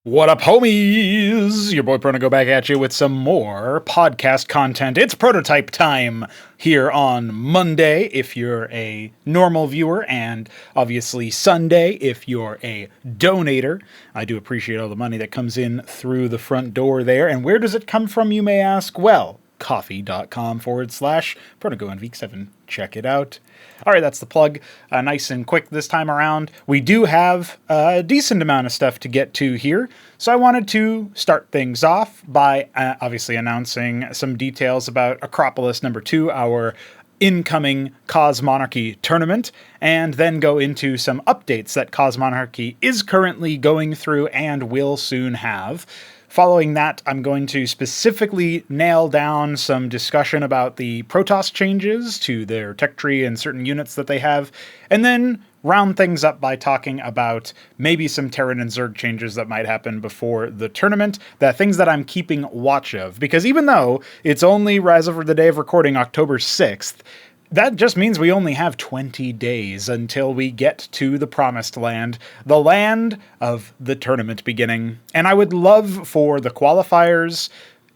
What up, homies? Your boy Pr0totype back at you with some more podcast content. It's Prototype time here on Monday if you're a normal viewer, and obviously Sunday if you're a donator. I do appreciate all the money that comes in through the front door there. And where does it come from, you may ask? Well, coffee.com/Prototype7. Check it out. All right, that's the plug. Nice and quick this time around. We do have a decent amount of stuff to get to here, so I wanted to start things off by obviously announcing some details about Acropolis number 2, our incoming Cosmonarchy tournament, and then go into some updates that Cosmonarchy is currently going through and will soon have. Following that, I'm going to specifically nail down some discussion about the Protoss changes to their tech tree and certain units that they have, and then round things up by talking about maybe some Terran and Zerg changes that might happen before the tournament, the things that I'm keeping watch of. Because even though it's only, as of the day of recording, October 6th, that just means we only have 20 days until we get to the promised land, the land of the tournament beginning. And I would love for the qualifiers,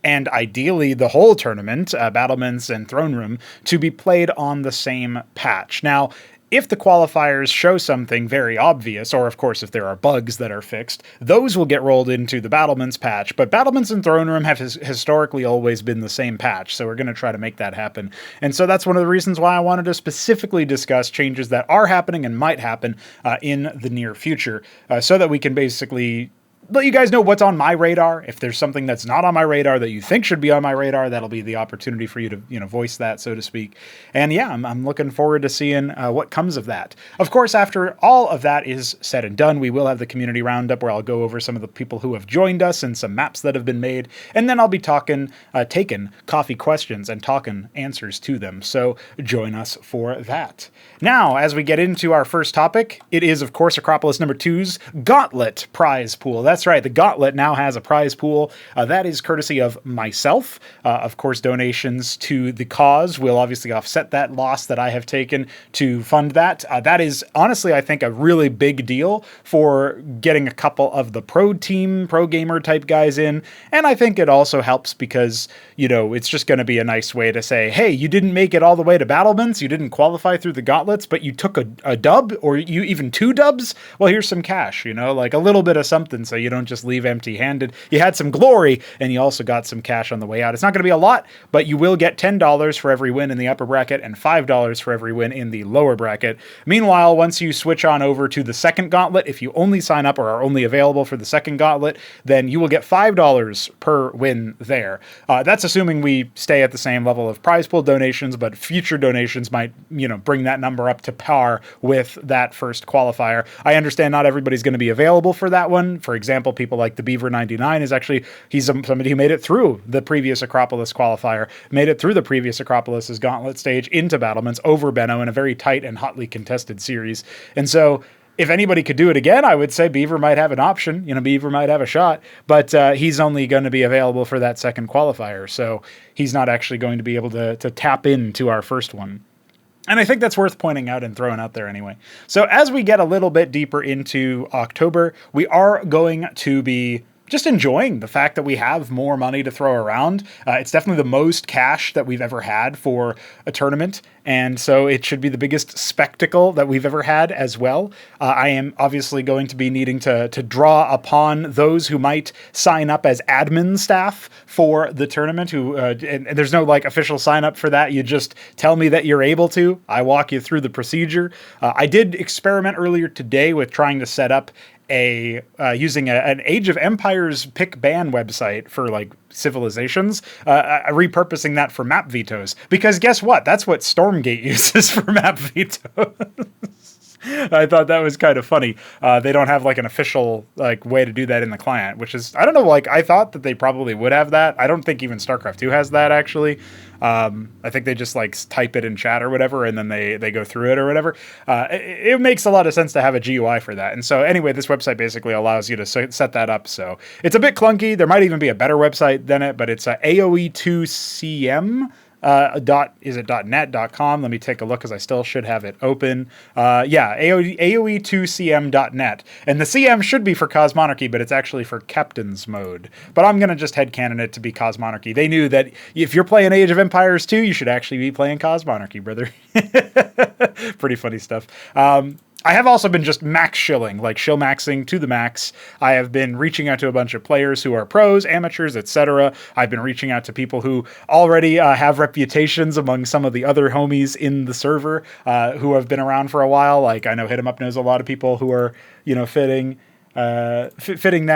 and ideally the whole tournament, battlements and throne room, to be played on the same patch. Now, if the qualifiers show something very obvious, or of course if there are bugs that are fixed, those will get rolled into the battlements patch, but battlements and throne room have historically always been the same patch, so we're going to try to make that happen. And so that's one of the reasons why I wanted to specifically discuss changes that are happening and might happen in the near future, so that we can basically let you guys know what's on my radar. If there's something that's not on my radar that you think should be on my radar, that'll be the opportunity for you to, voice that, so to speak. And yeah, I'm looking forward to seeing what comes of that. Of course, after all of that is said and done, we will have the community roundup where I'll go over some of the people who have joined us and some maps that have been made. And then I'll be taking coffee questions and talking answers to them. So join us for that. Now, as we get into our first topic, it is, of course, Acropolis number 2's Gauntlet prize pool. That's right, the Gauntlet now has a prize pool. That is courtesy of myself. Of course, donations to the cause will obviously offset that loss that I have taken to fund that. That is, honestly, I think, a really big deal for getting a couple of the pro team, pro gamer type guys in. And I think it also helps because, it's just going to be a nice way to say, hey, you didn't make it all the way to battlements, you didn't qualify through the Gauntlets, but you took a dub, or you even 2 dubs. Well, here's some cash, like a little bit of something, so you don't just leave empty-handed. You had some glory, and you also got some cash on the way out. It's not going to be a lot, but you will get $10 for every win in the upper bracket and $5 for every win in the lower bracket. Meanwhile, once you switch on over to the second Gauntlet, if you only sign up or are only available for the second Gauntlet, then you will get $5 per win there. That's assuming we stay at the same level of prize pool donations, but future donations might, bring that number up to par with that first qualifier. I understand not everybody's going to be available for that one. For example, people like the Beaver99 is actually, he's somebody who made it through the previous Acropolis qualifier, made it through the previous Acropolis's Gauntlet stage into battlements over Benno in a very tight and hotly contested series. And so if anybody could do it again, I would say Beaver might have an option. Beaver might have a shot, but he's only going to be available for that second qualifier. So he's not actually going to be able to tap into our first one. And I think that's worth pointing out and throwing out there anyway. So as we get a little bit deeper into October, we are going to be just enjoying the fact that we have more money to throw around. It's definitely the most cash that we've ever had for a tournament, and so it should be the biggest spectacle that we've ever had as well. I am obviously going to be needing to draw upon those who might sign up as admin staff for the tournament, and there's no official sign up for that. You just tell me that you're able to. I walk you through the procedure. I did experiment earlier today with trying to set up using an Age of Empires pick ban website for civilizations, repurposing that for map vetoes, because guess what? That's what Stormgate uses for map vetoes. I thought that was kind of funny. They don't have an official way to do that in the client, which is, I don't know, I thought that they probably would have that. I don't think even StarCraft 2 has that, actually. I think they just type it in chat or whatever, and then they go through it or whatever. It makes a lot of sense to have a GUI for that. And so anyway, this website basically allows you to set that up. So it's a bit clunky. There might even be a better website than it, but it's AOE2CM. is it .net.com? Let me take a look because I still should have it open. AOE2CM.net. And the CM should be for Cosmonarchy, but it's actually for Captain's Mode. But I'm going to just headcanon it to be Cosmonarchy. They knew that if you're playing Age of Empires 2, you should actually be playing Cosmonarchy, brother. Pretty funny stuff. I have also been just max shilling, like shill maxing to the max. I have been reaching out to a bunch of players who are pros, amateurs, etc. I've been reaching out to people who already have reputations among some of the other homies in the server who have been around for a while. Like I know Hit 'em Up knows a lot of people who are, fulfilling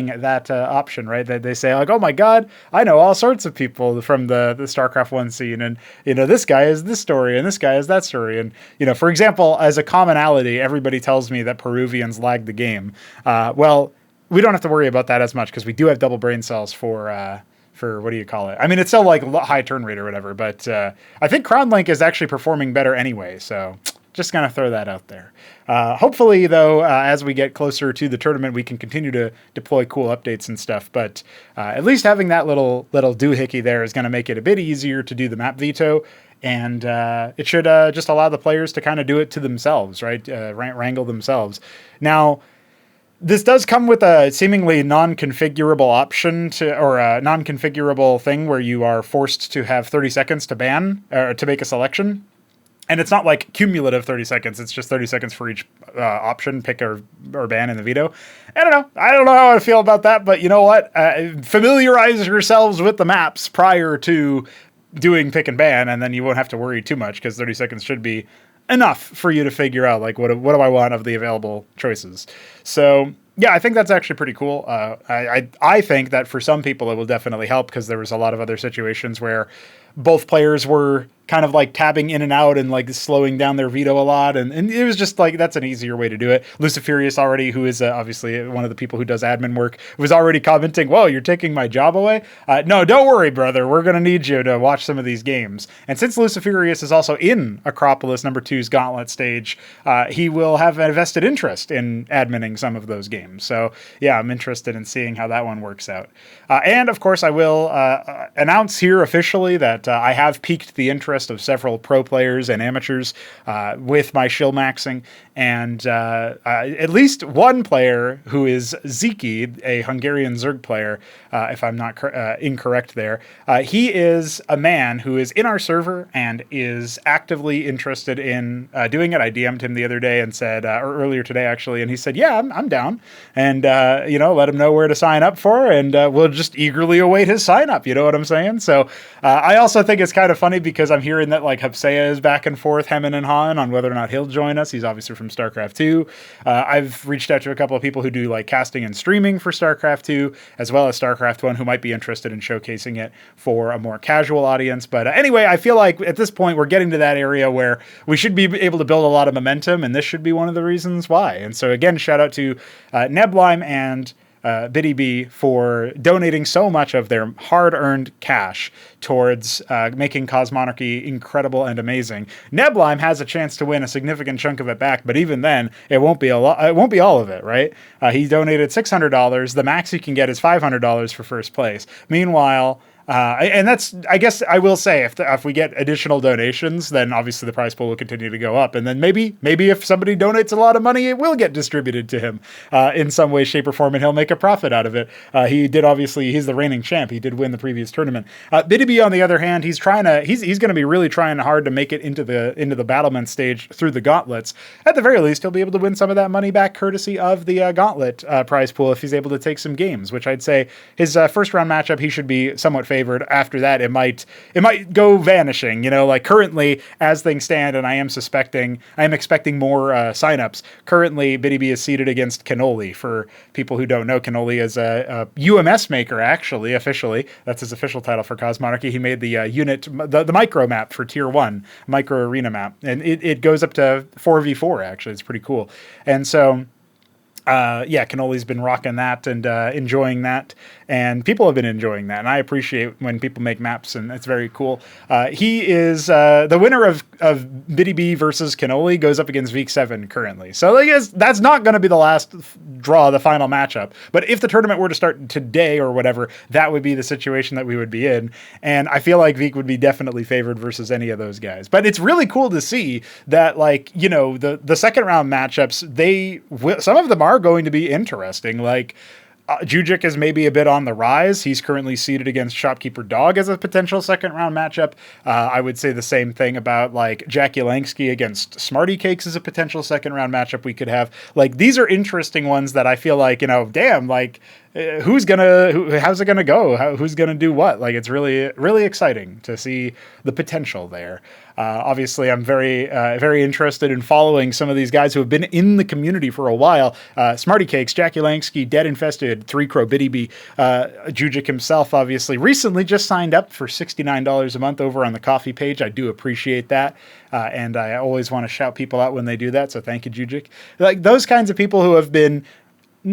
that option, right? They say like, oh my God, I know all sorts of people from the StarCraft 1 scene. And, this guy is this story and this guy is that story. And, for example, as a commonality, everybody tells me that Peruvians lag the game. Well, we don't have to worry about that as much because we do have double brain cells for what do you call it? I mean, it's still like high turn rate or whatever, but I think Crown Link is actually performing better anyway. So just going to throw that out there. Hopefully, though, as we get closer to the tournament, we can continue to deploy cool updates and stuff. But at least having that little doohickey there is going to make it a bit easier to do the map veto. And it should just allow the players to kind of do it to themselves, right? Wrangle themselves. Now, this does come with a seemingly non-configurable option or a non-configurable thing where you are forced to have 30 seconds to ban or to make a selection. And it's not like cumulative 30 seconds. It's just 30 seconds for each option, pick or ban in the veto. I don't know how I feel about that, but you know what? Familiarize yourselves with the maps prior to doing pick and ban, and then you won't have to worry too much because 30 seconds should be enough for you to figure out like what do I want of the available choices. So yeah, I think that's actually pretty cool. I think that for some people it will definitely help because there was a lot of other situations where both players were kind of like tabbing in and out and like slowing down their veto a lot. And it was just like, that's an easier way to do it. Luciferius already, who is obviously one of the people who does admin work, was already commenting, whoa, you're taking my job away? No, don't worry, brother. We're going to need you to watch some of these games. And since Luciferius is also in Acropolis number 2's gauntlet stage, he will have a vested interest in adminning some of those games. So yeah, I'm interested in seeing how that one works out. And of course I will announce here officially that I have piqued the interest of several pro players and amateurs with my shill maxing, and at least one player who is Ziki, a Hungarian Zerg player, if I'm not incorrect there. He is a man who is in our server and is actively interested in doing it. I DM'd him the other day and said, or earlier today actually, and he said, yeah, I'm down. And, let him know where to sign up for, and we'll just eagerly await his sign up. You know what I'm saying? So I also think it's kind of funny because I'm hearing that like Hapsea is back and forth hemming and hawing on whether or not he'll join us. He's obviously from StarCraft 2. I've reached out to a couple of people who do like casting and streaming for StarCraft 2, as well as StarCraft 1, who might be interested in showcasing it for a more casual audience. But anyway, I feel like at this point we're getting to that area where we should be able to build a lot of momentum, and this should be one of the reasons why. And so again, shout out to Neblime and Btyb for donating so much of their hard-earned cash towards making Cosmonarchy incredible and amazing. Neblime has a chance to win a significant chunk of it back, but even then, it won't be a lot. It won't be all of it, right? He donated $600. The max he can get is $500 for first place. Meanwhile, and that's, I guess I will say, if we get additional donations, then obviously the prize pool will continue to go up. And then maybe if somebody donates a lot of money, it will get distributed to him in some way, shape, or form, and he'll make a profit out of it. He's the reigning champ. He did win the previous tournament. Btyb, on the other hand, he's going to be really trying hard to make it into the battlement stage through the gauntlets. At the very least, he'll be able to win some of that money back courtesy of the gauntlet prize pool if he's able to take some games, which I'd say his first round matchup, he should be somewhat favored. After that, it might go vanishing, like currently as things stand, and I am expecting more signups. Currently, Btyb is seated against Cannoli. For people who don't know, Cannoli is a UMS maker, actually, officially. That's his official title for Cosmonarchy. He made the the micro map for Tier 1, micro arena map, and it goes up to 4v4, actually. It's pretty cool. And so yeah, Cannoli's been rocking that and enjoying that, and people have been enjoying that, and I appreciate when people make maps, and it's very cool. He is the winner of Btyb versus Cannoli, goes up against Week 7 currently. So I guess that's not going to be the last draw, the final matchup. But if the tournament were to start today or whatever, that would be the situation that we would be in, and I feel like Veek would be definitely favored versus any of those guys. But it's really cool to see that, like, you know, the second round matchups, some of them are going to be interesting. Like, Jujic is maybe a bit on the rise. He's currently seeded against Shopkeeper Dog as a potential second round matchup. I would say the same thing about like Jackie Langsky against Smarty Cakes as a potential second round matchup we could have. Like, these are interesting ones that I feel like, you know, damn, like, how's it gonna go? Who's gonna do what? Like, it's really, really exciting to see the potential there. Obviously, I'm very, very interested in following some of these guys who have been in the community for a while. Smarty Cakes, Jackie Langsky, Dead Infested, 3Crow, Btyb, Jujic himself, obviously, recently just signed up for $69 a month over on the Coffee page. I do appreciate that. And I always want to shout people out when they do that. So thank you, Jujic. Like, those kinds of people who have been,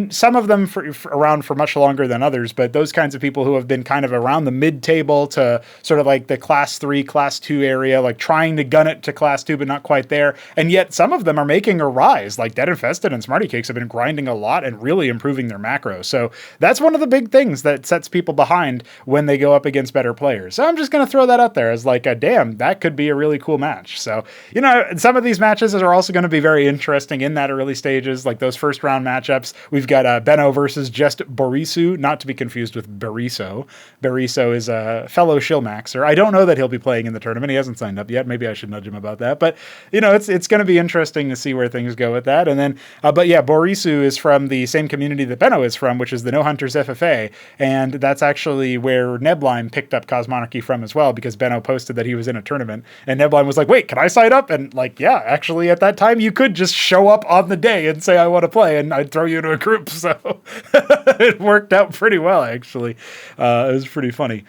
some of them around for much longer than others, but those kinds of people who have been kind of around the mid-table to sort of like the class 3, class 2 area, like trying to gun it to class 2, but not quite there. And yet some of them are making a rise, like Dead Infested and Smarty Cakes have been grinding a lot and really improving their macro. So that's one of the big things that sets people behind when they go up against better players. So I'm just going to throw that out there as like, damn, that could be a really cool match. So, you know, some of these matches are also going to be very interesting in that early stages, like those first round matchups. We've got Benno versus Just Borisu, not to be confused with Beriso. Beriso is a fellow Shillmaxer. I don't know that he'll be playing in the tournament. He hasn't signed up yet. Maybe I should nudge him about that. But, you know, it's going to be interesting to see where things go with that. And then, but yeah, Borisu is from the same community that Benno is from, which is the No Hunters FFA. And that's actually where Neblime picked up Cosmonarchy from as well, because Benno posted that he was in a tournament. And Neblime was like, wait, can I sign up? And like, yeah, actually at that time you could just show up on the day and say, I want to play, and I'd throw you into a group. So it worked out pretty well, actually. It was pretty funny.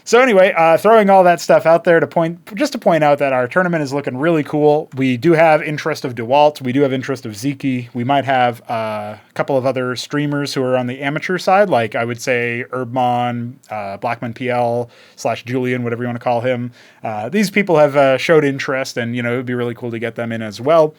So anyway, throwing all that stuff out there to point out that our tournament is looking really cool. We do have interest of DeWalt. We do have interest of Zeke. We might have a couple of other streamers who are on the amateur side, like I would say Herbmon, Blackman PL / Julian, whatever you want to call him. These people have showed interest, and, you know, it would be really cool to get them in as well.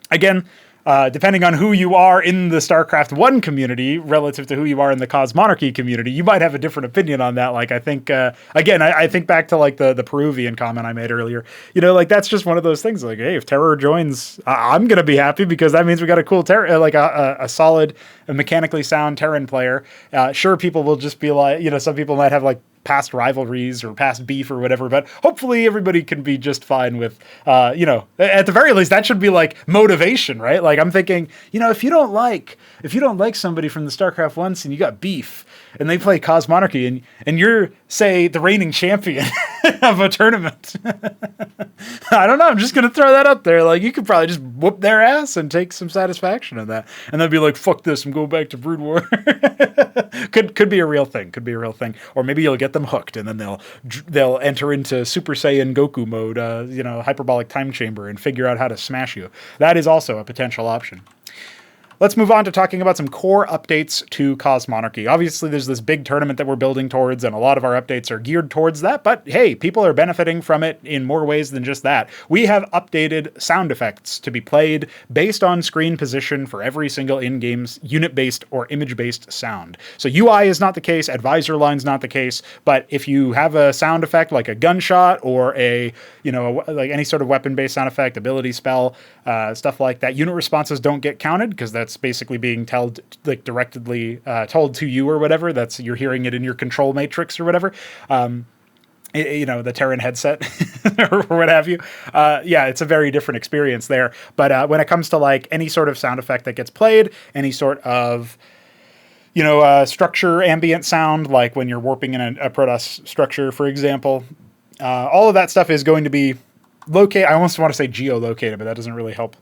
Again, depending on who you are in the StarCraft 1 community relative to who you are in the Cosmonarchy community, you might have a different opinion on that. Like, I think, again, I think back to like the Peruvian comment I made earlier, you know, like that's just one of those things. Like, hey, if Terror joins, I'm going to be happy because that means we got a cool Terror, like a solid, mechanically sound Terran player. Sure, people will just be like, you know, some people might have like past rivalries or past beef or whatever, but hopefully everybody can be just fine with, you know, at the very least, that should be like motivation, right? Like, I'm thinking, you know, if you don't like somebody from the StarCraft 1 scene, you got beef, and they play Cosmonarchy, and you're, say, the reigning champion of a tournament. I don't know. I'm just going to throw that up there. Like, you could probably just whoop their ass and take some satisfaction in that. And they'd be like, fuck this, I'm going back to Brood War. Could be a real thing. Could be a real thing. Or maybe you'll get them hooked, and then they'll enter into Super Saiyan Goku mode, you know, hyperbolic time chamber, and figure out how to smash you. That is also a potential option. Let's move on to talking about some core updates to Cosmonarchy. Obviously, there's this big tournament that we're building towards, and a lot of our updates are geared towards that, but hey, people are benefiting from it in more ways than just that. We have updated sound effects to be played based on screen position for every single in-game unit-based or image-based sound. So UI is not the case, advisor line's not the case, but if you have a sound effect like a gunshot or a, you know, like any sort of weapon-based sound effect, ability spell, stuff like that, unit responses don't get counted because that's basically being told told to you or whatever. That's, you're hearing it in your control matrix or whatever. You know, the Terran headset or what have you. Yeah, it's a very different experience there. But when it comes to like any sort of sound effect that gets played, any sort of, you know, structure ambient sound, like when you're warping in a Protoss structure, for example, all of that stuff is going to be located. I almost want to say geolocated, but that doesn't really help.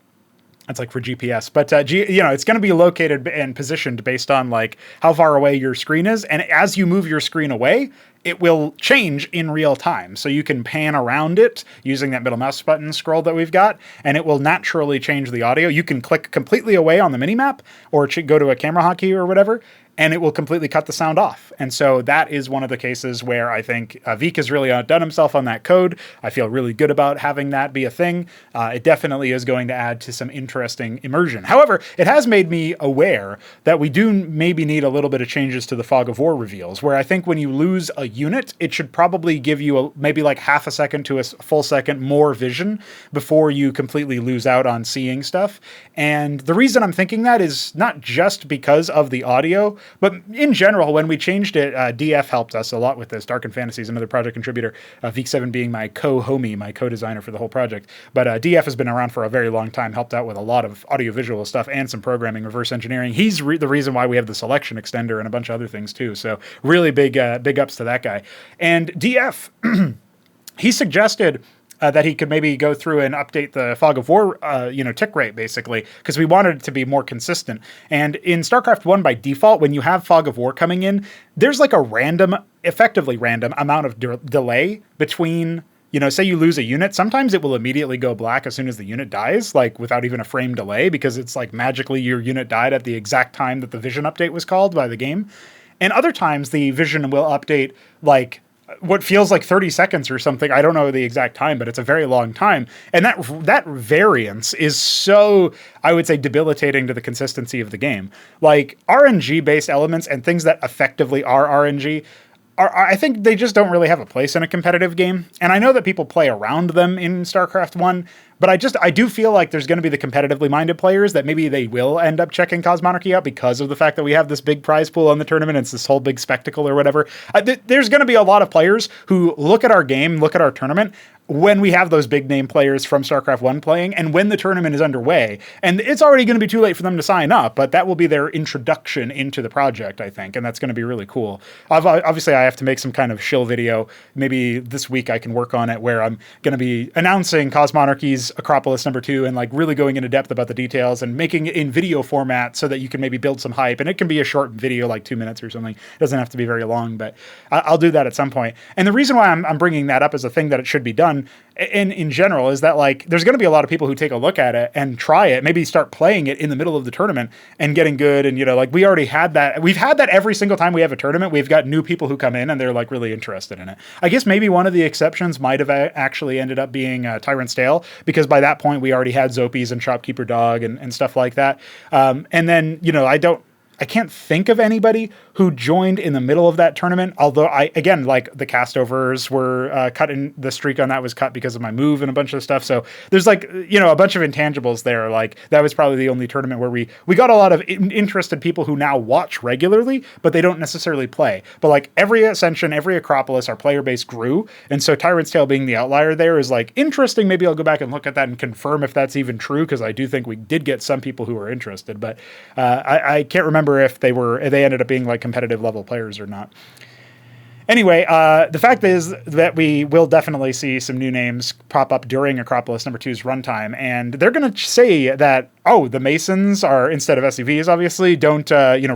That's like for GPS, but it's going to be located and positioned based on like how far away your screen is, and as you move your screen away, it will change in real time. So you can pan around it using that middle mouse button scroll that we've got, and it will naturally change the audio. You can click completely away on the minimap or go to a camera hotkey or whatever, and it will completely cut the sound off. And so that is one of the cases where I think Vik has really outdone himself on that code. I feel really good about having that be a thing. It definitely is going to add to some interesting immersion. However, it has made me aware that we do maybe need a little bit of changes to the Fog of War reveals, where I think when you lose a unit, it should probably give you maybe like half a second to a full second more vision before you completely lose out on seeing stuff. And the reason I'm thinking that is not just because of the audio, but in general, when we changed it, DF helped us a lot with this. Dark and Fantasies, another project contributor, Vik7 being my co-homie, my co-designer for the whole project. But DF has been around for a very long time, helped out with a lot of audiovisual stuff and some programming, reverse engineering. He's the reason why we have the selection extender and a bunch of other things too. So really big ups to that guy. And DF, he suggested that he could maybe go through and update the Fog of War, tick rate, basically, because we wanted it to be more consistent. And in StarCraft 1, by default, when you have Fog of War coming in, there's like a effectively random amount of delay between, say you lose a unit, sometimes it will immediately go black as soon as the unit dies, like without even a frame delay, because it's like magically your unit died at the exact time that the vision update was called by the game. And other times the vision will update like what feels like 30 seconds or something. I don't know the exact time, but it's a very long time. And that variance is so, I would say, debilitating to the consistency of the game. Like RNG-based elements and things that effectively are RNG I think they just don't really have a place in a competitive game. And I know that people play around them in StarCraft 1, but I do feel like there's going to be the competitively minded players that maybe they will end up checking Cosmonarchy out because of the fact that we have this big prize pool on the tournament. It's this whole big spectacle or whatever. There's going to be a lot of players who look at our game, look at our tournament, when we have those big name players from StarCraft 1 playing, and when the tournament is underway. And it's already going to be too late for them to sign up, but that will be their introduction into the project, I think, and that's going to be really cool. Obviously, I have to make some kind of shill video. Maybe this week I can work on it, where I'm going to be announcing Cosmonarchy's Acropolis #2 and like really going into depth about the details and making it in video format so that you can maybe build some hype. And it can be a short video, like 2 minutes or something. It doesn't have to be very long, but I'll do that at some point. And the reason why I'm bringing that up as a thing that it should be done in general is that like there's going to be a lot of people who take a look at it and try it, maybe start playing it in the middle of the tournament and getting good. And like we already had that. We've had that every single time we have a tournament. We've got new people who come in and they're like really interested in it. I guess maybe one of the exceptions might have actually ended up being Tyrant's Tale, because by that point we already had Zopies and Shopkeeper Dog and stuff like that. And then I can't think of anybody who joined in the middle of that tournament. Although like the castovers were cut, in the streak on that was cut because of my move and a bunch of stuff. So there's like, a bunch of intangibles there. Like that was probably the only tournament where we got a lot of interested people who now watch regularly, but they don't necessarily play. But like every Ascension, every Acropolis, our player base grew. And so Tyrant's Tale being the outlier there is like interesting. Maybe I'll go back and look at that and confirm if that's even true, because I do think we did get some people who were interested, but I can't remember if they ended up being like competitive level players or not. Anyway, the fact is that we will definitely see some new names pop up during Acropolis #2's runtime, and they're going to say that, the Masons are, instead of SCVs, obviously, don't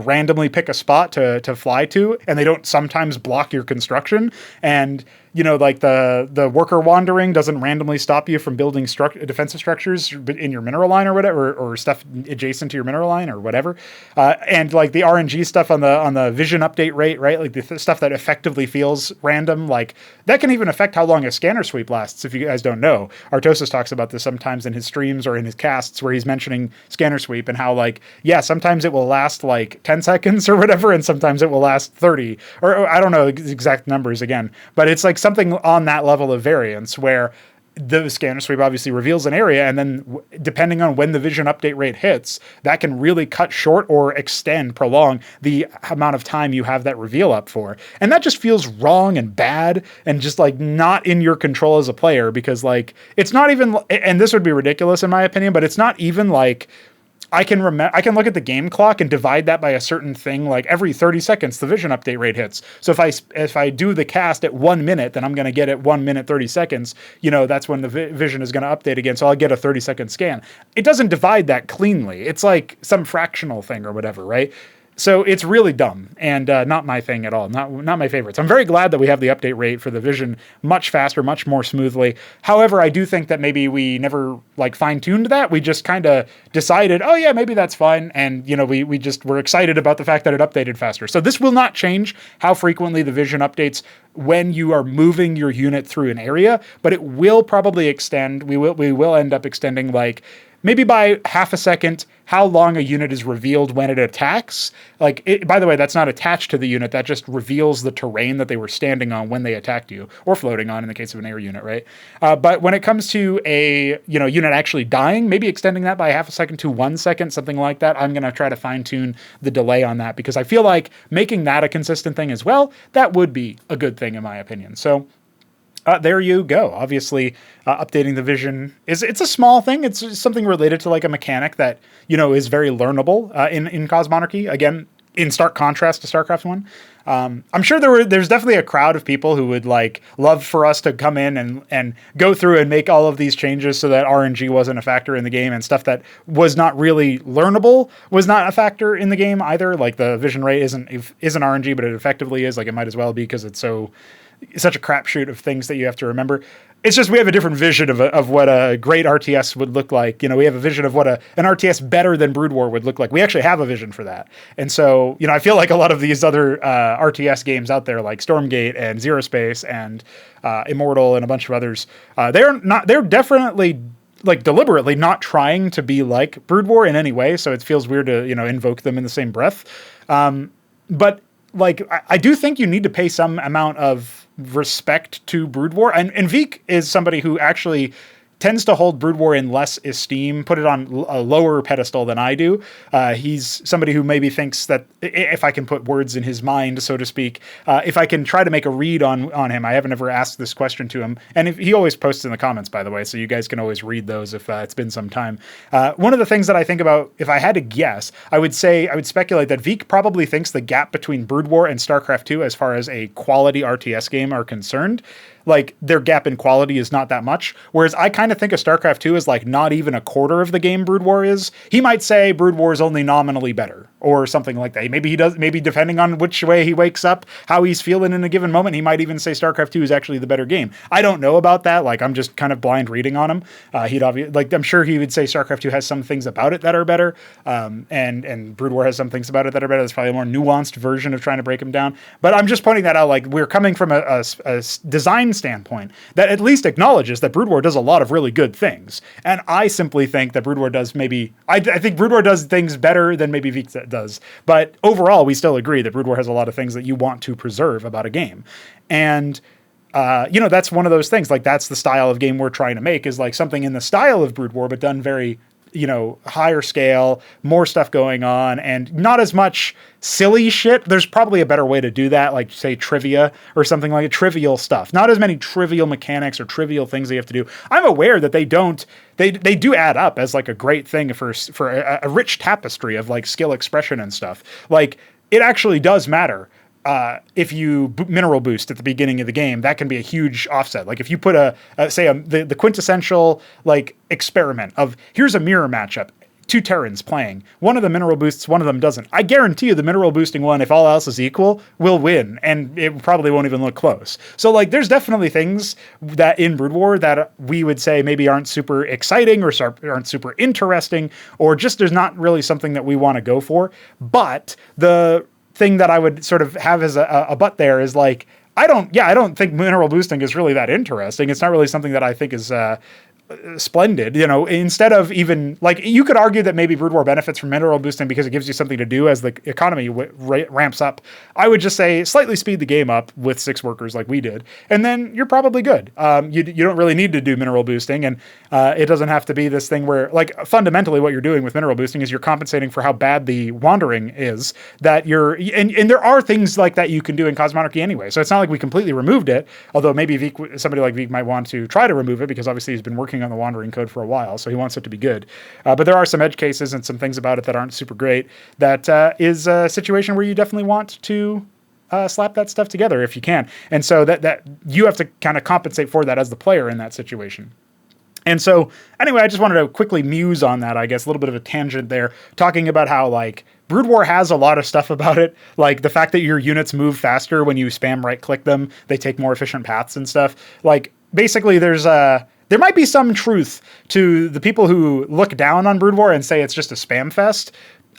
randomly pick a spot to fly to, and they don't sometimes block your construction, and like the worker wandering doesn't randomly stop you from building defensive structures in your mineral line or whatever, or stuff adjacent to your mineral line or whatever. And like the RNG stuff on the vision update rate, right? Like the stuff that effectively feels random, like that can even affect how long a scanner sweep lasts. If you guys don't know, Pr0totype talks about this sometimes in his streams or in his casts, where he's mentioning scanner sweep and how sometimes it will last like 10 seconds or whatever, and sometimes it will last 30, or I don't know the exact numbers again, but it's like something on that level of variance where the scanner sweep obviously reveals an area, and then depending on when the vision update rate hits, that can really cut short or prolong the amount of time you have that reveal up for. And that just feels wrong and bad and just like not in your control as a player, because like it's not even, and this would be ridiculous in my opinion, but it's not even like I can look at the game clock and divide that by a certain thing. Like every 30 seconds, the vision update rate hits. So if I do the cast at 1 minute, then I'm going to get it 1 minute, 30 seconds. That's when the vision is going to update again. So I'll get a 30-second scan. It doesn't divide that cleanly. It's like some fractional thing or whatever, right? So it's really dumb and not my thing at all. Not my favorites. I'm very glad that we have the update rate for the vision much faster, much more smoothly. However, I do think that maybe we never fine-tuned that. We just kind of decided, oh yeah, maybe that's fine. And we just were excited about the fact that it updated faster. So this will not change how frequently the vision updates when you are moving your unit through an area, but it will probably extend. We will end up extending maybe by half a second, how long a unit is revealed when it attacks. By the way, that's not attached to the unit. That just reveals the terrain that they were standing on when they attacked you, or floating on in the case of an air unit, right? But when it comes to a unit actually dying, maybe extending that by half a second to 1 second, something like that. I'm going to try to fine tune the delay on that because I feel like making that a consistent thing as well, that would be a good thing in my opinion. So there you go. Obviously, updating the vision it's a small thing. It's something related to a mechanic that is very learnable in Cosmonarchy. Again, in stark contrast to StarCraft 1. I'm sure there's definitely a crowd of people who would love for us to come in and go through and make all of these changes so that RNG wasn't a factor in the game, and stuff that was not really learnable was not a factor in the game either. The vision rate isn't RNG, but it effectively is. It might as well be because it's such a crapshoot of things that you have to remember. It's just we have a different vision of what a great RTS would look like. We have a vision of what an RTS better than Brood War would look like. We actually have a vision for that. And so, I feel like a lot of these other RTS games out there, like Stormgate and Zero Space and Immortal and a bunch of others, they're definitely deliberately not trying to be like Brood War in any way. So it feels weird to, invoke them in the same breath. But I do think you need to pay some amount of respect to Brood War. And Veek is somebody who actually tends to hold Brood War in less esteem, put it on a lower pedestal than I do. He's somebody who maybe thinks that, if I can put words in his mind, so to speak, if I can try to make a read on him. I haven't ever asked this question to him. And he always posts in the comments, by the way, so you guys can always read those if it's been some time. One of the things that I think about, if I had to guess, I would speculate that Veek probably thinks the gap between Brood War and StarCraft 2 as far as a quality RTS game are concerned, their gap in quality is not that much. Whereas I kind of think of StarCraft 2 as not even a quarter of the game Brood War is. He might say Brood War is only nominally better or something like that. Maybe depending on which way he wakes up, how he's feeling in a given moment, he might even say StarCraft 2 is actually the better game. I don't know about that. I'm just kind of blind reading on him. I'm sure he would say StarCraft 2 has some things about it that are better. And Brood War has some things about it that are better. That's probably a more nuanced version of trying to break him down. But I'm just pointing that out. We're coming from a design standpoint that at least acknowledges that Brood War does a lot of really good things. And I simply think that Brood War does I think Brood War does things better than maybe Veek does. But overall, we still agree that Brood War has a lot of things that you want to preserve about a game. And that's one of those things. That's the style of game we're trying to make, is something in the style of Brood War, but done very higher scale, more stuff going on, and not as much silly shit. There's probably a better way to do that, say trivia or something like trivial stuff. Not as many trivial mechanics or trivial things that you have to do. I'm aware that they do add up as a great thing for a rich tapestry of skill expression and stuff. It actually does matter. If you mineral boost at the beginning of the game, that can be a huge offset. If you put the quintessential experiment of, here's a mirror matchup, 2 Terrans playing, one of them mineral boosts, one of them doesn't. I guarantee you the mineral boosting one, if all else is equal, will win, and it probably won't even look close. So there's definitely things that in Brood War that we would say maybe aren't super exciting or aren't super interesting, or just there's not really something that we want to go for. But the thing that I would sort of have as a but there is I don't think mineral boosting is really that interesting. It's not really something that I think is splendid, instead of even you could argue that maybe Brood War benefits from mineral boosting because it gives you something to do as the economy ramps up. I would just say slightly speed the game up with 6 workers like we did, and then you're probably good. You don't really need to do mineral boosting, and it doesn't have to be this thing where fundamentally what you're doing with mineral boosting is you're compensating for how bad the wandering is, that and there are things like that you can do in Cosmonarchy anyway. So it's not like we completely removed it, although maybe somebody like Veek might want to try to remove it because obviously he's been working working on the Wandering Code for a while, so he wants it to be good. But there are some edge cases and some things about it that aren't super great. That is a situation where you definitely want to slap that stuff together if you can. And so that you have to kind of compensate for that as the player in that situation. And so anyway, I just wanted to quickly muse on that, I guess, a little bit of a tangent there, talking about how like Brood War has a lot of stuff about it, like the fact that your units move faster when you spam right click them, they take more efficient paths and stuff. Like basically there might be some truth to the people who look down on Brood War and say it's just a spam fest.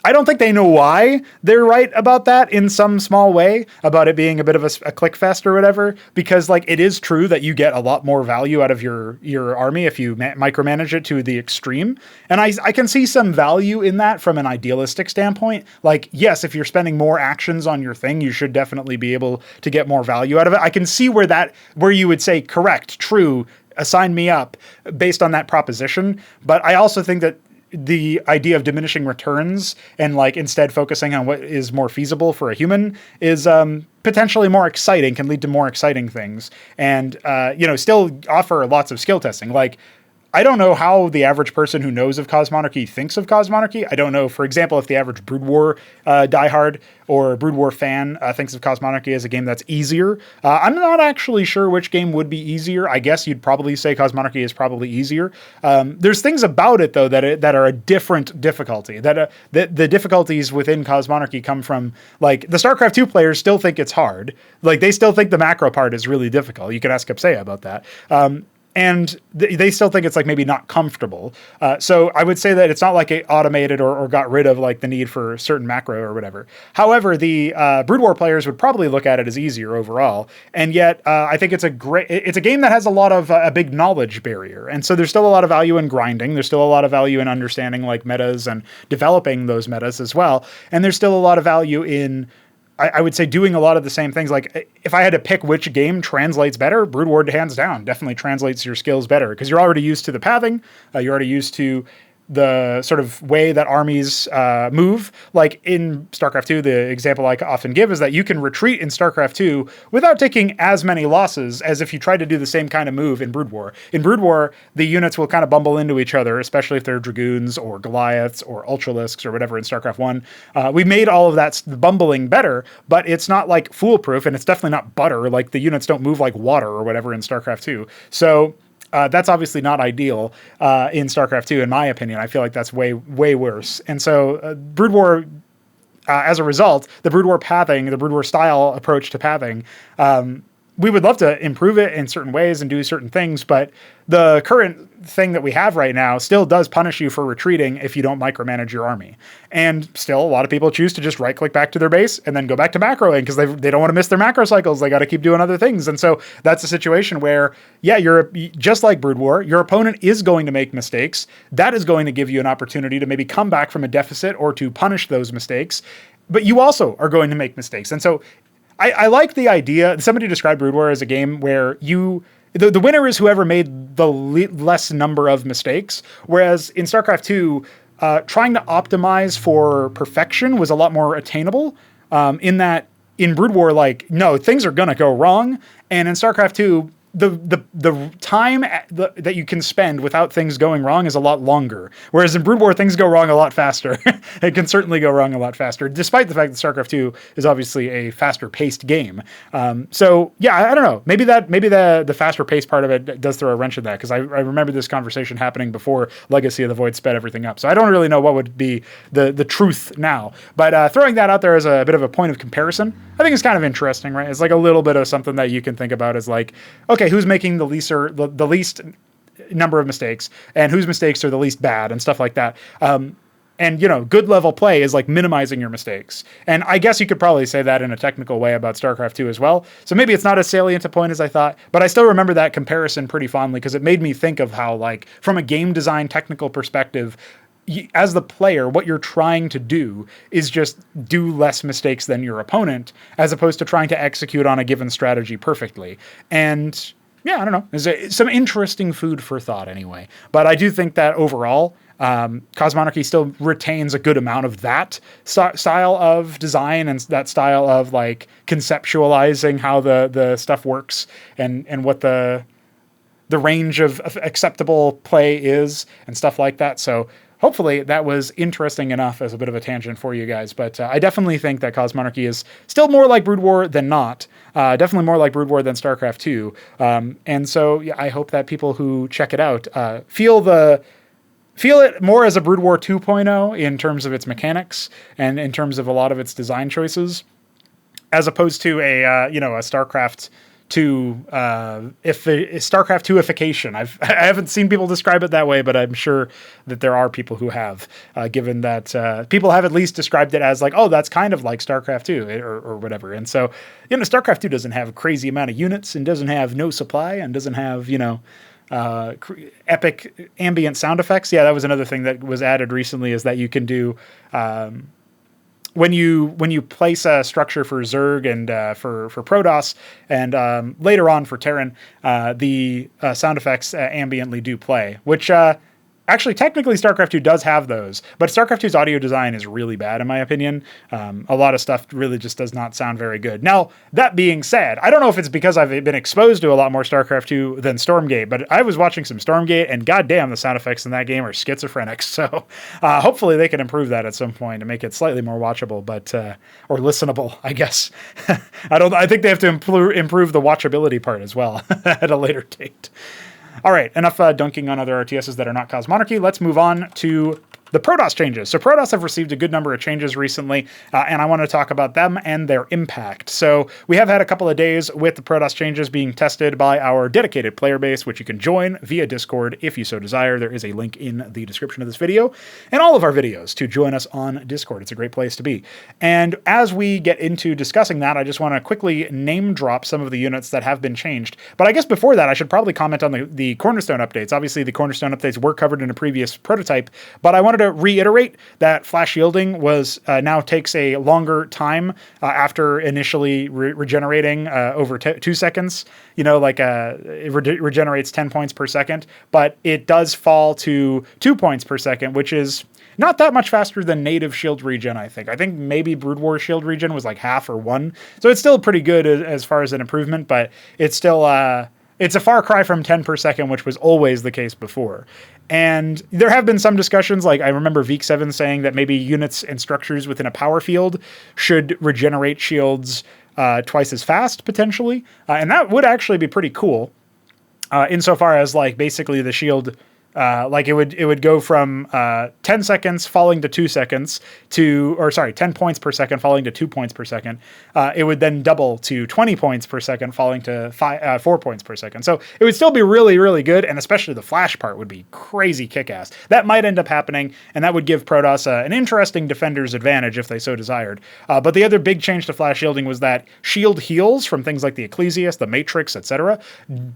I don't think they know why they're right about that in some small way, about it being a bit of a click fest or whatever, because like it is true that you get a lot more value out of your army if you micromanage it to the extreme. And I can see some value in that from an idealistic standpoint. Like, yes, if you're spending more actions on your thing, you should definitely be able to get more value out of it. I can see where you would say, correct, true, assign me up based on that proposition. But I also think that the idea of diminishing returns and like instead focusing on what is more feasible for a human is potentially more exciting, can lead to more exciting things, and still offer lots of skill testing. Like, I don't know how the average person who knows of Cosmonarchy thinks of Cosmonarchy. I don't know, for example, if the average Brood War diehard or Brood War fan thinks of Cosmonarchy as a game that's easier. I'm not actually sure which game would be easier. I guess you'd probably say Cosmonarchy is probably easier. There's things about it, though, that are a different difficulty. That the difficulties within Cosmonarchy come from, like, the StarCraft 2 players still think it's hard. Like, they still think the macro part is really difficult. You could ask Pangea about that. And they still think it's like maybe not comfortable. So I would say that it's not like it automated or got rid of like the need for certain macro or whatever. However, the Brood War players would probably look at it as easier overall. And yet I think it's a game that has a lot of a big knowledge barrier. And so there's still a lot of value in grinding. There's still a lot of value in understanding like metas and developing those metas as well. And there's still a lot of value in, I would say, doing a lot of the same things. Like, if I had to pick which game translates better, Brood War, hands down, definitely translates your skills better, because you're already used to the pathing, you're already used to the sort of way that armies move. Like in StarCraft 2, the example I often give is that you can retreat in StarCraft 2 without taking as many losses as if you tried to do the same kind of move in Brood War. In Brood War, the units will kind of bumble into each other, especially if they're Dragoons or Goliaths or Enozlliks or whatever in StarCraft 1. We made all of that bumbling better, but it's not like foolproof, and it's definitely not butter. Like, the units don't move like water or whatever in StarCraft 2. So that's obviously not ideal in StarCraft 2, in my opinion. I feel like that's way, way worse. And so Brood War, as a result, the Brood War pathing, the Brood War style approach to pathing, we would love to improve it in certain ways and do certain things, but the current thing that we have right now still does punish you for retreating if you don't micromanage your army. And still, a lot of people choose to just right-click back to their base and then go back to macroing because they don't want to miss their macro cycles. They got to keep doing other things. And so that's a situation where, yeah, you're just like Brood War, your opponent is going to make mistakes. That is going to give you an opportunity to maybe come back from a deficit or to punish those mistakes. But you also are going to make mistakes. And so I like the idea. Somebody described Brood War as a game where the winner is whoever made the less number of mistakes. Whereas in StarCraft 2, trying to optimize for perfection was a lot more attainable. In that, in Brood War, like, no, things are gonna go wrong. And in StarCraft 2, the time that you can spend without things going wrong is a lot longer. Whereas in Brood War, things go wrong a lot faster. It can certainly go wrong a lot faster, despite the fact that StarCraft 2 is obviously a faster paced game. So yeah, I don't know. Maybe the faster paced part of it does throw a wrench in that, because I remember this conversation happening before Legacy of the Void sped everything up. So I don't really know what would be the truth now. But throwing that out there as a bit of a point of comparison, I think it's kind of interesting, right? It's like a little bit of something that you can think about as like, okay, who's making the least number of mistakes, and whose mistakes are the least bad, and stuff like that. And, good level play is like minimizing your mistakes. And I guess you could probably say that in a technical way about StarCraft 2 as well. So maybe it's not as salient a point as I thought, but I still remember that comparison pretty fondly, because it made me think of how, like, from a game design technical perspective, as the player, what you're trying to do is just do less mistakes than your opponent, as opposed to trying to execute on a given strategy perfectly. And yeah, I don't know. There's some interesting food for thought anyway. But I do think that overall, Cosmonarchy still retains a good amount of that style of design and that style of like conceptualizing how the stuff works and what the the range of acceptable play is and stuff like that. So hopefully that was interesting enough as a bit of a tangent for you guys. But I definitely think that Cosmonarchy is still more like Brood War than not. Definitely more like Brood War than StarCraft 2. And so yeah, I hope that people who check it out feel it more as a Brood War 2.0 in terms of its mechanics and in terms of a lot of its design choices, as opposed to a StarCraft 2 StarCraft 2ification. I haven't seen people describe it that way, but I'm sure that there are people who have, given that people have at least described it as like, oh, that's kind of like StarCraft 2 or whatever. And so, StarCraft 2 doesn't have a crazy amount of units and doesn't have no supply and doesn't have, epic ambient sound effects. Yeah, that was another thing that was added recently, is that you can do when you place a structure for Zerg and for Protoss, and later on for Terran, the sound effects ambiently do play, which actually technically StarCraft 2 does have those, but StarCraft 2's audio design is really bad in my opinion. A lot of stuff really just does not sound very good. Now, that being said, I don't know if it's because I've been exposed to a lot more StarCraft 2 than Stormgate, but I was watching some Stormgate, and goddamn, the sound effects in that game are schizophrenic. So hopefully they can improve that at some point and make it slightly more watchable, but or listenable, I guess. I think they have to improve the watchability part as well at a later date. All right, enough dunking on other RTSs that are not Cosmonarchy. Let's move on to the Protoss changes. So Protoss have received a good number of changes recently, and I want to talk about them and their impact. So we have had a couple of days with the Protoss changes being tested by our dedicated player base, which you can join via Discord if you so desire. There is a link in the description of this video and all of our videos to join us on Discord. It's a great place to be. And as we get into discussing that, I just want to quickly name drop some of the units that have been changed. But I guess before that, I should probably comment on the Cornerstone updates. Obviously, the Cornerstone updates were covered in a previous prototype, but I wanted to reiterate that flash shielding was now takes a longer time after initially regenerating over 2 seconds. It regenerates 10 points per second, but it does fall to 2 points per second, which is not that much faster than native shield regen, I think. I think maybe Brood War shield regen was like half or 1. So it's still pretty good as far as an improvement, but it's still it's a far cry from 10 per second, which was always the case before. And there have been some discussions, like I remember Veek7 saying that maybe units and structures within a power field should regenerate shields twice as fast, potentially. And that would actually be pretty cool, insofar as like basically the shield... it would go from 10 seconds falling to 2 seconds 10 points per second falling to 2 points per second. It would then double to 20 points per second falling to 4 points per second. So it would still be really, really good, and especially the flash part would be crazy kick-ass. That might end up happening, and that would give Protoss an interesting defender's advantage if they so desired. But the other big change to flash shielding was that shield heals from things like the Ecclesiast, the Matrix, etc.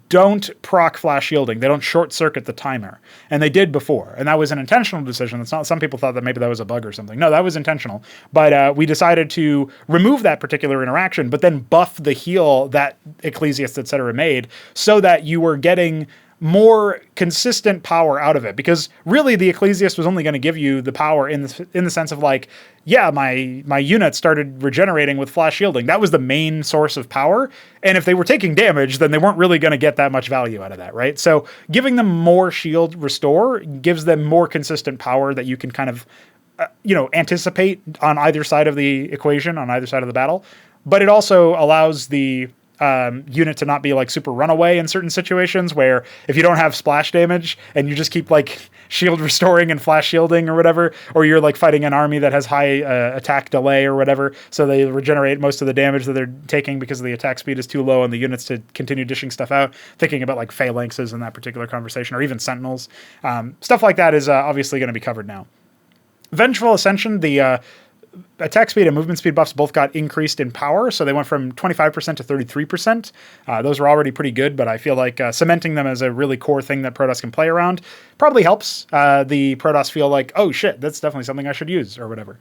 don't proc flash shielding. They don't short-circuit the timer. And they did before, and that was an intentional decision. It's not. Some people thought that maybe that was a bug or something. No, that was intentional. But we decided to remove that particular interaction, but then buff the heal that Ecclesiast, etc. made, so that you were getting more consistent power out of it. Because really, the Ecclesiast was only going to give you the power in the sense of like, yeah, my unit started regenerating with flash shielding. That was the main source of power. And if they were taking damage, then they weren't really going to get that much value out of that, right? So giving them more shield restore gives them more consistent power that you can kind of, anticipate on either side of the equation, on either side of the battle. But it also allows the unit to not be like super runaway in certain situations, where if you don't have splash damage and you just keep like shield restoring and flash shielding or whatever, or you're like fighting an army that has high attack delay or whatever, so they regenerate most of the damage that they're taking because the attack speed is too low on the units to continue dishing stuff out, thinking about like phalanxes in that particular conversation, or even sentinels. Stuff like that is obviously going to be covered now. Vengeful Ascension, the attack speed and movement speed buffs both got increased in power, so they went from 25% to 33%. Those were already pretty good, but I feel like cementing them as a really core thing that Protoss can play around probably helps the Protoss feel like, oh shit, that's definitely something I should use, or whatever.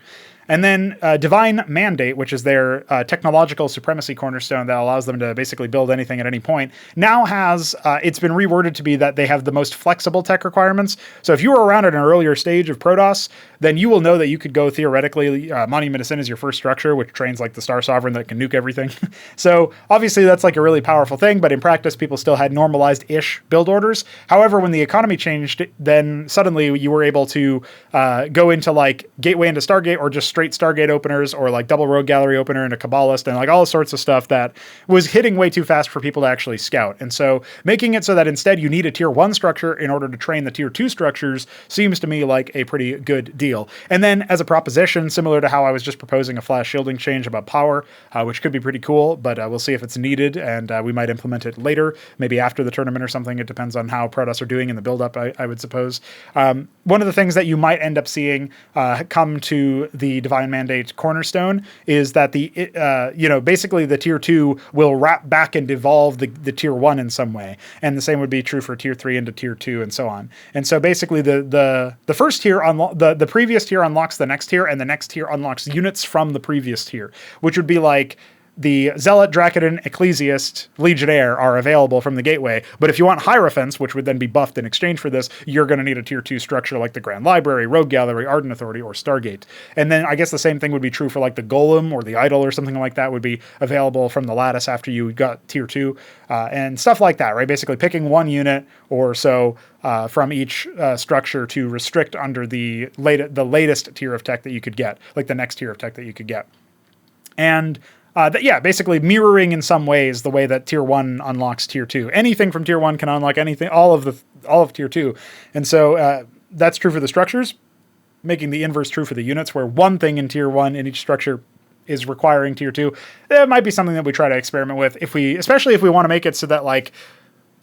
And then Divine Mandate, which is their technological supremacy cornerstone that allows them to basically build anything at any point, now has, it's been reworded to be that they have the most flexible tech requirements. So if you were around at an earlier stage of Protoss, then you will know that you could go theoretically, Monument Monument of Sin is your first structure, which trains like the Star Sovereign that can nuke everything. So obviously that's like a really powerful thing, but in practice people still had normalized-ish build orders. However, when the economy changed, then suddenly you were able to go into like Gateway into Stargate, or just straight Stargate openers, or like double Rogue Gallery opener into Kabbalist, and like all sorts of stuff that was hitting way too fast for people to actually scout. And so making it so that instead you need a tier 1 structure in order to train the tier 2 structures seems to me like a pretty good deal. And then as a proposition, similar to how I was just proposing a flash shielding change about power, which could be pretty cool, but we'll see if it's needed, and we might implement it later, maybe after the tournament or something. It depends on how Protoss are doing in the build-up, I would suppose. One of the things that you might end up seeing come to the Divine Mandate Cornerstone is that basically the tier 2 will wrap back and devolve the tier 1 in some way, and the same would be true for tier 3 into tier 2 and so on. And so basically the first tier the previous tier unlocks the next tier, and the next tier unlocks units from the previous tier, which would be like the Zealot, Dracodon, Ecclesiast, Legionnaire are available from the Gateway, but if you want Hierophants, which would then be buffed in exchange for this, you're going to need a tier 2 structure like the Grand Library, Rogue Gallery, Ardent Authority, or Stargate. And then I guess the same thing would be true for like the Golem or the Idol or something like that would be available from the Lattice after you got tier 2, and stuff like that, right? Basically picking one unit or so from each structure to restrict under the latest tier of tech that you could get, like the next tier of tech that you could get. And basically mirroring in some ways the way that tier 1 unlocks tier 2. Anything from tier 1 can unlock anything, all of tier 2. And so that's true for the structures, making the inverse true for the units, where one thing in tier 1 in each structure is requiring tier 2. That might be something that we try to experiment with, especially if we want to make it so that like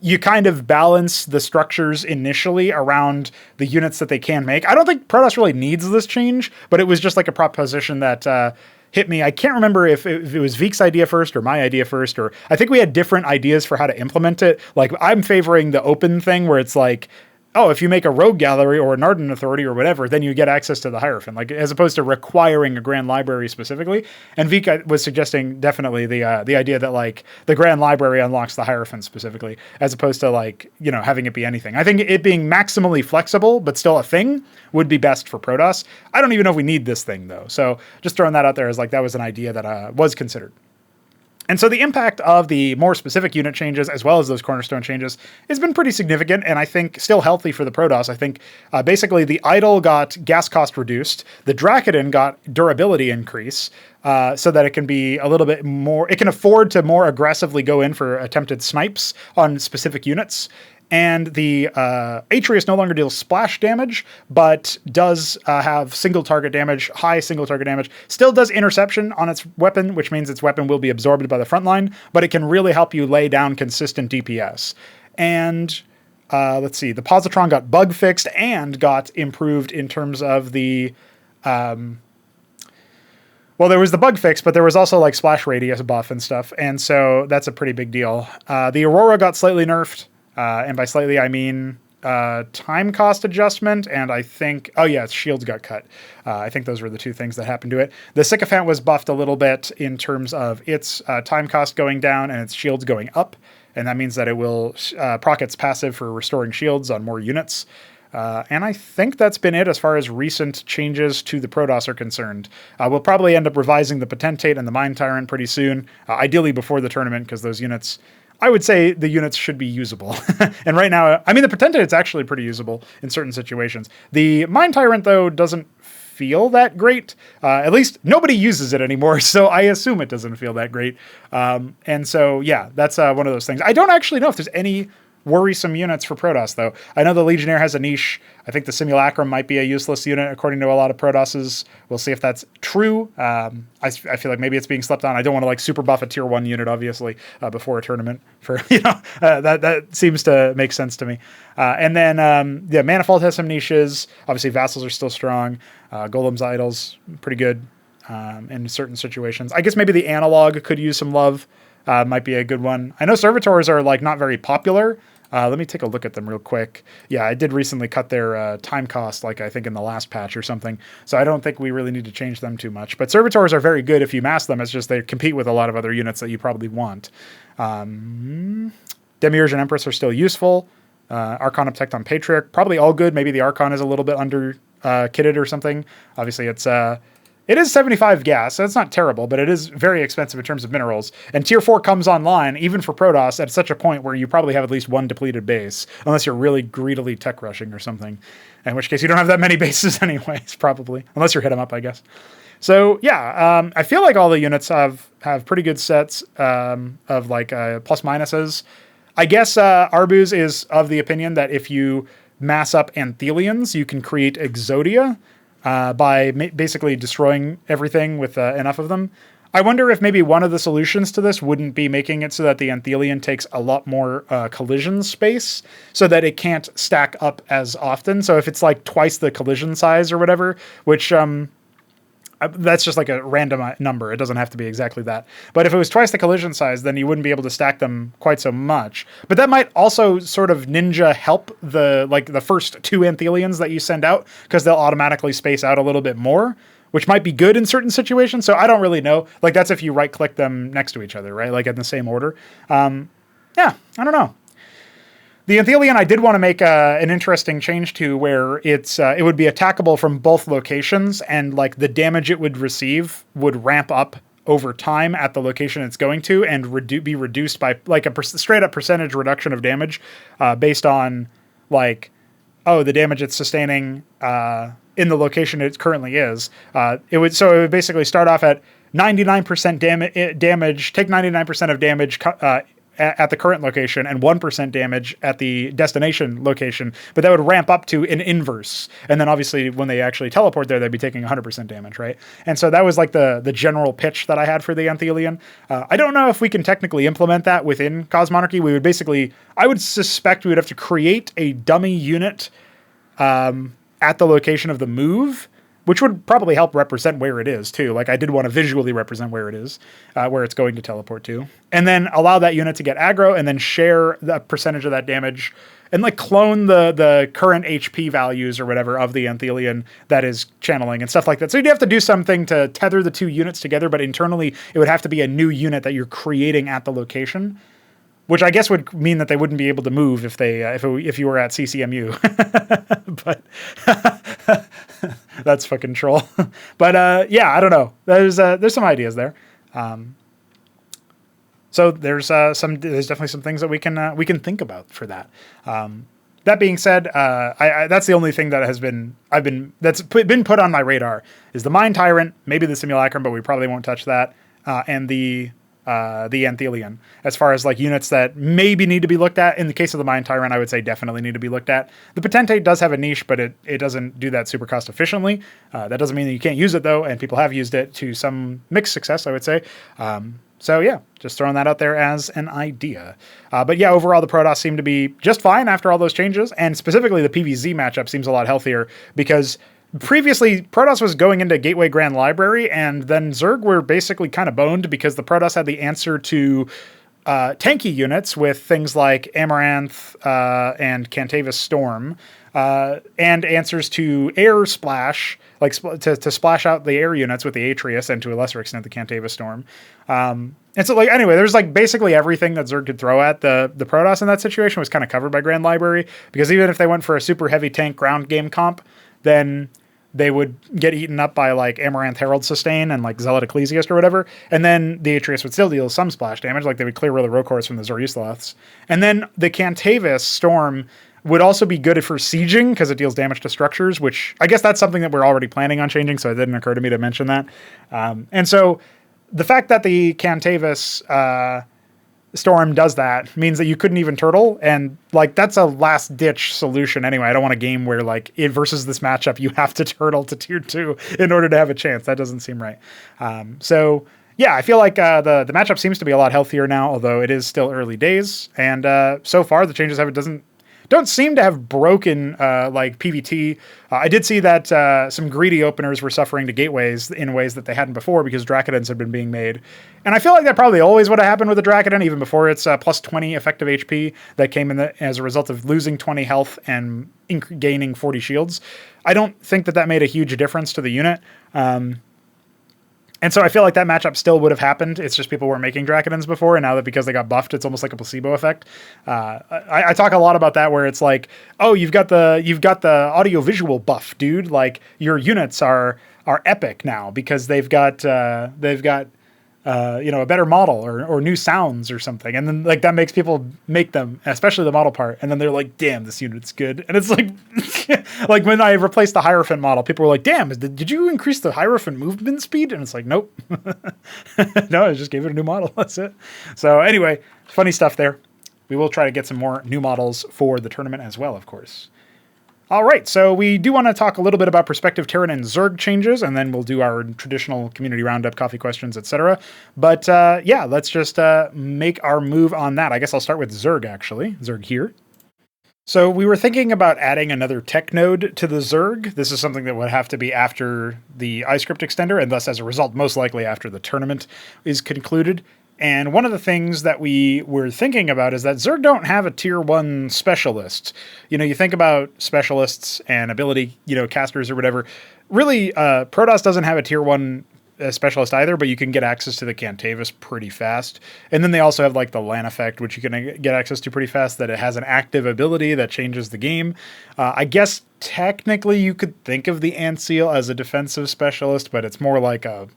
you kind of balance the structures initially around the units that they can make. I don't think Protoss really needs this change, but it was just like a proposition that hit me. I can't remember if it was Veek's idea first or my idea first, or I think we had different ideas for how to implement it. Like I'm favoring the open thing where it's like, oh, if you make a Rogue Gallery or an Ardent Authority or whatever, then you get access to the Hierophant, like as opposed to requiring a Grand Library specifically. And Veek was suggesting definitely the idea that like the Grand Library unlocks the Hierophant specifically, as opposed to like, having it be anything. I think it being maximally flexible, but still a thing would be best for Protoss. I don't even know if we need this thing though. So just throwing that out there as like, that was an idea that was considered. And so the impact of the more specific unit changes, as well as those cornerstone changes, has been pretty significant, and I think still healthy for the Protoss. I think basically the Idol got gas cost reduced, the Dracodon got durability increase, so that it can be a little bit more, it can afford to more aggressively go in for attempted snipes on specific units. And the Atreus no longer deals splash damage, but does have single target damage, high single target damage. Still does interception on its weapon, which means its weapon will be absorbed by the front line, but it can really help you lay down consistent DPS. And let's see, the Positron got bug fixed and got improved in terms of the... well, there was the bug fix, but there was also like splash radius buff and stuff, and so that's a pretty big deal. The Aurora got slightly nerfed. And by slightly, I mean time cost adjustment, and I think, its shields got cut. I think those were the two things that happened to it. The Sycophant was buffed a little bit in terms of its time cost going down and its shields going up, and that means that it will proc its passive for restoring shields on more units. And I think that's been it as far as recent changes to the Protoss are concerned. We'll probably end up revising the Potentate and the Mind Tyrant pretty soon, ideally before the tournament, because those units... I would say the units should be usable. And right now, I mean, the Potentate's actually pretty usable in certain situations. The Mind Tyrant, though, doesn't feel that great. At least nobody uses it anymore, so I assume it doesn't feel that great. And so, yeah, that's one of those things. I don't actually know if there's any worrisome units for Protoss, though. I know the Legionnaire has a niche. I think the Simulacrum might be a useless unit, according to a lot of Protosses. We'll see if that's true. I feel like maybe it's being slept on. I don't want to like super buff a tier 1 unit, obviously, before a tournament. For that seems to make sense to me. And then Manifold has some niches. Obviously, Vassals are still strong. Golems, Idols, pretty good in certain situations. I guess maybe the Analog could use some love. Might be a good one. I know Servitors are like not very popular. Let me take a look at them real quick. Yeah, I did recently cut their time cost, like I think in the last patch or something. So I don't think we really need to change them too much. But Servitors are very good if you mass them. It's just they compete with a lot of other units that you probably want. Demiurge and Empress are still useful. Archon up on Patriarch, probably all good. Maybe the Archon is a little bit under kitted or something. Obviously, it's It is 75 gas, so it's not terrible, but it is very expensive in terms of minerals. And tier 4 comes online, even for Protoss, at such a point where you probably have at least one depleted base, unless you're really greedily tech rushing or something. In which case, you don't have that many bases anyways, probably. Unless you're hit them up, I guess. So, yeah, I feel like all the units have pretty good sets of, like, plus minuses. I guess Arbuz is of the opinion that if you mass up Anthelians, you can create Exodia. By basically destroying everything with enough of them. I wonder if maybe one of the solutions to this wouldn't be making it so that the Anthelian takes a lot more collision space so that it can't stack up as often. So if it's like twice the collision size or whatever, which that's just like a random number. It doesn't have to be exactly that. But if it was twice the collision size, then you wouldn't be able to stack them quite so much. But that might also sort of ninja help the first 2 Anthelians that you send out, because they'll automatically space out a little bit more, which might be good in certain situations. So I don't really know. Like, that's if you right click them next to each other, right? Like in the same order. Yeah, I don't know. The Anthelian, I did want to make an interesting change to, where it would be attackable from both locations, and like the damage it would receive would ramp up over time at the location it's going to, and be reduced by like a straight up percentage reduction of damage based on like, oh, the damage it's sustaining in the location it currently is. It would basically start off at 99% damage, take 99% of damage at the current location and 1% damage at the destination location, but that would ramp up to an inverse. And then obviously when they actually teleport there, they'd be taking 100% damage, right? And so that was like the general pitch that I had for the Anthelian. I don't know if we can technically implement that within Cosmonarchy. We would basically, I would suspect we would have to create a dummy unit at the location of the move, which would probably help represent where it is too. Like, I did want to visually represent where it is, where it's going to teleport to, and then allow that unit to get aggro, and then share the percentage of that damage, and like clone the current HP values or whatever of the Anthelian that is channeling and stuff like that. So you'd have to do something to tether the 2 units together, but internally it would have to be a new unit that you're creating at the location, which I guess would mean that they wouldn't be able to move if they if you were at CCMU. But that's fucking troll. But yeah, I don't know. There's some ideas there. So there's definitely some things that we can think about for that. That being said, that's the only thing that that's been put on my radar is the Mind Tyrant, maybe the Simulacrum, but we probably won't touch that, and the Anthelian. As far as like units that maybe need to be looked at, in the case of the Mind Tyrant, I would say definitely need to be looked at. The Potentate does have a niche, but it doesn't do that super cost efficiently. That doesn't mean that you can't use it though, and people have used it to some mixed success, I would say. So yeah, just throwing that out there as an idea. But yeah, overall the Protoss seem to be just fine after all those changes, and specifically the PvZ matchup seems a lot healthier, because previously, Protoss was going into Gateway Grand Library, and then Zerg were basically kind of boned because the Protoss had the answer to tanky units with things like Amaranth and Cantavis Storm, and answers to air splash, like to splash out the air units with the Atreus, and to a lesser extent the Cantavis Storm. And so, like, anyway, there's like basically everything that Zerg could throw at the Protoss in that situation was kind of covered by Grand Library, because even if they went for a super heavy tank ground game comp, then they would get eaten up by like Amaranth Herald Sustain and like Zealot Ecclesiast or whatever. And then the Atreus would still deal some splash damage, like they would clear the Rokors from the Zoroastrians. And then the Cantavis Storm would also be good for sieging, because it deals damage to structures, which I guess that's something that we're already planning on changing, so it didn't occur to me to mention that. And so the fact that the Cantavis Storm does that means that you couldn't even turtle, and like that's a last ditch solution anyway. I don't want a game where like it versus this matchup you have to turtle to tier 2 in order to have a chance. That doesn't seem right. So yeah, I feel like the matchup seems to be a lot healthier now, although it is still early days, and so far the changes don't seem to have broken like PvT. I did see that some greedy openers were suffering to gateways in ways that they hadn't before, because Dracodons had been being made. And I feel like that probably always would have happened with a Dracodon, even before its plus 20 effective HP that came in as a result of losing 20 health and gaining 40 shields. I don't think that made a huge difference to the unit. And so I feel like that matchup still would have happened. It's just people were making Dracodons before, and now that because they got buffed, it's almost like a placebo effect. I talk a lot about that, where it's like, oh, you've got the audio visual buff, dude. Like your units are are epic now because they've got you know, a better model or new sounds or something. And then like that makes people make them, especially the model part. And then they're like, damn, this unit's good. And it's like, like when I replaced the Hierophant model, people were like, damn, did you increase the Hierophant movement speed? And it's like, nope. No, I just gave it a new model. That's it. So anyway, funny stuff there. We will try to get some more new models for the tournament as well, of course. All right, so we do want to talk a little bit about Prospective Terran and Zerg changes, and then we'll do our traditional community roundup, coffee questions, etc. But yeah, let's just make our move on that. I guess I'll start with Zerg, actually. Zerg here. So we were thinking about adding another tech node to the Zerg. This is something that would have to be after the iScript extender, and thus, as a result, most likely after the tournament is concluded. And one of the things that we were thinking about is that Zerg don't have a tier 1 specialist. You know, you think about specialists and ability, you know, casters or whatever. Really, Protoss doesn't have a tier 1 specialist either, but you can get access to the Cantavis pretty fast. And then they also have like the LAN effect, which you can get access to pretty fast, that it has an active ability that changes the game. I guess technically you could think of the Antseal as a defensive specialist, but it's more like a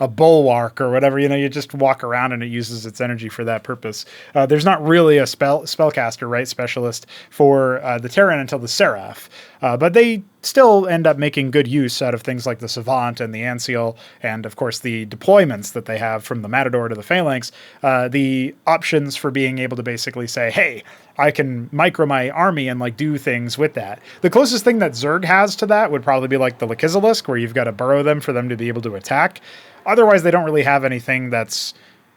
bulwark or whatever. You know, you just walk around and it uses its energy for that purpose. There's not really a spellcaster, right, specialist for the Terran until the Seraph, but they still end up making good use out of things like the Savant and the Antseal, and of course the deployments that they have from the Matador to the Phalanx, the options for being able to basically say, hey, I can micro my army and like do things with that. The closest thing that Zerg has to that would probably be like the Xibalba, where you've got to burrow them for them to be able to attack. Otherwise, they don't really have anything that's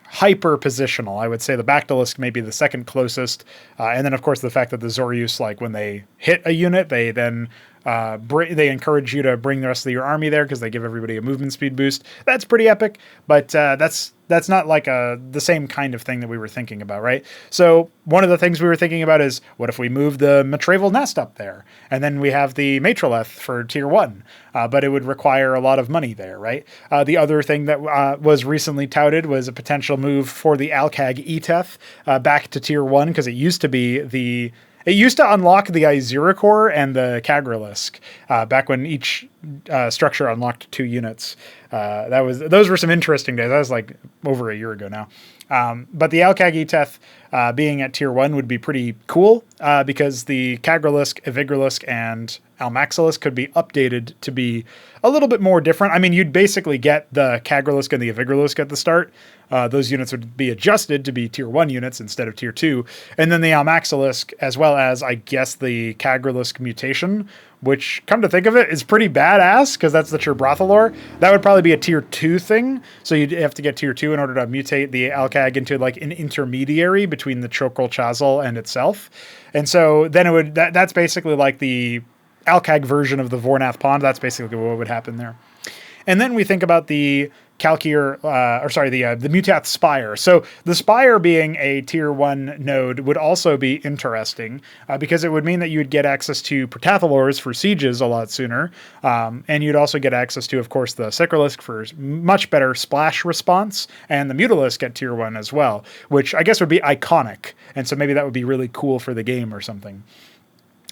hyper positional. I would say the Bactylisk may be the second closest. And then of course the fact that the Zoryus, like when they hit a unit, they then they encourage you to bring the rest of your army there because they give everybody a movement speed boost. That's pretty epic, but that's not like the same kind of thing that we were thinking about, right? So one of the things we were thinking about is, what if we move the Matravel Nest up there? And then we have the Matroleth for tier 1, but it would require a lot of money there, right? The other thing that was recently touted was a potential move for the Alcag Eteth back to tier 1, because it used to be it used to unlock the Iziracore and the Kagralisk back when each structure unlocked 2 units. Those were some interesting days. That was like over a year ago now. But the Alcag Eteth being at tier 1 would be pretty cool because the Kagralisk, Evigralisk, and Almaxilisk could be updated to be a little bit more different. I mean, you'd basically get the Kagralisk and the Evigralisk at the start. Those units would be adjusted to be tier 1 units instead of tier 2. And then the Almaxilisk, as well as, I guess, the Kagralisk mutation, which, come to think of it, is pretty badass because that's the Chirbrothalor. That would probably be a tier 2 thing. So you'd have to get tier 2 in order to mutate the Alcag into like an intermediary between the Chokral Chazal and itself. And so then that's basically like the Alcag version of the Vornath Pond. That's basically what would happen there. And then we think about the the Mutath Spire. So the Spire being a tier 1 node would also be interesting because it would mean that you would get access to Protathalors for sieges a lot sooner. And you'd also get access to, of course, the Sikralisk for much better splash response, and the Mutalisk at tier 1 as well, which I guess would be iconic. And so maybe that would be really cool for the game or something.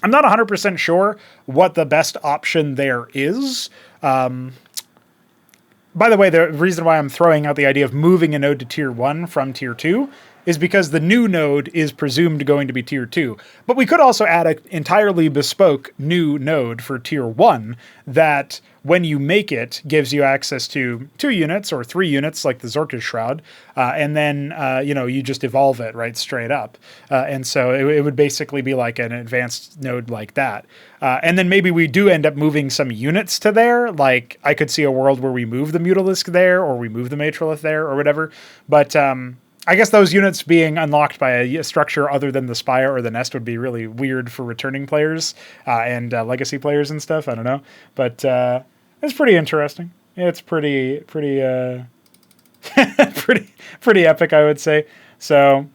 I'm not 100% sure what the best option there is. By the way, the reason why I'm throwing out the idea of moving a node to tier 1 from tier 2 is because the new node is presumed going to be tier 2. But we could also add an entirely bespoke new node for tier 1 that, when you make it, gives you access to 2 units or 3 units like the Zorka's Shroud, and then you just evolve it right straight up. And so it would basically be like an advanced node like that. And then maybe we do end up moving some units to there. Like, I could see a world where we move the Mutalisk there, or we move the Matrolith there, or whatever. But I guess those units being unlocked by a structure other than the Spire or the Nest would be really weird for returning players and legacy players and stuff. I don't know. But it's pretty interesting. It's pretty pretty epic, I would say. So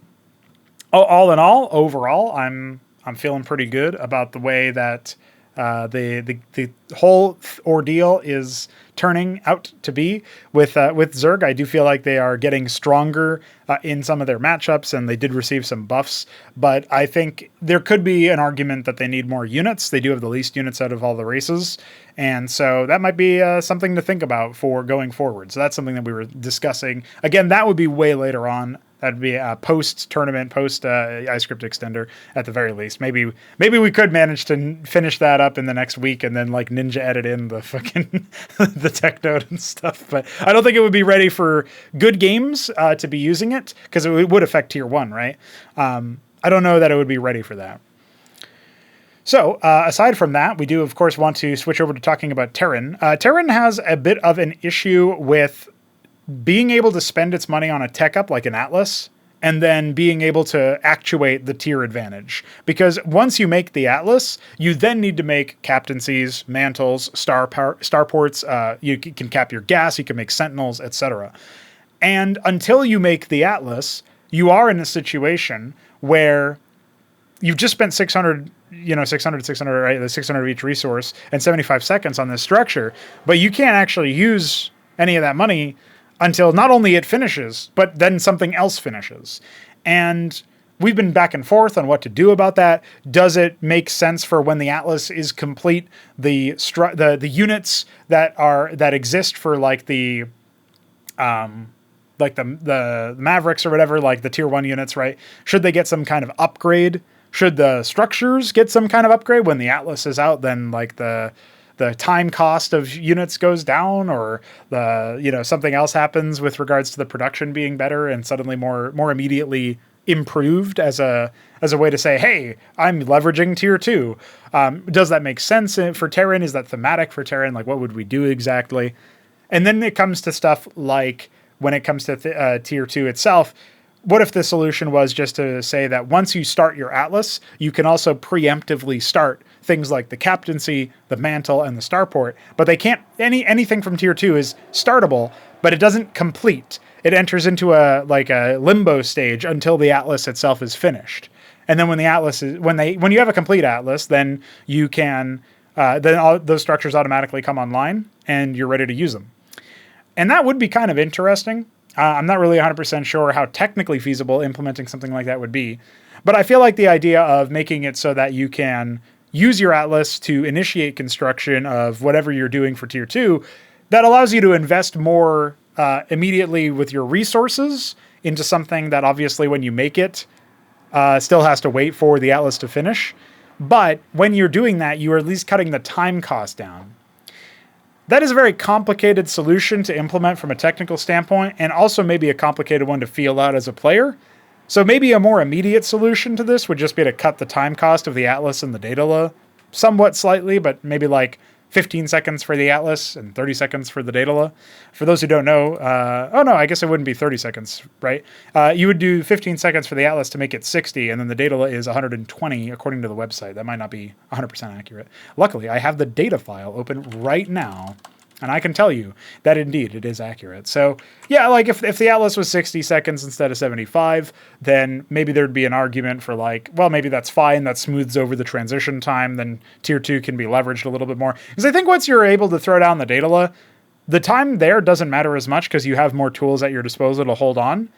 all in all, overall, I'm feeling pretty good about the way that the whole ordeal is turning out to be with Zerg. I do feel like they are getting stronger in some of their matchups, and they did receive some buffs. But I think there could be an argument that they need more units. They do have the least units out of all the races, and so that might be something to think about for going forward. So that's something that we were discussing. Again, that would be way later on. That'd be a post-tournament, post-iScript extender at the very least. Maybe we could manage to finish that up in the next week and then like ninja edit in the fucking the tech node and stuff. But I don't think it would be ready for good games to be using it, because it would affect tier 1, right? I don't know that it would be ready for that. So, aside from that, we do, of course, want to switch over to talking about Terran. Terran has a bit of an issue with being able to spend its money on a tech up like an Atlas, and then being able to actuate the tier advantage. Because once you make the Atlas, you then need to make captaincies, mantles, starports, you can cap your gas, you can make sentinels, etc. And until you make the Atlas, you are in a situation where you've just spent 600, right? The 600 of each resource and 75 seconds on this structure, but you can't actually use any of that money until not only it finishes, but then something else finishes. And we've been back and forth on what to do about that. Does it make sense for when the Atlas is complete, the units that exist for like the Mavericks or whatever, like the tier 1 units, right? Should they get some kind of upgrade? Should the structures get some kind of upgrade when the Atlas is out? Then like the time cost of units goes down, or something else happens with regards to the production being better and suddenly more immediately improved as a way to say, hey, I'm leveraging tier 2. Does that make sense for Terran? Is that thematic for Terran? Like, what would we do exactly? And then it comes to stuff like, when it comes to tier 2 itself, what if the solution was just to say that once you start your Atlas, you can also preemptively start things like the captaincy, the mantle, and the starport, but they can't, anything from tier 2 is startable, but it doesn't complete. It enters into a limbo stage until the Atlas itself is finished. And then when the Atlas is, when you have a complete Atlas, then you can, then all those structures automatically come online and you're ready to use them. And that would be kind of interesting. I'm not really 100% sure how technically feasible implementing something like that would be, but I feel like the idea of making it so that you can use your Atlas to initiate construction of whatever you're doing for tier 2, that allows you to invest more immediately with your resources into something that obviously when you make it still has to wait for the Atlas to finish. But when you're doing that, you are at least cutting the time cost down. That is a very complicated solution to implement from a technical standpoint, and also maybe a complicated one to feel out as a player. So maybe a more immediate solution to this would just be to cut the time cost of the Atlas and the Daedala somewhat slightly, but maybe like 15 seconds for the Atlas and 30 seconds for the Daedala. For those who don't know, I guess it wouldn't be 30 seconds, right? You would do 15 seconds for the Atlas to make it 60, and then the Daedala is 120 according to the website. That might not be 100% accurate. Luckily, I have the data file open right now, and I can tell you that indeed it is accurate. So yeah, like if the Atlas was 60 seconds instead of 75, then maybe there'd be an argument for like, well, maybe that's fine. That smooths over the transition time. Then tier 2 can be leveraged a little bit more. Because I think once you're able to throw down the Daedala, the time there doesn't matter as much because you have more tools at your disposal to hold on.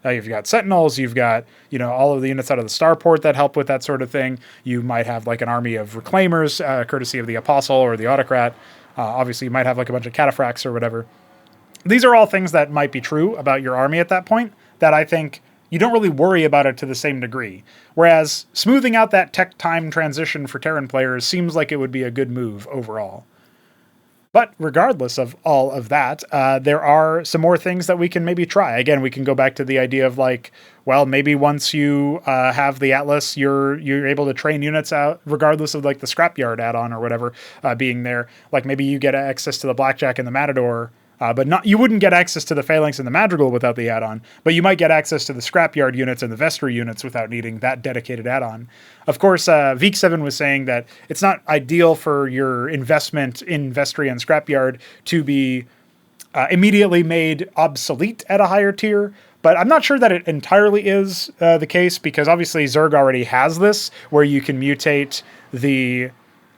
You've got Sentinels, you've got, all of the units out of the starport that help with that sort of thing. You might have like an army of Reclaimers, courtesy of the Apostle or the Autocrat. Obviously, you might have like a bunch of Cataphracts or whatever. These are all things that might be true about your army at that point that I think you don't really worry about it to the same degree. Whereas smoothing out that tech time transition for Terran players seems like it would be a good move overall. But regardless of all of that, there are some more things that we can maybe try. Again, we can go back to the idea of like, well, maybe once you have the Atlas, you're able to train units out, regardless of like the scrapyard add-on or whatever being there. Like maybe you get access to the Blackjack and the Matador, but you wouldn't get access to the Phalanx and the Madrigal without the add-on, but you might get access to the Scrapyard units and the Vestry units without needing that dedicated add-on. Of course, Veek7 was saying that it's not ideal for your investment in Vestry and Scrapyard to be immediately made obsolete at a higher tier, but I'm not sure that it entirely is the case, because obviously Zerg already has this, where you can mutate the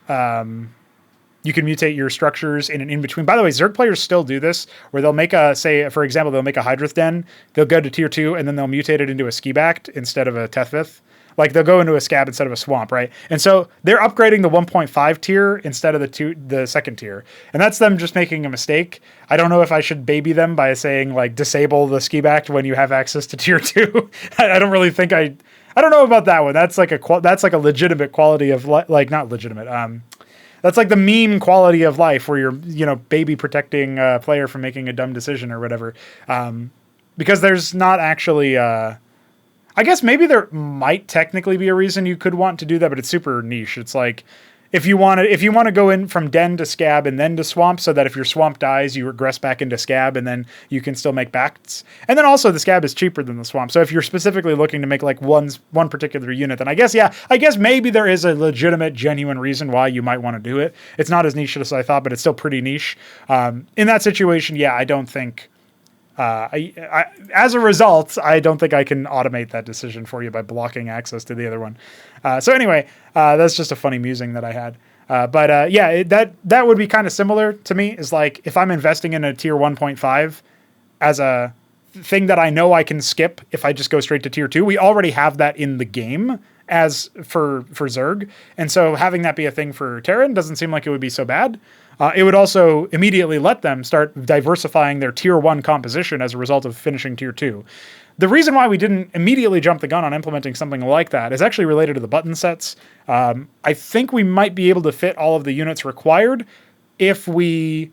You can mutate your structures in an in-between. By the way, Zerg players still do this, where they'll make a, say, for example, they'll make a Hydrith Den, they'll go to tier 2, and then they'll mutate it into a Skibact instead of a Tethvith. Like, they'll go into a Scab instead of a Swamp, right? And so they're upgrading the 1.5 tier instead of the second tier. And that's them just making a mistake. I don't know if I should baby them by saying, like, disable the Skibact when you have access to tier 2. I don't really think I don't know about that one. That's like a legitimate quality of, like, not legitimate, that's like the meme quality of life where you're, baby protecting a player from making a dumb decision or whatever. Because there's not actually, I guess maybe there might technically be a reason you could want to do that, but it's super niche. It's like, if you want to go in from Den to Scab and then to Swamp, so that if your Swamp dies, you regress back into Scab and then you can still make Bacts. And then also the Scab is cheaper than the Swamp. So if you're specifically looking to make like one particular unit, then I guess maybe there is a legitimate, genuine reason why you might want to do it. It's not as niche as I thought, but it's still pretty niche. In that situation, I don't think... as a result, I don't think I can automate that decision for you by blocking access to the other one. So anyway, that's just a funny musing that I had. That would be kind of similar to me, is like if I'm investing in a tier 1.5 as a thing that I know I can skip if I just go straight to tier 2. We already have that in the game as for Zerg. And so having that be a thing for Terran doesn't seem like it would be so bad. It would also immediately let them start diversifying their tier 1 composition as a result of finishing tier 2. The reason why we didn't immediately jump the gun on implementing something like that is actually related to the button sets. I think we might be able to fit all of the units required if we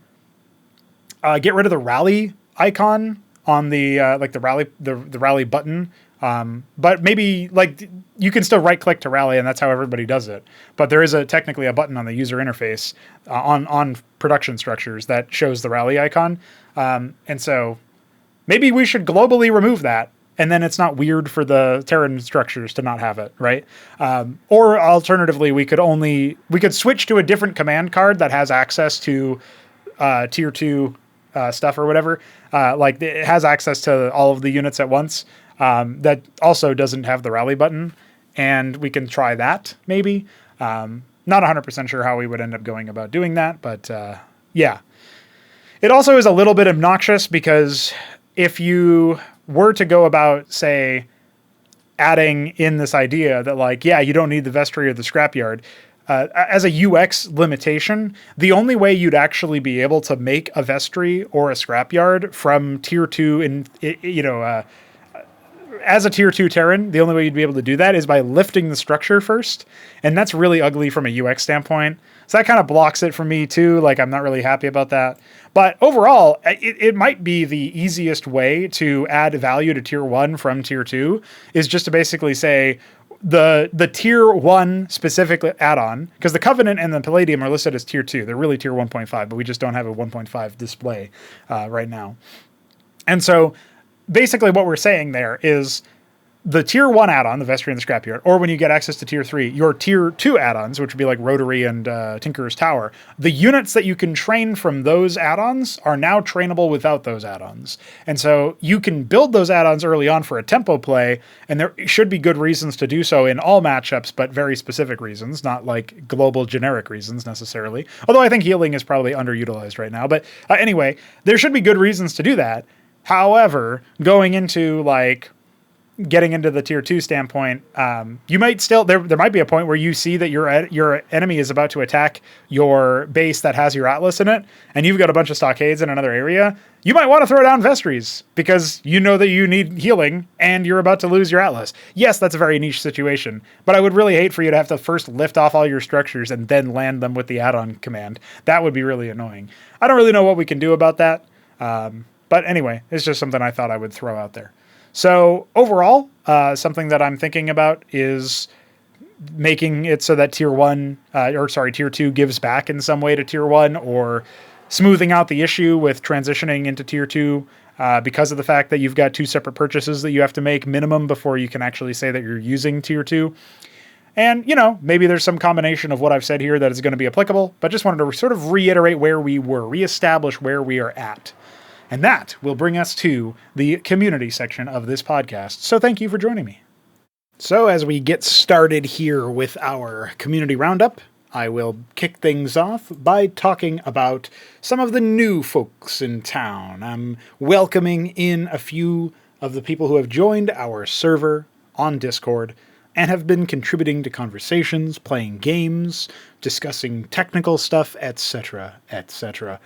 get rid of the rally icon on the the rally button. But maybe like you can still right click to rally, and that's how everybody does it. But there is technically a button on the user interface on production structures that shows the rally icon. And so maybe we should globally remove that, and then it's not weird for the Terran structures to not have it, right? Or alternatively, we could switch to a different command card that has access to tier 2 stuff or whatever. Like it has access to all of the units at once. That also doesn't have the rally button, and we can try that maybe. Not 100% sure how we would end up going about doing that, but yeah. It also is a little bit obnoxious because if you were to go about, say, adding in this idea that like, yeah, you don't need the vestry or the scrapyard, as a UX limitation, the only way you'd actually be able to make a vestry or a scrapyard from tier 2 as a tier 2 Terran, the only way you'd be able to do that is by lifting the structure first. And that's really ugly from a UX standpoint. So that kind of blocks it for me too. Like, I'm not really happy about that. But overall, it might be the easiest way to add value to tier 1 from tier 2 is just to basically say the tier 1 specific add-on, because the Covenant and the Palladium are listed as tier 2. They're really tier 1.5, but we just don't have a 1.5 display right now. And so basically what we're saying there is the tier 1 add-on, the Vestry and the Scrapyard, or when you get access to tier 3, your tier 2 add-ons, which would be like Rotary and Tinkerer's Tower, the units that you can train from those add-ons are now trainable without those add-ons. And so you can build those add-ons early on for a tempo play, and there should be good reasons to do so in all matchups, but very specific reasons, not like global generic reasons necessarily. Although I think healing is probably underutilized right now. But anyway, there should be good reasons to do that. However, going into like getting into the tier 2 standpoint, you might still, there might be a point where you see that your enemy is about to attack your base that has your Atlas in it, and you've got a bunch of stockades in another area. You might want to throw down vestries because you know that you need healing and you're about to lose your Atlas. Yes, that's a very niche situation, but I would really hate for you to have to first lift off all your structures and then land them with the add-on command. That would be really annoying. I don't really know what we can do about that. But anyway, it's just something I thought I would throw out there. So overall, something that I'm thinking about is making it so that tier 2 gives back in some way to tier 1, or smoothing out the issue with transitioning into tier 2 because of the fact that you've got 2 separate purchases that you have to make minimum before you can actually say that you're using tier 2. And, maybe there's some combination of what I've said here that is going to be applicable, but just wanted to sort of reiterate where we were, reestablish where we are at. And that will bring us to the community section of this podcast. So thank you for joining me. So as we get started here with our community roundup, I will kick things off by talking about some of the new folks in town. I'm welcoming in a few of the people who have joined our server on Discord and have been contributing to conversations, playing games, discussing technical stuff, etc., etc.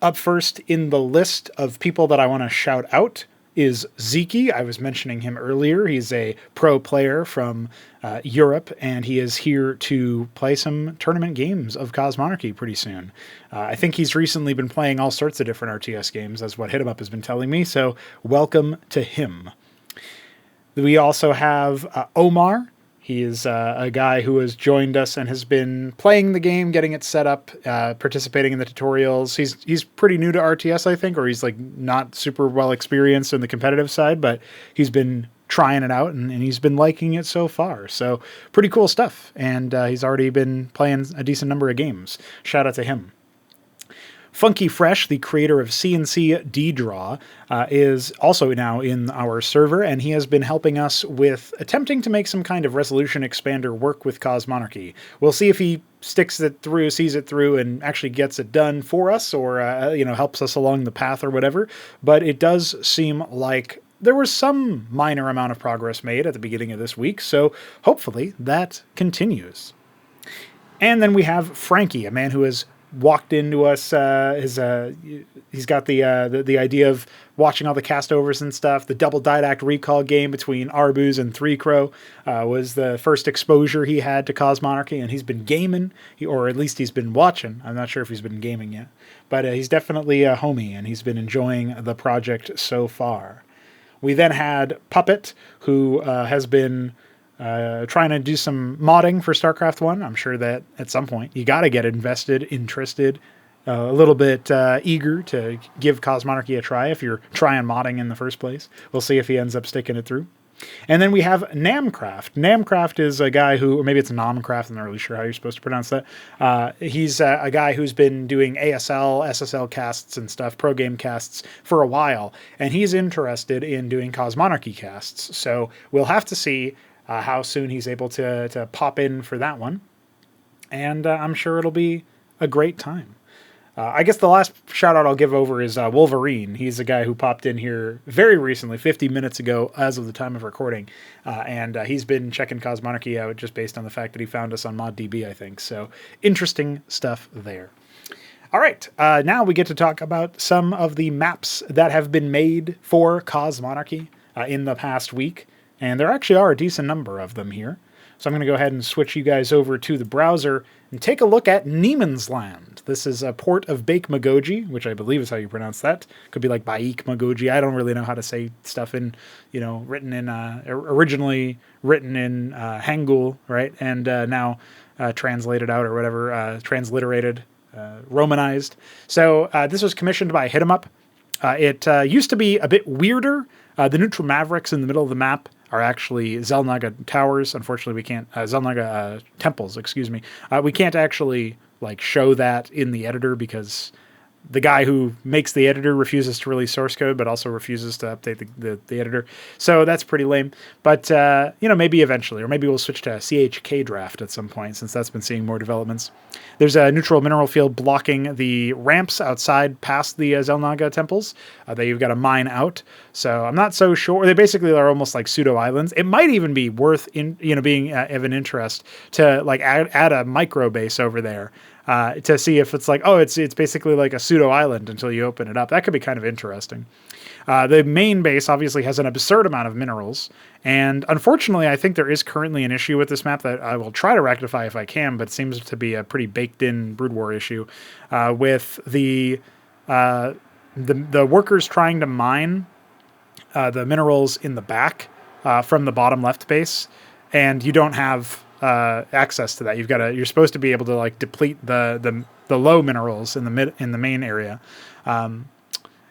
Up first in the list of people that I want to shout out is Zeke. I was mentioning him earlier. He's a pro player from Europe, and he is here to play some tournament games of Cosmonarchy pretty soon. I think he's recently been playing all sorts of different RTS games, that's what Hit 'em Up has been telling me, so welcome to him. We also have Omar. He is a guy who has joined us and has been playing the game, getting it set up, participating in the tutorials. He's pretty new to RTS, I think, or he's like not super well experienced in the competitive side, but he's been trying it out and he's been liking it so far. So pretty cool stuff. And he's already been playing a decent number of games. Shout out to him. Funky Fresh, the creator of CNC D-Draw, is also now in our server, and he has been helping us with attempting to make some kind of resolution expander work with Cosmonarchy. We'll see if he sticks it through, sees it through, and actually gets it done for us, or helps us along the path or whatever. But it does seem like there was some minor amount of progress made at the beginning of this week, so hopefully that continues. And then we have Frankie, a man who has walked into us. He's got the idea of watching all the castovers and stuff. The double didact recall game between Arbuz and 3Crow was the first exposure he had to Cosmonarchy, and he's been gaming, or at least he's been watching. I'm not sure if he's been gaming yet, but he's definitely a homie, and he's been enjoying the project so far. We then had Puppet, who has been trying to do some modding for StarCraft 1. I'm sure that at some point you got to get invested, interested, a little bit eager to give Cosmonarchy a try if you're trying modding in the first place. We'll see if he ends up sticking it through. And then we have Namcraft. Namcraft is a guy who, or maybe it's Nomcraft, I'm not really sure how you're supposed to pronounce that. He's a guy who's been doing ASL, SSL casts and stuff, pro game casts for a while, and he's interested in doing Cosmonarchy casts. So we'll have to see how soon he's able to pop in for that one. And I'm sure it'll be a great time. I guess the last shout out I'll give over is Wolverine. He's a guy who popped in here very recently, 50 minutes ago as of the time of recording. And he's been checking Cosmonarchy out just based on the fact that he found us on ModDB, I think. So interesting stuff there. All right, now we get to talk about some of the maps that have been made for Cosmonarchy in the past week. And there actually are a decent number of them here. So I'm going to go ahead and switch you guys over to the browser and take a look at Nemon's Land. This is a port of Bake Magoji, which I believe is how you pronounce that. Could be like Baik Magoji. I don't really know how to say stuff in, written in, originally written in Hangul, right? And now translated out or whatever, transliterated, Romanized. So this was commissioned by Hit 'em Up. It used to be a bit weirder. The neutral mavericks in the middle of the map are actually Xel'Naga towers. Unfortunately, we can't, Xel'Naga temples, excuse me. We can't actually show that in the editor because the guy who makes the editor refuses to release source code, but also refuses to update the editor. So that's pretty lame. But, maybe eventually, or maybe we'll switch to CHK draft at some point since that's been seeing more developments. There's a neutral mineral field blocking the ramps outside past the Xel'Naga temples that you've got to mine out. So I'm not so sure. They basically are almost like pseudo islands. It might even be worth being of an interest to add a micro base over there. To see if it's it's basically like a pseudo island until you open it up. That could be kind of interesting. The main base obviously has an absurd amount of minerals, and unfortunately, I think there is currently an issue with this map that I will try to rectify if I can, but it seems to be a pretty baked-in Brood War issue with the workers trying to mine the minerals in the back from the bottom left base, and you don't have access to that. You're supposed to be able to deplete the low minerals in the main area.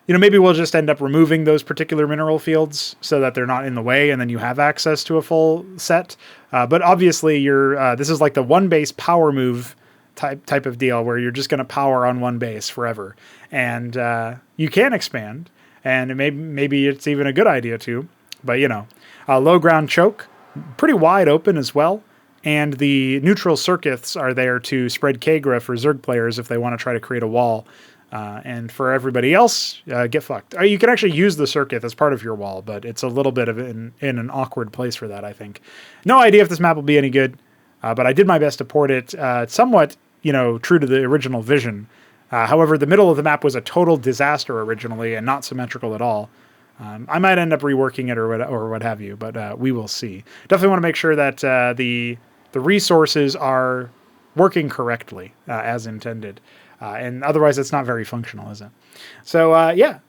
Maybe we'll just end up removing those particular mineral fields so that they're not in the way, and then you have access to a full set. But obviously, this is like the one base power move type of deal where you're just going to power on one base forever, and you can expand, and maybe it's even a good idea to. But low ground choke, pretty wide open as well. and the neutral circuits are there to spread Kagra for Zerg players if they want to try to create a wall. And for everybody else, get fucked. You can actually use the circuit as part of your wall, but it's a little bit of in an awkward place for that, I think. No idea if this map will be any good, but I did my best to port it somewhat, true to the original vision. However, the middle of the map was a total disaster originally and not symmetrical at all. I might end up reworking it or what have you, but we will see. Definitely want to make sure that the resources are working correctly as intended. And otherwise, it's not very functional, is it? So,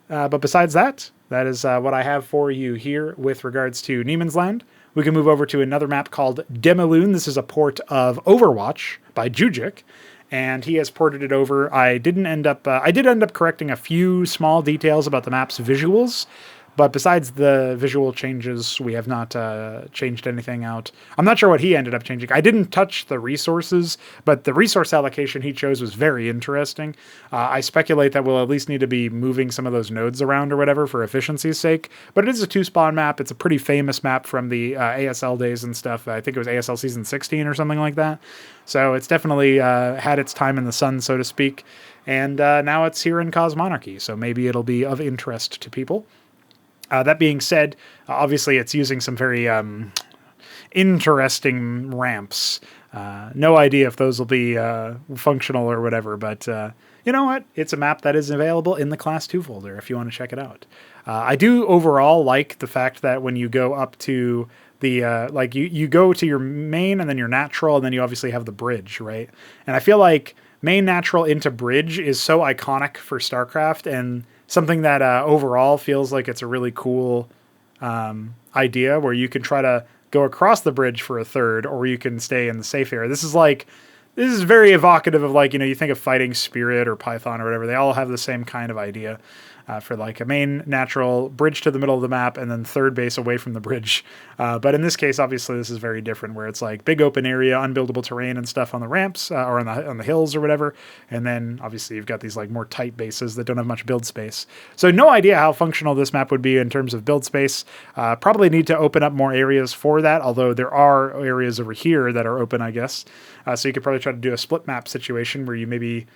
but besides that, that is what I have for you here with regards to Neeman's Land. We can move over to another map called Demiloon. This is a port of Overwatch by Jujik, and he has ported it over. I did end up correcting a few small details about the map's visuals, but besides the visual changes, we have not changed anything out. I'm not sure what he ended up changing. I didn't touch the resources, but the resource allocation he chose was very interesting. I speculate that we'll at least need to be moving some of those nodes around or whatever for efficiency's sake, but it is a 2-spawn map. It's a pretty famous map from the ASL days and stuff. I think it was ASL Season 16 or something like that. So it's definitely had its time in the sun, so to speak, and now it's here in Cosmonarchy, so maybe it'll be of interest to people. That being said, obviously it's using some very interesting ramps. No idea if those will be functional or whatever, but you know what? It's a map that is available in the Class 2 folder if you want to check it out. I do overall like the fact that when you go up to the, you go to your main and then your natural, and then you obviously have the bridge, right? And I feel like main natural into bridge is so iconic for StarCraft, and something that overall feels like it's a really cool idea where you can try to go across the bridge for a third, or you can stay in the safe area. This is very evocative of you think of Fighting Spirit or Python or whatever. They all have the same kind of idea for a main natural bridge to the middle of the map and then third base away from the bridge. But in this case, obviously, this is very different where it's big open area, unbuildable terrain and stuff on the ramps or on the hills or whatever. And then obviously you've got these more tight bases that don't have much build space. So no idea how functional this map would be in terms of build space. Probably need to open up more areas for that, although there are areas over here that are open, I guess. So you could probably try to do a split map situation where you maybe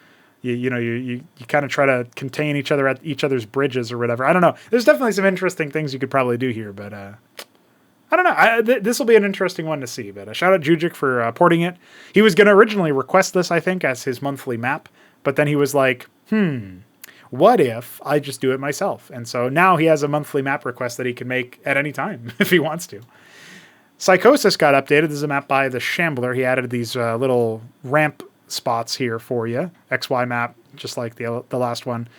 you kind of try to contain each other at each other's bridges or whatever. I don't know. There's definitely some interesting things you could probably do here, but I don't know. This will be an interesting one to see. But shout out Jujik for porting it. He was going to originally request this, I think, as his monthly map, but then he was like, what if I just do it myself? And so now he has a monthly map request that he can make at any time if he wants to. Psychosis got updated. This is a map by the Shambler. He added these little ramp spots here for you. XY map, just like the last one.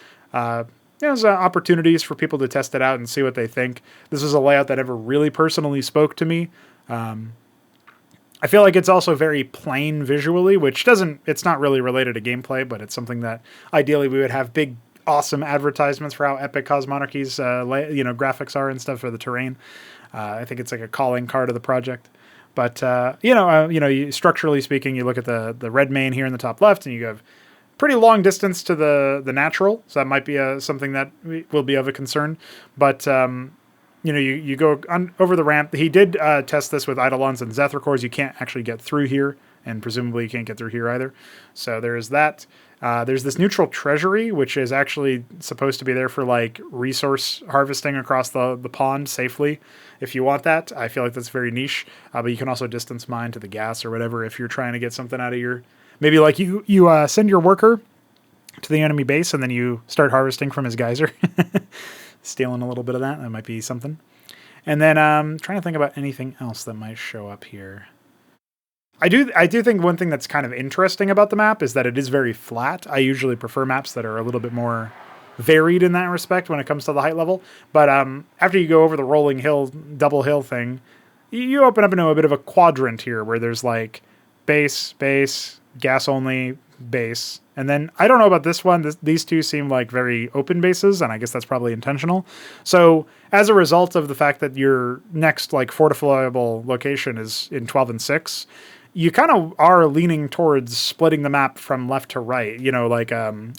There's opportunities for people to test it out and see what they think. This is a layout that never really personally spoke to me. I feel like it's also very plain visually, which it's not really related to gameplay, but it's something that ideally we would have big, awesome advertisements for how epic Cosmonarchy's graphics are and stuff for the terrain. I think it's a calling card of the project. But, structurally speaking, you look at the red main here in the top left, and you have pretty long distance to the natural. So that might be something that will be of a concern. But, you go over the ramp. He did test this with Eidolons and Zethrakors. You can't actually get through here, and presumably you can't get through here either. So there's that. There's this neutral treasury, which is actually supposed to be there for resource harvesting across the pond safely. If you want that, I feel like that's very niche. But you can also distance mine to the gas or whatever if you're trying to get something out of your. Maybe you send your worker to the enemy base and then you start harvesting from his geyser, stealing a little bit of that. That might be something. And then trying to think about anything else that might show up here. I do think one thing that's kind of interesting about the map is that it is very flat. I usually prefer maps that are a little bit more varied in that respect when it comes to the height level. But after you go over the rolling hill, double hill thing, you open up into a bit of a quadrant here where there's base, gas only, base. And then I don't know about this one. These two seem like very open bases, and I guess that's probably intentional. So as a result of the fact that your next fortifiable location is in 12 and 6, you kind of are leaning towards splitting the map from left to right,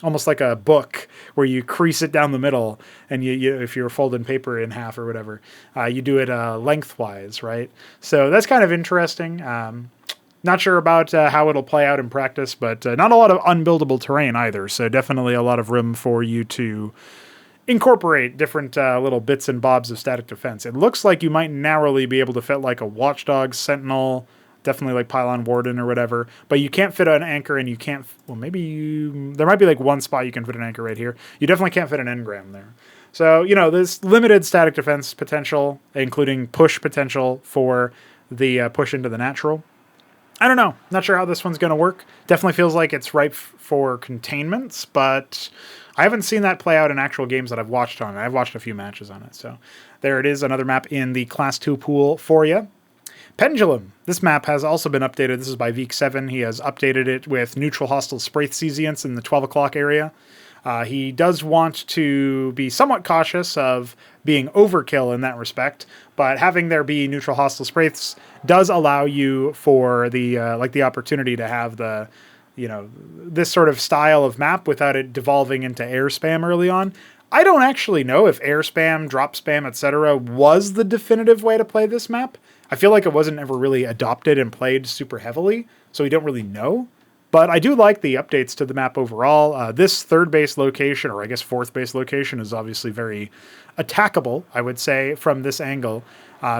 almost like a book where you crease it down the middle and you if you're folding paper in half or whatever, you do it lengthwise, right? So that's kind of interesting. Not sure about how it'll play out in practice, but not a lot of unbuildable terrain either. So definitely a lot of room for you to incorporate different little bits and bobs of static defense. It looks like you might narrowly be able to fit like a watchdog, sentinel, definitely like pylon warden or whatever, but you can't fit an anchor, and you can't, well, maybe there might be like one spot you can fit an anchor right here. You definitely can't fit an engram there. So, there's limited static defense potential, including push potential for the push into the natural. I don't know. Not sure how this one's going to work. Definitely feels like it's ripe for containments, but I haven't seen that play out in actual games that I've watched on it. I've watched a few matches on it. So there it is, another map in the Class 2 pool for you. Pendulum. This map has also been updated. This is by Veek7. He has updated it with neutral hostile Spraithe in the 12 o'clock area. He does want to be somewhat cautious of being overkill in that respect, but having there be neutral hostile Spraiths does allow you for the the opportunity to have the this sort of style of map without it devolving into air spam early on. I don't actually know if air spam, drop spam, etc. was the definitive way to play this map. I feel like it wasn't ever really adopted and played super heavily, so we don't really know. But I do like the updates to the map overall. This third base location, or I guess fourth base location, is obviously very attackable, I would say, from this angle.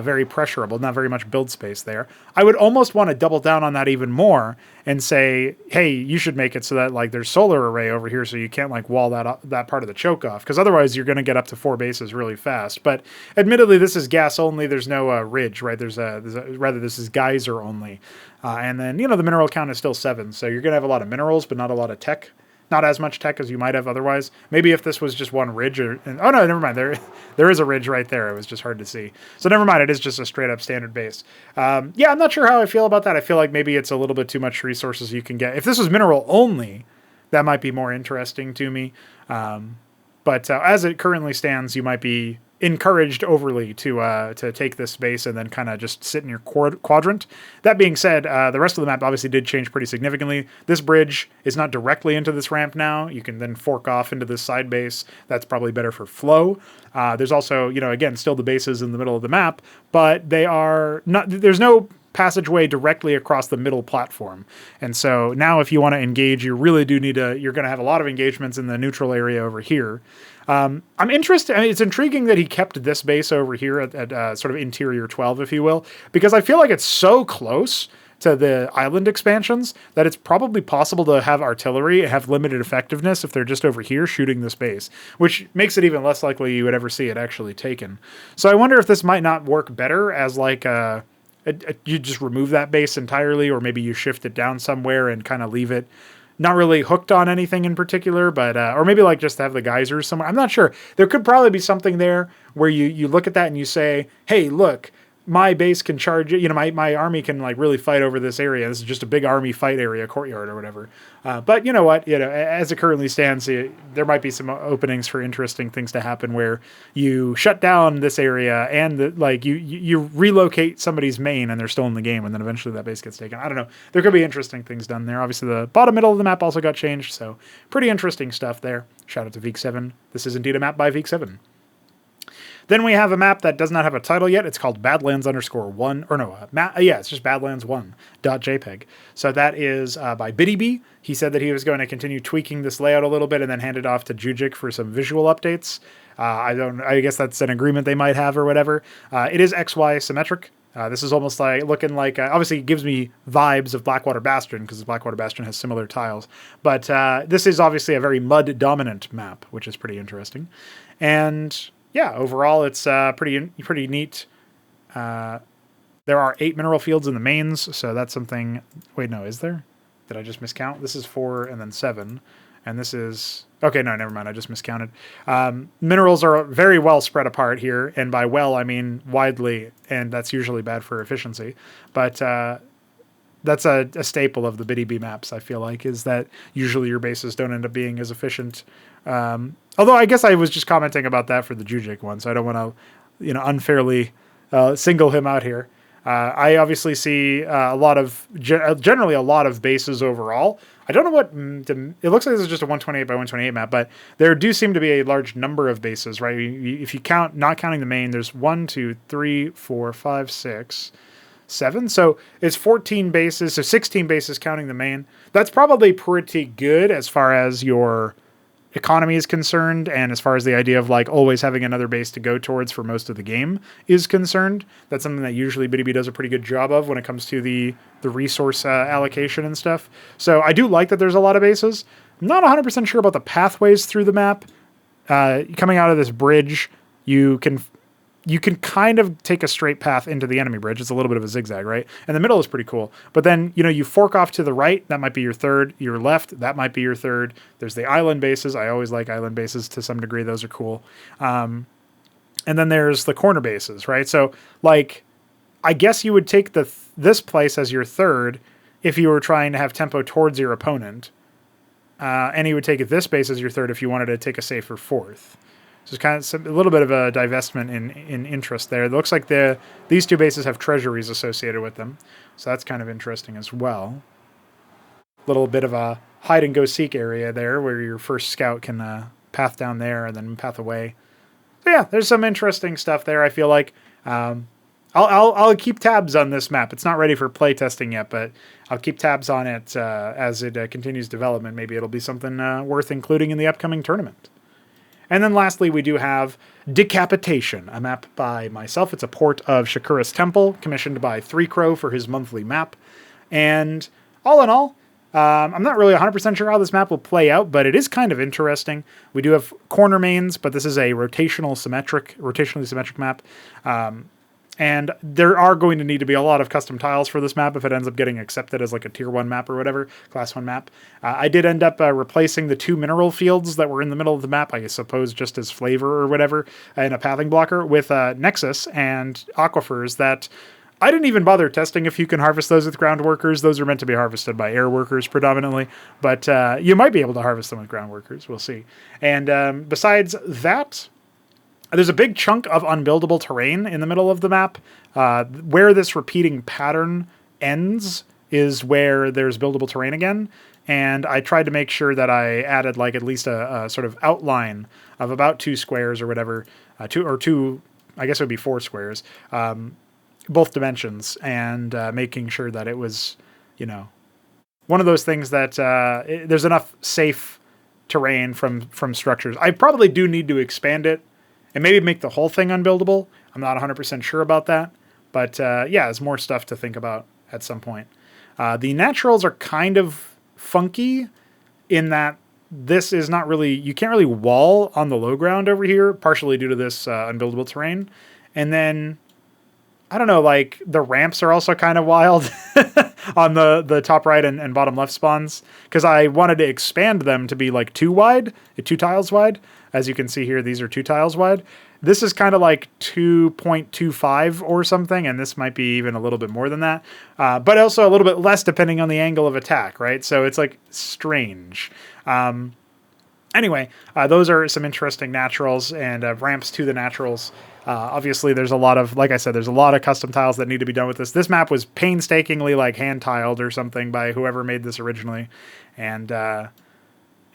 Very pressurable, not very much build space there. I would almost want to double down on that even more and say, hey, you should make it so that like there's solar array over here, so you can't like wall that part of the choke off, because otherwise you're going to get up to 4 bases really fast. But admittedly, this is gas only. There's no ridge, right? Rather, this is geyser only. And then, the mineral count is still 7, so you're going to have a lot of minerals, but not a lot of tech. Not as much tech as you might have otherwise. Maybe if this was just one ridge, oh no, never mind. There is a ridge right there. It was just hard to see. So never mind. It is just a straight up standard base. Yeah, I'm not sure how I feel about that. I feel like maybe it's a little bit too much resources you can get. If this was mineral only, that might be more interesting to me. But as it currently stands, you might be encouraged overly to take this base and then kind of just sit in your quadrant. That being said, the rest of the map obviously did change pretty significantly. This bridge is not directly into this ramp now. You can then fork off into this side base. That's probably better for flow. There's also, again, still the bases in the middle of the map, but they are not, there's no passageway directly across the middle platform. And so now if you want to engage, you really do need you're going to have a lot of engagements in the neutral area over here. I'm interested. I mean, it's intriguing that he kept this base over here at sort of interior 12, if you will, because I feel like it's so close to the island expansions that it's probably possible to have artillery have limited effectiveness if they're just over here shooting this base, which makes it even less likely you would ever see it actually taken. So I wonder if this might not work better as like you just remove that base entirely, or maybe you shift it down somewhere and kind of leave it not really hooked on anything in particular, but or maybe like just have the geysers somewhere. I'm not sure. There could probably be something there where you look at that and you say, hey, look, my base can charge, my army can like really fight over this area. This is just a big army fight area, courtyard or whatever. But you know what, as it currently stands, there might be some openings for interesting things to happen where you shut down this area and you relocate somebody's main and they're still in the game, and then eventually that base gets taken. I don't know. There could be interesting things done there. Obviously the bottom middle of the map also got changed, so pretty interesting stuff there. Shout out to Veek7. This is indeed a map by Veek7. Then we have a map that does not have a title yet. It's called Badlands_1, or no, it's just Badlands1.jpg. So that is by Btyb. He said that he was going to continue tweaking this layout a little bit and then hand it off to Jujic for some visual updates. I guess that's an agreement they might have or whatever. It is XY symmetric. This is almost like looking like, obviously it gives me vibes of Blackwater Bastion because Blackwater Bastion has similar tiles. But this is obviously a very mud dominant map, which is pretty interesting. And yeah, overall, it's pretty neat. There are 8 mineral fields in the mains, so that's something. Wait, no, is there? Did I just miscount? This is 4 and then 7, and this is okay. No, never mind. I just miscounted. Minerals are very well spread apart here, and by well I mean widely, and that's usually bad for efficiency. But that's a staple of the Btyb maps. I feel like is that usually your bases don't end up being as efficient. Although I guess I was just commenting about that for the Jujic one, so I don't want to, unfairly single him out here. I obviously see generally a lot of bases overall. I don't know what it looks like. This is just a 128 by 128 map, but there do seem to be a large number of bases, right? If you count, not counting the main, there's 1, 2, 3, 4, 5, 6, 7. So it's 14 bases, so 16 bases counting the main. That's probably pretty good as far as your economy is concerned, and as far as the idea of like always having another base to go towards for most of the game is concerned. That's something that usually Btyb does a pretty good job of when it comes to the resource allocation and stuff. So I do like that there's a lot of bases. I'm not 100% sure about the pathways through the map. Coming out of this bridge, you can kind of take a straight path into the enemy bridge. It's a little bit of a zigzag, right? And the middle is pretty cool. But then, you fork off to the right. That might be your third. Your left, that might be your third. There's the island bases. I always like island bases to some degree. Those are cool. And then there's the corner bases, right? So, like, I guess you would take this place as your third if you were trying to have tempo towards your opponent. And you would take this base as your third if you wanted to take a safer fourth. So it's kind of a little bit of a divestment in interest there. It looks like these two bases have treasuries associated with them. So that's kind of interesting as well. A little bit of a hide and go seek area there where your first scout can path down there and then path away. So yeah, there's some interesting stuff there. I feel like I'll keep tabs on this map. It's not ready for playtesting yet, but I'll keep tabs on it as it continues development. Maybe it'll be something worth including in the upcoming tournament. And then lastly, we do have Decapitation, a map by myself. It's a port of Shakura's Temple, commissioned by Pr0totype for his monthly map. And all in all, I'm not really 100% sure how this map will play out, but it is kind of interesting. We do have corner mains, but this is a rotationally symmetric map. And there are going to need to be a lot of custom tiles for this map if it ends up getting accepted as like a tier 1 map or whatever, class 1 map. I did end up replacing the 2 mineral fields that were in the middle of the map, I suppose just as flavor or whatever, in a pathing blocker with Nexus and aquifers that I didn't even bother testing if you can harvest those with ground workers. Those are meant to be harvested by air workers predominantly, but you might be able to harvest them with ground workers. We'll see. And besides that, there's a big chunk of unbuildable terrain in the middle of the map. Where this repeating pattern ends is where there's buildable terrain again. And I tried to make sure that I added like at least a sort of outline of about 2 squares or whatever, two, I guess it would be 4 squares, both dimensions, and making sure that it was, one of those things that there's enough safe terrain from structures. I probably do need to expand it and maybe make the whole thing unbuildable. I'm not 100% sure about that. But yeah, there's more stuff to think about at some point. The naturals are kind of funky in that this is not really... You can't really wall on the low ground over here, partially due to this unbuildable terrain. And then, I don't know, like, the ramps are also kind of wild on the top right and bottom left spawns. Because I wanted to expand them to be like 2 tiles wide. As you can see here, these are 2 tiles wide. This is kind of like 2.25 or something, and this might be even a little bit more than that. But also a little bit less depending on the angle of attack, right? So it's like strange. Anyway, those are some interesting naturals and ramps to the naturals. Obviously, there's a lot of, like I said, there's a lot of custom tiles that need to be done with this. This map was painstakingly like hand-tiled or something by whoever made this originally. And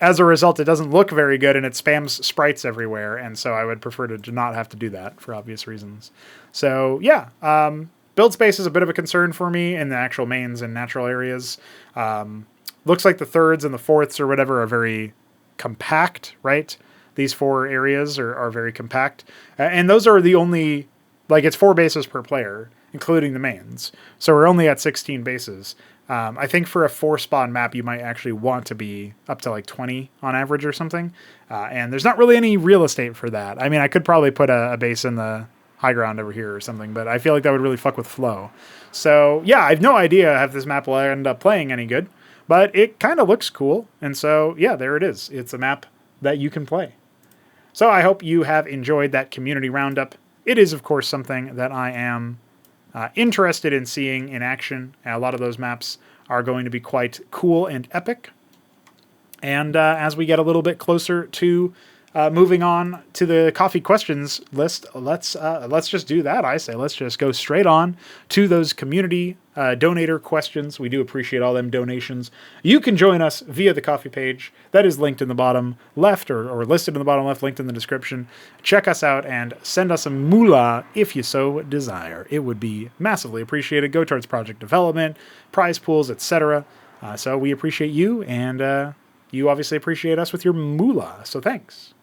as a result, it doesn't look very good and it spams sprites everywhere. And so I would prefer to not have to do that for obvious reasons. So yeah, build space is a bit of a concern for me in the actual mains and natural areas. Looks like the thirds and the fourths or whatever are very compact, right? These 4 areas are very compact. And those are the only, like, it's 4 bases per player, including the mains. So we're only at 16 bases. I think for a 4-spawn map, you might actually want to be up to like 20 on average or something. And there's not really any real estate for that. I mean, I could probably put a base in the high ground over here or something, but I feel like that would really fuck with flow. So yeah, I have no idea if this map will end up playing any good, but it kind of looks cool. And so yeah, there it is. It's a map that you can play. So I hope you have enjoyed that community roundup. It is, of course, something that I am interested in seeing in action. And a lot of those maps are going to be quite cool and epic. And as we get a little bit closer to moving on to the coffee questions list, let's just do that. I say let's just go straight on to those community donator questions. We do appreciate all them donations. You can join us via the coffee page that is linked in the bottom left or listed in the bottom left, linked in the description. Check us out and send us a moolah if you so desire. It would be massively appreciated. Go towards project development, prize pools, etc. So we appreciate you, and you obviously appreciate us with your moolah. So thanks.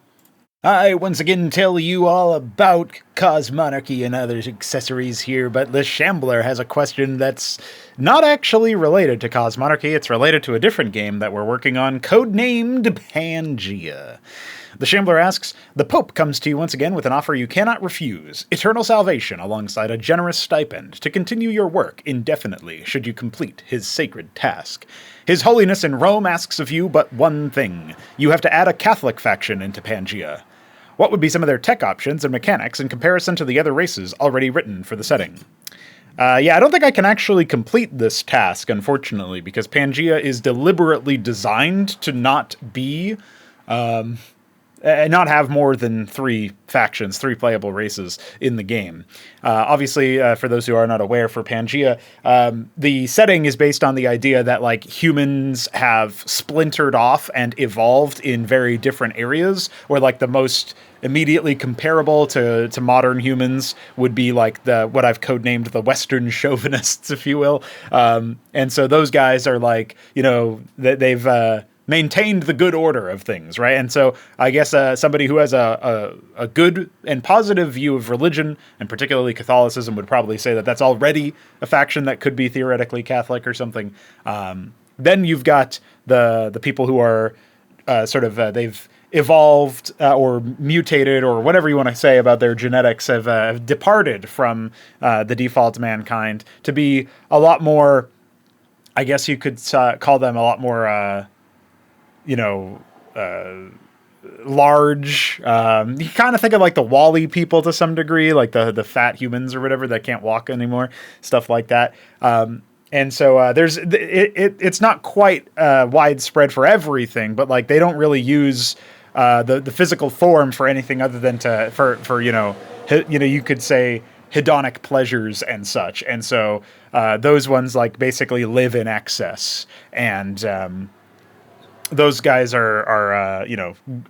I once again tell you all about Cosmonarchy and other accessories here, but the Shambler has a question that's not actually related to Cosmonarchy. It's related to a different game that we're working on, codenamed Pangea. The Shambler asks, the Pope comes to you once again with an offer you cannot refuse, eternal salvation alongside a generous stipend to continue your work indefinitely should you complete his sacred task. His Holiness in Rome asks of you but one thing. You have to add a Catholic faction into Pangea. What would be some of their tech options and mechanics in comparison to the other races already written for the setting? Yeah, I don't think I can actually complete this task, unfortunately, because Pangea is deliberately designed to not be... not have more than 3 factions, 3 playable races in the game. Obviously, for those who are not aware, for Pangea, the setting is based on the idea that like humans have splintered off and evolved in very different areas, where like the most immediately comparable to modern humans would be like what I've codenamed the Western chauvinists, if you will. And so those guys are like, they've maintained the good order of things, right? And so I guess somebody who has a good and positive view of religion, and particularly Catholicism, would probably say that that's already a faction that could be theoretically Catholic or something. Then you've got the people who are they've evolved or mutated or whatever you want to say about their genetics, have departed from the default mankind to be a lot more, I guess you could call them a lot more... large. You kind of think of like the Wall-E people to some degree, like the fat humans or whatever that can't walk anymore, stuff like that. And so it's not quite widespread for everything, but like they don't really use the physical form for anything other than for you could say hedonic pleasures and such. And so those ones like basically live in excess, and those guys are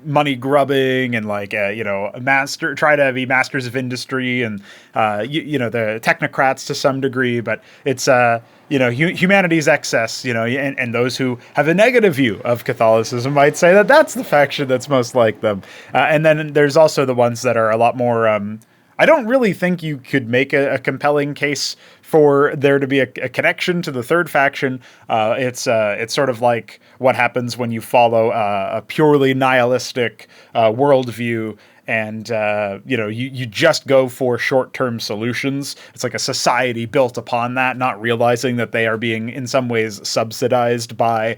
money grubbing and like try to be masters of industry and the technocrats to some degree, but it's humanity's excess, and those who have a negative view of Catholicism might say that that's the faction that's most like them. And then there's also the ones that are a lot more I don't really think you could make a compelling case for there to be a connection to the third faction. It's sort of like what happens when you follow a purely nihilistic worldview, and you just go for short-term solutions. It's like a society built upon that, not realizing that they are being in some ways subsidized by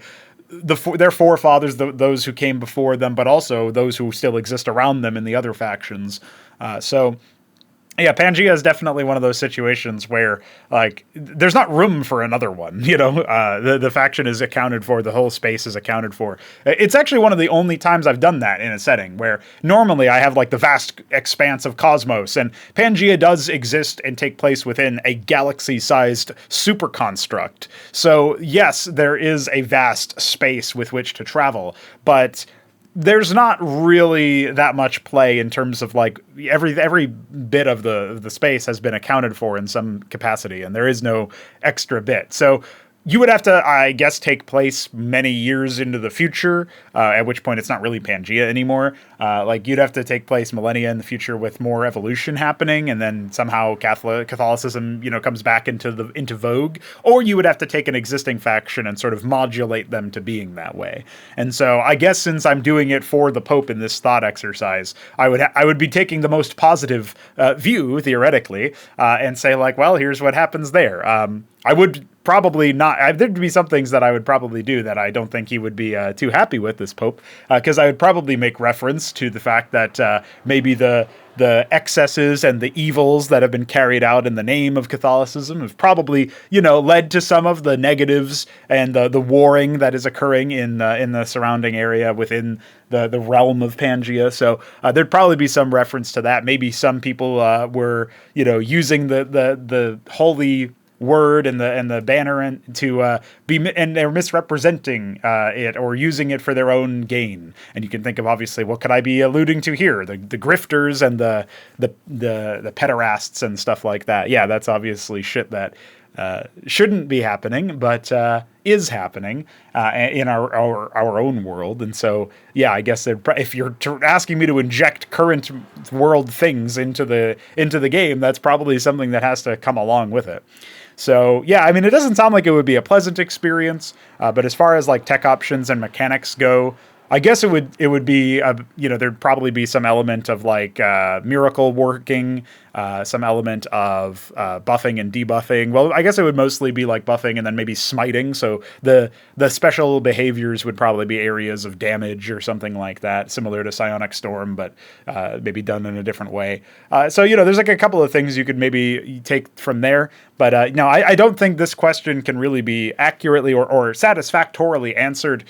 their forefathers, those who came before them, but also those who still exist around them in the other factions. Yeah, Pangea is definitely one of those situations where, like, there's not room for another one, the faction is accounted for, the whole space is accounted for. It's actually one of the only times I've done that in a setting, where normally I have, like, the vast expanse of cosmos, and Pangea does exist and take place within a galaxy-sized super construct. So, yes, there is a vast space with which to travel, but there's not really that much play in terms of like every bit of the space has been accounted for in some capacity, and there is no extra bit. So you would have to, I guess, take place many years into the future, at which point it's not really Pangea anymore. Like you'd have to take place millennia in the future with more evolution happening, and then somehow Catholicism, comes back into vogue. Or you would have to take an existing faction and sort of modulate them to being that way. And so I guess since I'm doing it for the Pope in this thought exercise, I would be taking the most positive view theoretically, and say like, well, here's what happens there. I would probably not. There'd be some things that I would probably do that I don't think he would be too happy with, this Pope, because I would probably make reference to the fact that maybe the excesses and the evils that have been carried out in the name of Catholicism have probably, led to some of the negatives and the warring that is occurring in the surrounding area within the realm of Pangea. So there'd probably be some reference to that. Maybe some people were, using the holy word and the banner and to and they're misrepresenting it or using it for their own gain. And you can think of, obviously, what could I be alluding to here? The grifters and the pederasts and stuff like that. Yeah, that's obviously shit that shouldn't be happening, but is happening in our own world. And so, yeah, I guess if you're asking me to inject current world things into the game, that's probably something that has to come along with it. So, yeah, I mean, it doesn't sound like it would be a pleasant experience, but as far as like tech options and mechanics go, I guess it would be, there'd probably be some element of like miracle working, some element of buffing and debuffing. Well, I guess it would mostly be like buffing and then maybe smiting. So the special behaviors would probably be areas of damage or something like that, similar to Psionic Storm, but maybe done in a different way. So, there's like a couple of things you could maybe take from there. But no, I don't think this question can really be accurately or satisfactorily answered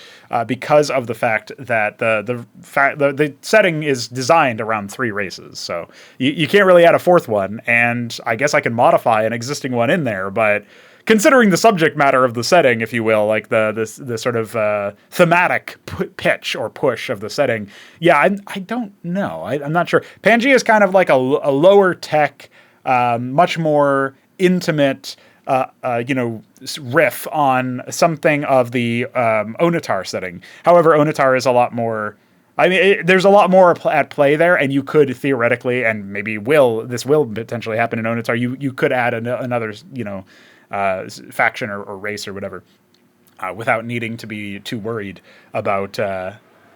because of the fact that the setting is designed around 3 races. So you can't really add a 4th one, and I guess I can modify an existing one in there, but considering the subject matter of the setting, if you will, like the sort of thematic pitch or push of the setting, yeah, I don't know. I'm not sure. Pangea is kind of like a lower tech, much more intimate, riff on something of the Onatar setting. However, Onatar is a lot more. I mean, there's a lot more at play there, and you could theoretically, and maybe this will potentially happen in Onatar. You could add another, faction or race or whatever, without needing to be too worried about,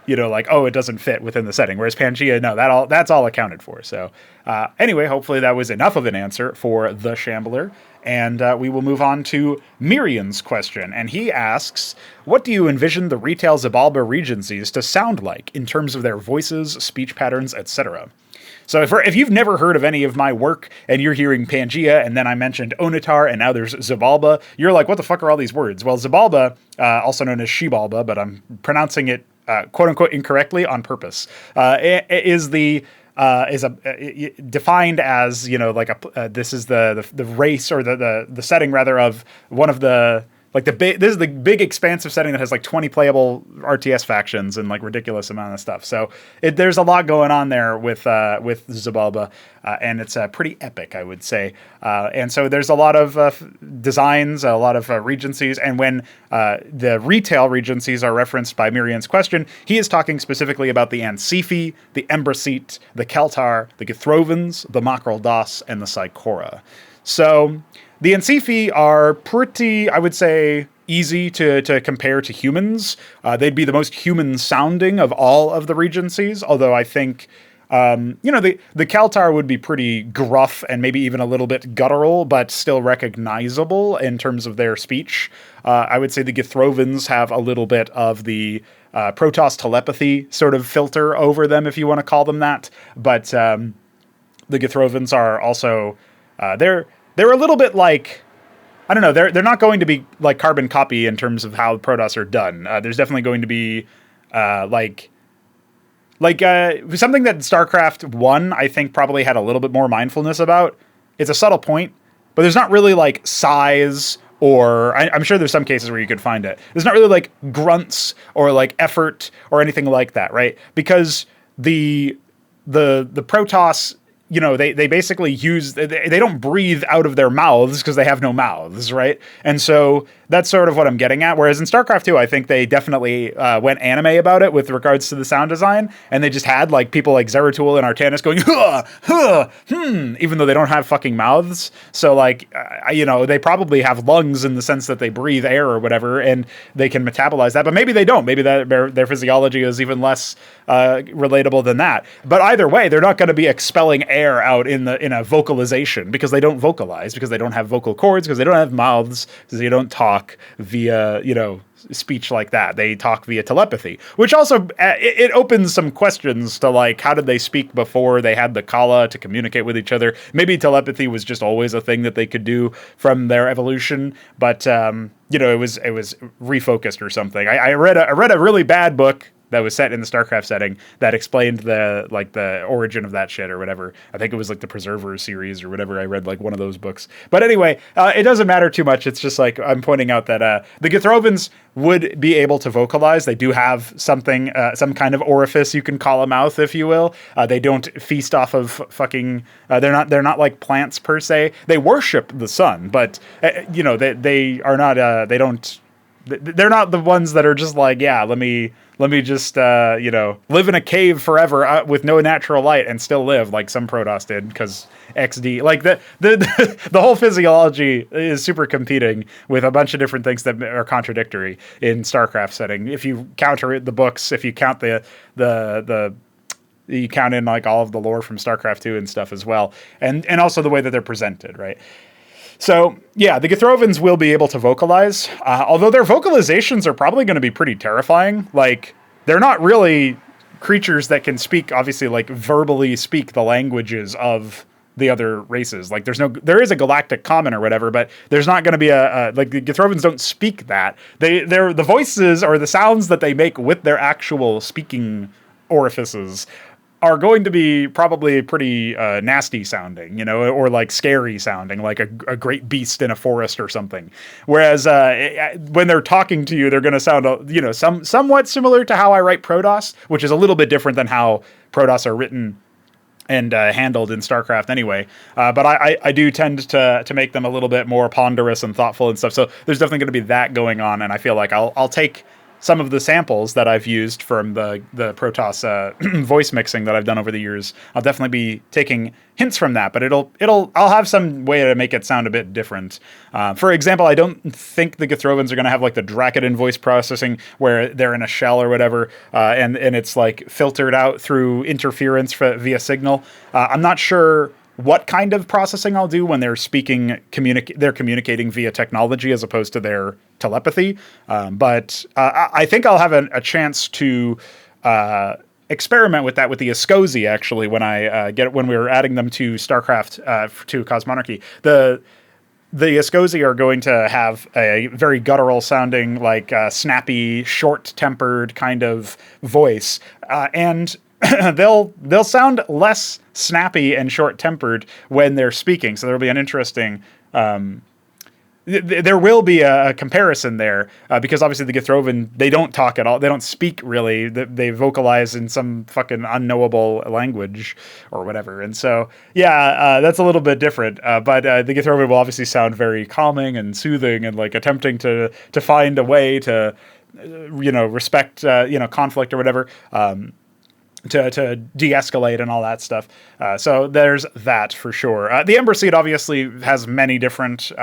it doesn't fit within the setting. Whereas Pangea, no, that's all accounted for. So anyway, hopefully that was enough of an answer for the Shambler. And we will move on to Myrian's question. And he asks, what do you envision the retail Xibalba regencies to sound like in terms of their voices, speech patterns, etc.? So if you've never heard of any of my work and you're hearing Pangea and then I mentioned Onatar and now there's Xibalba, you're like, what the fuck are all these words? Well, Xibalba, also known as Xibalba, but I'm pronouncing it quote unquote incorrectly on purpose, is defined as, this is the race or the setting rather of one of the, like this is the big expansive setting that has like 20 playable RTS factions and like ridiculous amount of stuff. So there's a lot going on there with Xibalba, and it's pretty epic, I would say. And so there's a lot of designs, a lot of regencies, and when the retail regencies are referenced by Myrian's question, he is talking specifically about the Ansifi, the Embraseat, the Keltar, the Githrovans, the Makral Das, and the Psychora. So the Ansifi are pretty, I would say, easy to compare to humans. They'd be the most human-sounding of all of the regencies, although I think, the Keltar would be pretty gruff and maybe even a little bit guttural, but still recognizable in terms of their speech. I would say the Githrovans have a little bit of the Protoss telepathy sort of filter over them, if you want to call them that. But the Githrovans are also, they're a little bit like, I don't know, they're not going to be like carbon copy in terms of how Protoss are done. There's definitely going to be something that StarCraft 1, I think, probably had a little bit more mindfulness about. It's a subtle point, but there's not really like size or I'm sure there's some cases where you could find it. There's not really like grunts or like effort or anything like that, right? Because the Protoss, they basically use, they don't breathe out of their mouths because they have no mouths, right? And so that's sort of what I'm getting at. Whereas in StarCraft 2, I think they definitely went anime about it with regards to the sound design. And they just had like people like Zeratul and Artanis going, huh, huh, even though they don't have fucking mouths. So like, they probably have lungs in the sense that they breathe air or whatever, and they can metabolize that. But maybe they don't. Maybe that their physiology is even less relatable than that. But either way, they're not going to be expelling air air out in a vocalization, because they don't vocalize, because they don't have vocal cords, because they don't have mouths, because they don't talk via, speech like that. They talk via telepathy, which also it opens some questions to, like, how did they speak before they had the Kala to communicate with each other? Maybe telepathy was just always a thing that they could do from their evolution, but it was refocused or something. I read a really bad book that was set in the StarCraft setting that explained the origin of that shit or whatever. I think it was like the Preserver series or whatever. I read like one of those books. But anyway, it doesn't matter too much. It's just like I'm pointing out that the Githrovans would be able to vocalize. They do have something, some kind of orifice you can call a mouth, if you will. They don't feast off of fucking. They're not like plants per se. They worship the sun, but they are not. They don't. They're not the ones that are just like, yeah, let me just live in a cave forever with no natural light and still live, like some Protoss did, because XD, like the whole physiology is super competing with a bunch of different things that are contradictory in StarCraft setting. If you counter the books, if you count you count in like all of the lore from StarCraft 2 and stuff as well, and also the way that they're presented, right? So, yeah, the Githrovans will be able to vocalize, although their vocalizations are probably going to be pretty terrifying. Like, they're not really creatures that can speak, obviously, like, verbally speak the languages of the other races. Like, there is a galactic common or whatever, but there's not going to be like, the Githrovans don't speak that. They're the voices or the sounds that they make with their actual speaking orifices are going to be probably pretty nasty sounding, or like scary sounding, like a great beast in a forest or something. Whereas when they're talking to you, they're going to sound, somewhat similar to how I write Protoss, which is a little bit different than how Protoss are written and handled in StarCraft anyway. But I do tend to make them a little bit more ponderous and thoughtful and stuff. So there's definitely going to be that going on. And I feel like I'll take some of the samples that I've used from the Protoss voice mixing that I've done over the years. I'll definitely be taking hints from that, but I'll have some way to make it sound a bit different. For example, I don't think the Githrovans are going to have like the Draconian voice processing where they're in a shell or whatever, and it's like filtered out through interference via signal. I'm not sure what kind of processing I'll do when they're speaking, they're communicating via technology as opposed to their telepathy. But I think I'll have a chance to experiment with that with the Escozi, actually, when we were adding them to StarCraft, to Cosmonarchy. The Escozi are going to have a very guttural sounding, like snappy, short-tempered kind of voice, and they'll sound less snappy and short-tempered when they're speaking. So there'll be an interesting. There will be a comparison there because obviously the Githrovan, they don't talk at all. They don't speak really. They vocalize in some fucking unknowable language or whatever. And so, yeah, that's a little bit different. But the Githrovan will obviously sound very calming and soothing and like attempting to find a way to, respect, conflict or whatever. To de-escalate and all that stuff. So there's that for sure. The Ember Seed obviously has many different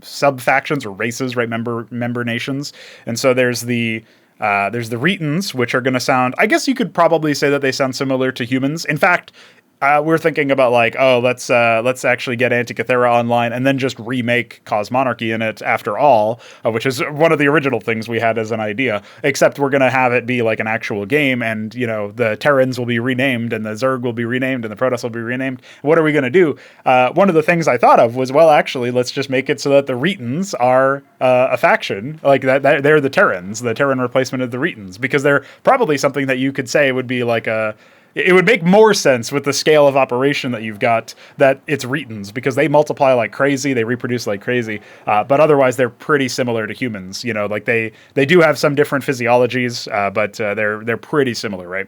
sub-factions or races, right? Member nations. And so there's the Retans, which are going to sound, I guess you could probably say that they sound similar to humans. In fact, we're thinking about like, let's actually get Antikythera online and then just remake Cosmonarchy in it after all, which is one of the original things we had as an idea, except we're going to have it be like an actual game and, the Terrans will be renamed and the Zerg will be renamed and the Protoss will be renamed. What are we going to do? One of the things I thought of was, well, actually, let's just make it so that the Retans are a faction, like that they're the Terrans, the Terran replacement of the Retans, because they're probably something that you could say would be like it would make more sense with the scale of operation that you've got that it's Retans, because they multiply like crazy, they reproduce like crazy, but otherwise they're pretty similar to humans. Like they do have some different physiologies, but they're pretty similar, right?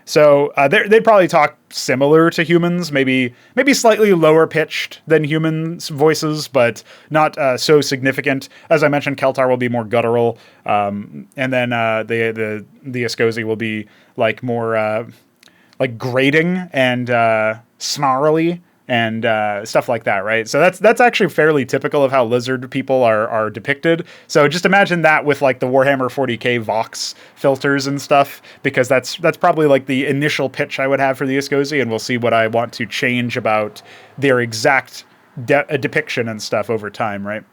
So they'd probably talk similar to humans, maybe slightly lower pitched than humans' voices, but not so significant. As I mentioned, Keltar will be more guttural, and then the Escozi will be like more like grating and snarly, and stuff like that, right? So that's actually fairly typical of how lizard people are depicted. So just imagine that with like the Warhammer 40k Vox filters and stuff, because that's probably like the initial pitch I would have for the Iscosi, and we'll see what I want to change about their exact depiction and stuff over time, right?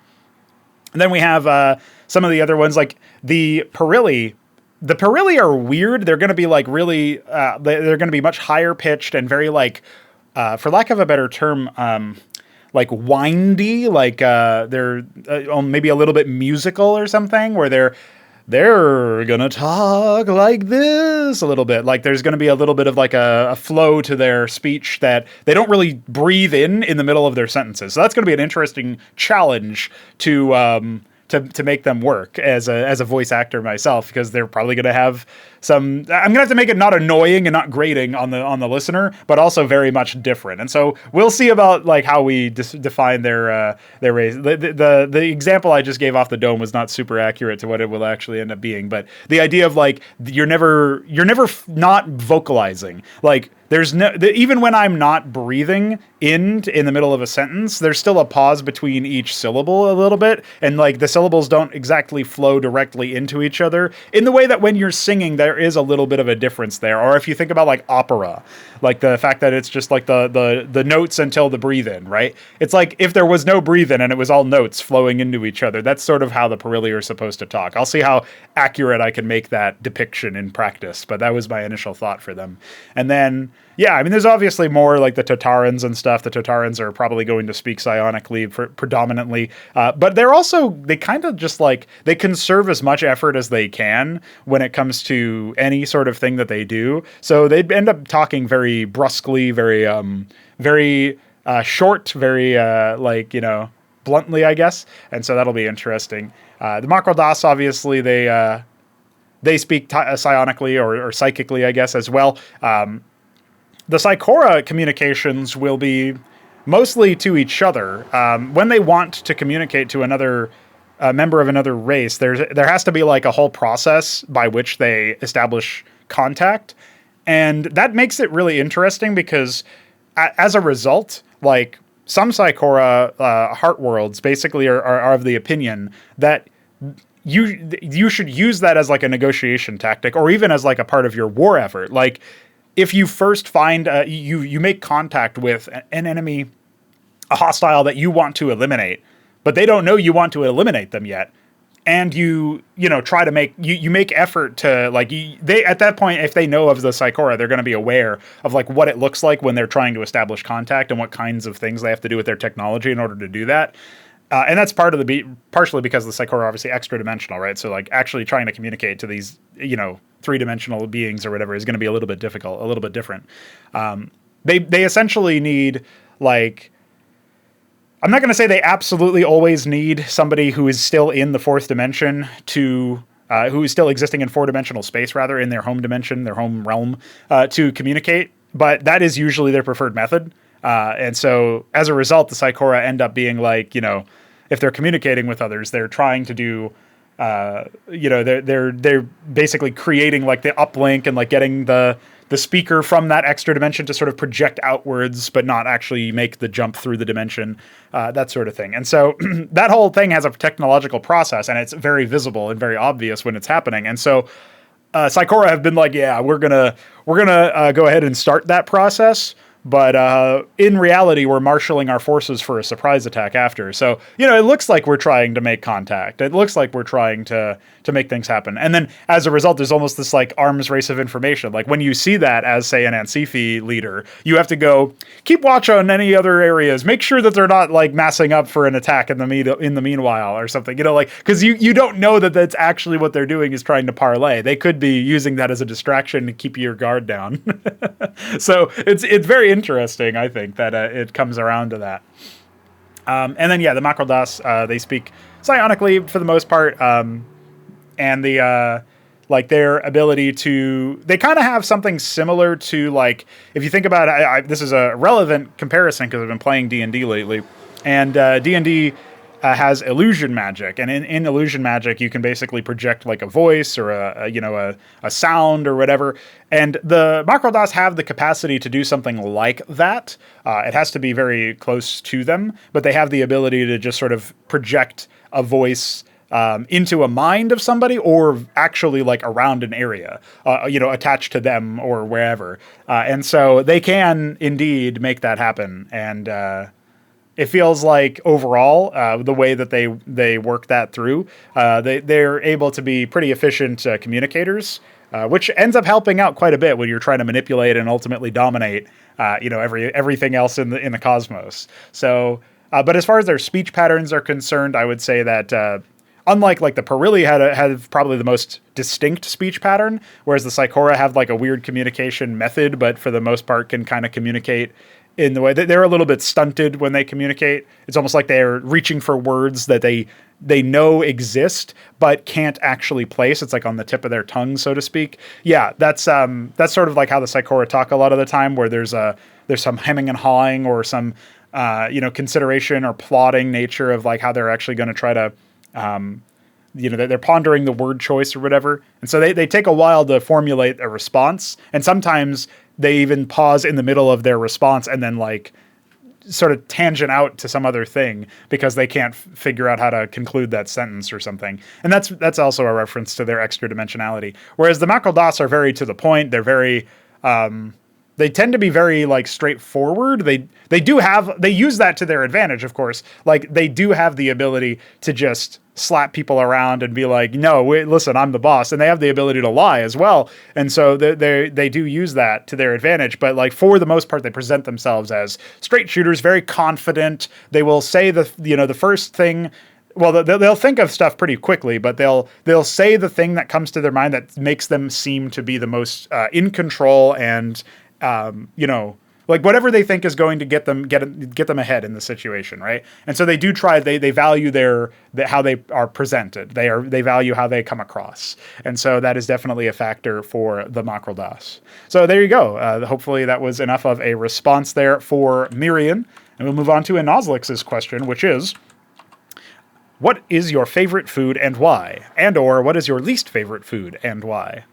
And then we have some of the other ones, like the Pr0. The Pr0 are weird. They're going to be like really, they're going to be much higher pitched and very like, for lack of a better term, like windy, like they're maybe a little bit musical or something, where they're gonna talk like this a little bit. Like there's gonna be a little bit of like a flow to their speech that they don't really breathe in the middle of their sentences. So that's gonna be an interesting challenge to make them work as a voice actor myself, because they're probably going to have some. I'm going to have to make it not annoying and not grating on the listener, but also very much different. And so we'll see about like how we define their race. The example I just gave off the dome was not super accurate to what it will actually end up being, but the idea of like you're never not vocalizing, like. There's no, even when I'm not breathing in the middle of a sentence, there's still a pause between each syllable a little bit. And like the syllables don't exactly flow directly into each other in the way that when you're singing, there is a little bit of a difference there. Or if you think about like opera, like the fact that it's just like the notes until the breathe in, right? It's like if there was no breathe in and it was all notes flowing into each other, that's sort of how the Pr0 are supposed to talk. I'll see how accurate I can make that depiction in practice, but that was my initial thought for them. And then, yeah, I mean, there's obviously more like the Tatarans and stuff. The Tatarans are probably going to speak psionically predominantly, but they kind of just like, they conserve as much effort as they can when it comes to any sort of thing that they do. So they end up talking very brusquely, very short, very like, you know, bluntly, I guess. And so that'll be interesting. The Makrodas, obviously, they speak psionically or psychically, I guess, as well. The Psychora communications will be mostly to each other. When they want to communicate to another member of another race, there has to be like a whole process by which they establish contact. And that makes it really interesting because as a result, like some Psychora heart worlds basically are of the opinion that you should use that as like a negotiation tactic, or even as like a part of your war effort. Like, if you first find, you make contact with an enemy, a hostile that you want to eliminate, but they don't know you want to eliminate them yet, and you try to make, you make effort to, like, they, at that point, if they know of the Psychora, they're going to be aware of, like, what it looks like when they're trying to establish contact and what kinds of things they have to do with their technology in order to do that. And that's partially because the Psychora are obviously extra-dimensional, right? So, like, actually trying to communicate to these, three-dimensional beings or whatever is going to be a little bit difficult, a little bit different. They essentially need, like, I'm not going to say they absolutely always need somebody who is still in the fourth dimension who is still existing in four-dimensional space, rather, in their home dimension, their home realm, to communicate, but that is usually their preferred method. And so as a result, the Psychora end up being like, if they're communicating with others, they're trying to do, they're basically creating like the uplink and like getting the speaker from that extra dimension to sort of project outwards, but not actually make the jump through the dimension, that sort of thing. And so that whole thing has a technological process, and it's very visible and very obvious when it's happening. And so Psychora have been like, yeah, we're gonna go ahead and start that process. But in reality, we're marshaling our forces for a surprise attack after. So, it looks like we're trying to make contact. It looks like we're trying to make things happen. And then as a result, there's almost this like arms race of information. Like when you see that as, say, an Ansifi leader, you have to go keep watch on any other areas. Make sure that they're not like massing up for an attack in the meanwhile or something. Because you don't know that that's actually what they're doing is trying to parlay. They could be using that as a distraction to keep your guard down. So it's very interesting, I think, that it comes around to that. And then, the Makrodas, they speak psionically for the most part, and their ability to, they kind of have something similar to, like, if you think about it, this is a relevant comparison because I've been playing D&D lately, and D&D has illusion magic, and in illusion magic, you can basically project like a voice or a sound or whatever. And the Macrodoss have the capacity to do something like that. It has to be very close to them, but they have the ability to just sort of project a voice into a mind of somebody, or actually like around an area, attached to them or wherever. And so they can indeed make that happen. And it feels like overall, the way that they work that through, they're able to be pretty efficient communicators, which ends up helping out quite a bit when you're trying to manipulate and ultimately dominate, everything else in the cosmos. So, but as far as their speech patterns are concerned, I would say that unlike like the Pr0totype had probably the most distinct speech pattern, whereas the Psychora have like a weird communication method, but for the most part can kind of communicate in the way that they're a little bit stunted when they communicate. It's almost like they're reaching for words that they know exist but can't actually place. It's like on the tip of their tongue, so to speak. Yeah, that's sort of like how the Psychora talk a lot of the time, where there's some hemming and hawing or some consideration or plotting nature of like how they're actually going to try to they're pondering the word choice or whatever. And so they take a while to formulate a response. And sometimes they even pause in the middle of their response and then like sort of tangent out to some other thing because they can't figure out how to conclude that sentence or something. And that's also a reference to their extra dimensionality. Whereas the Macrodoss are very to the point. They're very, they tend to be very like straightforward. They use that to their advantage, of course. Like they do have the ability to just slap people around and be like, no, wait, listen, I'm the boss. And they have the ability to lie as well. And so they do use that to their advantage. But like for the most part, they present themselves as straight shooters, very confident. They will say the first thing. Well, they'll think of stuff pretty quickly, but they'll say the thing that comes to their mind that makes them seem to be the most in control and like whatever they think is going to get them ahead in the situation, right? And so they do try. They value how they are presented. They value how they come across, and so that is definitely a factor for the Macrodoss. So there you go. Hopefully that was enough of a response there for Myrian, and we'll move on to Enozlliks' question, which is, what is your favorite food and why? And or what is your least favorite food and why?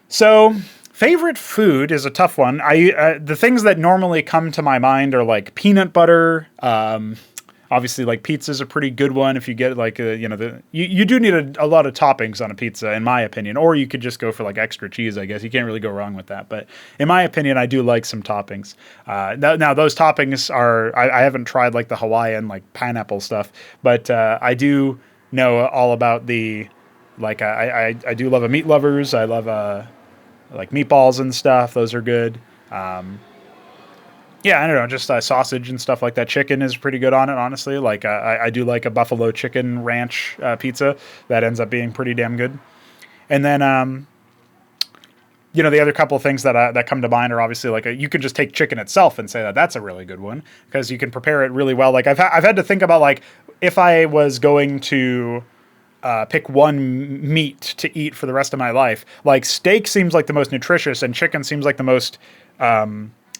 So favorite food is a tough one. The things that normally come to my mind are like peanut butter. Obviously, like pizza's a pretty good one if you get like you do need a lot of toppings on a pizza, in my opinion. Or you could just go for like extra cheese. I guess you can't really go wrong with that. But in my opinion, I do like some toppings. Now those toppings are I haven't tried like the Hawaiian like pineapple stuff, but I do know all about the like I do love a meat lovers. I love like meatballs and stuff. Those are good. Yeah, I don't know, just sausage and stuff like that. Chicken is pretty good on it, honestly. Like I do like a buffalo chicken ranch pizza. That ends up being pretty damn good. And then, the other couple of things that come to mind are obviously like you can just take chicken itself and say that that's a really good one because you can prepare it really well. Like I've had to think about like if I was going to pick one meat to eat for the rest of my life. Like steak seems like the most nutritious and chicken seems like the most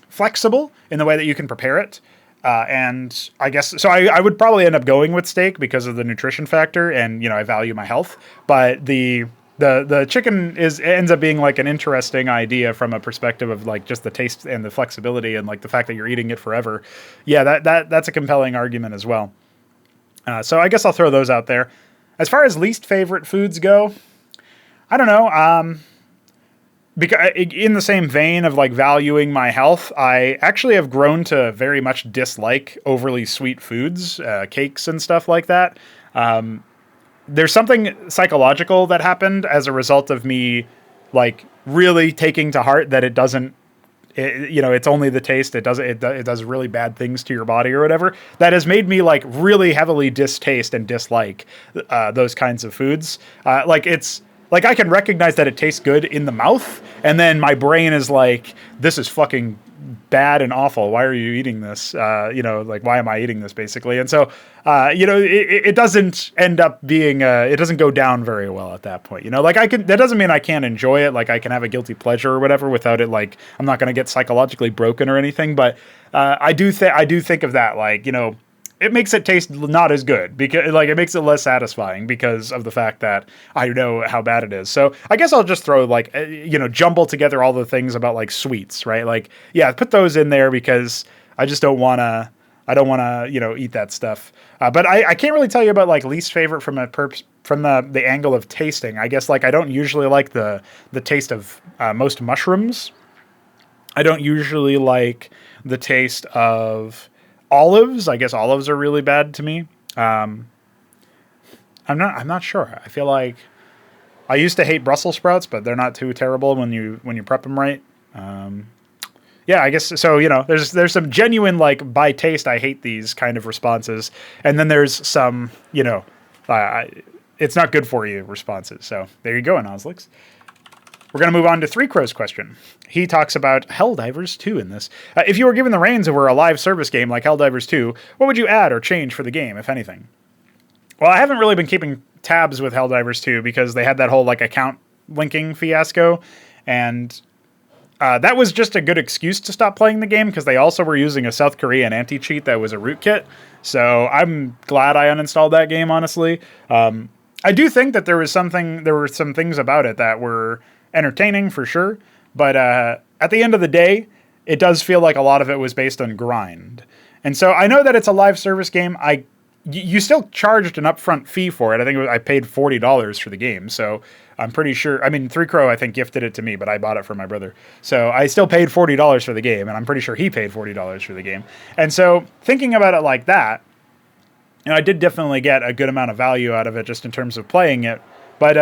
flexible in the way that you can prepare it. And I guess, so I would probably end up going with steak because of the nutrition factor and, I value my health. But the chicken ends up being like an interesting idea from a perspective of like just the taste and the flexibility and like the fact that you're eating it forever. Yeah, that's a compelling argument as well. So I guess I'll throw those out there. As far as least favorite foods go, I don't know. Because in the same vein of like valuing my health, I actually have grown to very much dislike overly sweet foods, cakes and stuff like that. There's something psychological that happened as a result of me like really taking to heart that it doesn't, it's only the taste. It does really bad things to your body or whatever. That has made me like really heavily distaste and dislike those kinds of foods. Like I can recognize that it tastes good in the mouth, and then my brain is like, this is fucking bad and awful. Why are you eating this? Like why am I eating this basically? And so, it doesn't end up being, it doesn't go down very well at that point. Like that doesn't mean I can't enjoy it. Like I can have a guilty pleasure or whatever without it. Like I'm not going to get psychologically broken or anything, but I do think of that. Like, it makes it taste not as good, because like it makes it less satisfying because of the fact that I know how bad it is. So I guess I'll just throw like, jumble together all the things about like sweets, right? Like, yeah, put those in there because I just don't want to, eat that stuff. But I can't really tell you about like least favorite from the angle of tasting. I guess like I don't usually like the taste of most mushrooms. I don't usually like the taste of olives. I guess olives are really bad to me. I'm not sure. I feel like I used to hate Brussels sprouts, but they're not too terrible when you prep them right. Yeah, I guess so. There's some genuine like by taste I hate these kind of responses, and then there's some it's not good for you responses. So there you go, Enozlliks. We're going to move on to Three Crow's question. He talks about Helldivers 2 in this. If you were given the reins over a live service game like Helldivers 2, what would you add or change for the game, if anything? Well, I haven't really been keeping tabs with Helldivers 2 because they had that whole like account linking fiasco, and that was just a good excuse to stop playing the game because they also were using a South Korean anti-cheat that was a rootkit. So I'm glad I uninstalled that game, honestly. I do think that there were some things about it that were entertaining for sure, but at the end of the day, it does feel like a lot of it was based on grind. And so I know that it's a live service game. You still charged an upfront fee for it. I think I paid $40 for the game, so I'm pretty sure. I mean, Three Crow I think gifted it to me, but I bought it for my brother, so I still paid $40 for the game, and I'm pretty sure he paid $40 for the game. And so thinking about it like that, I did definitely get a good amount of value out of it just in terms of playing it. But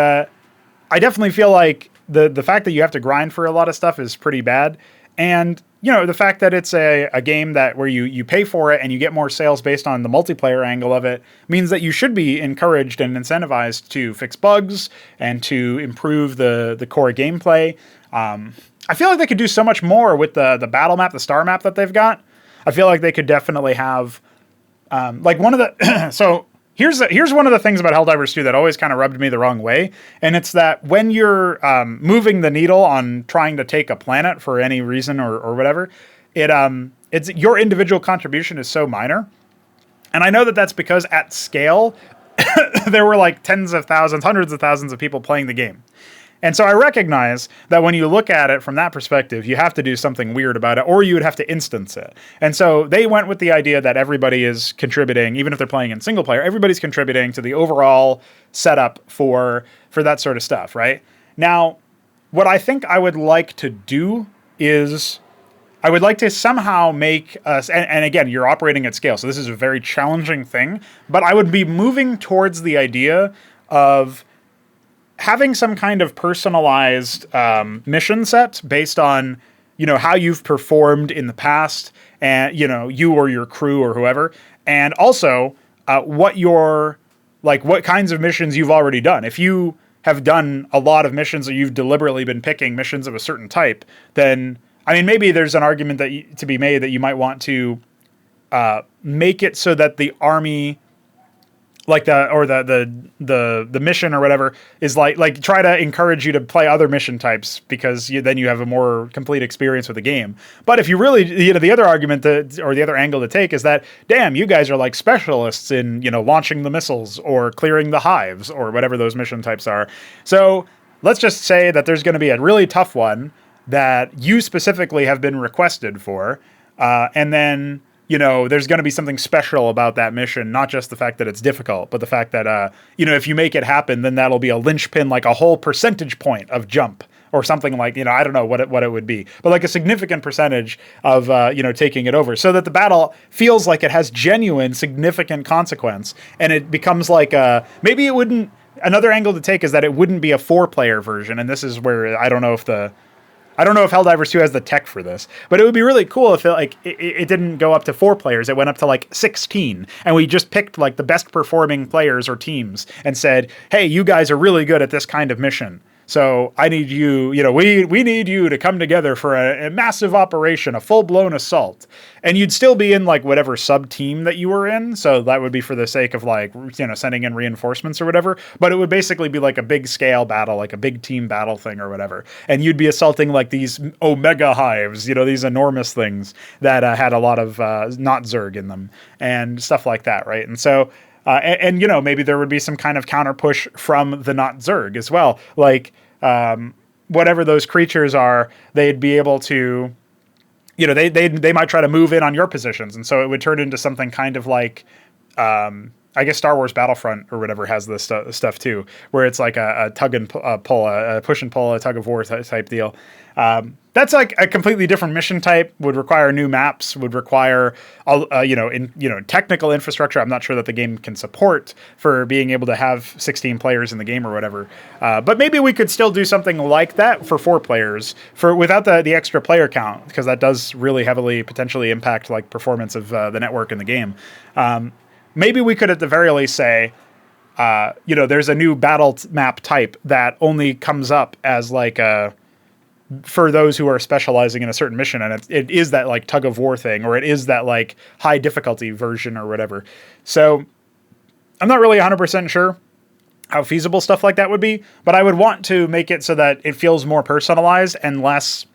I definitely feel like the fact that you have to grind for a lot of stuff is pretty bad. And, the fact that it's a game that where you pay for it and you get more sales based on the multiplayer angle of it means that you should be encouraged and incentivized to fix bugs and to improve the core gameplay. I feel like they could do so much more with the battle map, the star map that they've got. I feel like they could definitely have like one of the so here's one of the things about Helldivers 2 that always kind of rubbed me the wrong way, and it's that when you're moving the needle on trying to take a planet for any reason or whatever, it's your individual contribution is so minor. And I know that that's because at scale there were like tens of thousands, hundreds of thousands of people playing the game. And so I recognize that when you look at it from that perspective, you have to do something weird about it, or you would have to instance it. And so they went with the idea that everybody is contributing, even if they're playing in single player, everybody's contributing to the overall setup for that sort of stuff, right? Now, what I think I would like to do is I would like to somehow make us, and again, you're operating at scale, so this is a very challenging thing, but I would be moving towards the idea of having some kind of personalized mission set based on, how you've performed in the past and, you or your crew or whoever. And also what kinds of missions you've already done. If you have done a lot of missions or you've deliberately been picking missions of a certain type, then, maybe there's an argument to be made that you might want to make it so that the army, like the mission or whatever, is like try to encourage you to play other mission types because then you have a more complete experience with the game. But if you really, the other argument or the other angle to take is that, damn, you guys are like specialists in, launching the missiles or clearing the hives or whatever those mission types are. So let's just say that there's going to be a really tough one that you specifically have been requested for, and then there's going to be something special about that mission, not just the fact that it's difficult, but the fact that, if you make it happen, then that'll be a linchpin, like a whole percentage point of jump or something like, I don't know what it would be, but like a significant percentage of, taking it over so that the battle feels like it has genuine, significant consequence. And it becomes like, maybe it wouldn't, another angle to take is that it wouldn't be a 4-player version. And this is where I don't know if Helldivers 2 has the tech for this, but it would be really cool if it didn't go up to 4 players. It went up to like 16, and we just picked like the best performing players or teams and said, hey, you guys are really good at this kind of mission. So I need you, we need you to come together for a massive operation, a full-blown assault. And you'd still be in like whatever sub-team that you were in. So that would be for the sake of like, sending in reinforcements or whatever. But it would basically be like a big scale battle, like a big team battle thing or whatever. And you'd be assaulting like these Omega hives, these enormous things that had a lot of not Zerg in them and stuff like that, right? And so... and maybe there would be some kind of counter push from the not Zerg as well. Like, whatever those creatures are, they'd be able to, they might try to move in on your positions. And so it would turn into something kind of like, I guess Star Wars Battlefront or whatever has this stuff too, where it's like a tug and pull, a push and pull, a tug of war type deal. That's like a completely different mission type, would require new maps, would require, technical infrastructure. I'm not sure that the game can support for being able to have 16 players in the game or whatever. But maybe we could still do something like that for 4 players without the extra player count, because that does really heavily potentially impact like performance of the network in the game. Maybe we could at the very least say, there's a new battle map type that only comes up as like for those who are specializing in a certain mission, and it is that like tug of war thing, or it is that like high difficulty version or whatever. So I'm not really 100% sure how feasible stuff like that would be, but I would want to make it so that it feels more personalized and less,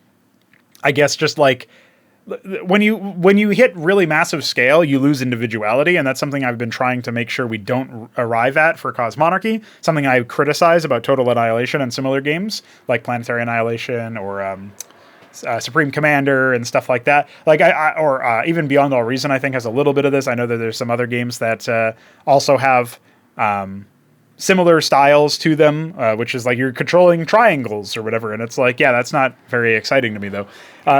I guess, just like when you hit really massive scale, you lose individuality, and that's something I've been trying to make sure we don't arrive at for Cosmonarchy. Something I criticize about Total Annihilation and similar games like Planetary Annihilation or Supreme Commander and stuff like that. Like even Beyond All Reason, I think has a little bit of this. I know that there's some other games that also have similar styles to them, which is like you're controlling triangles or whatever. And it's like, yeah, that's not very exciting to me though.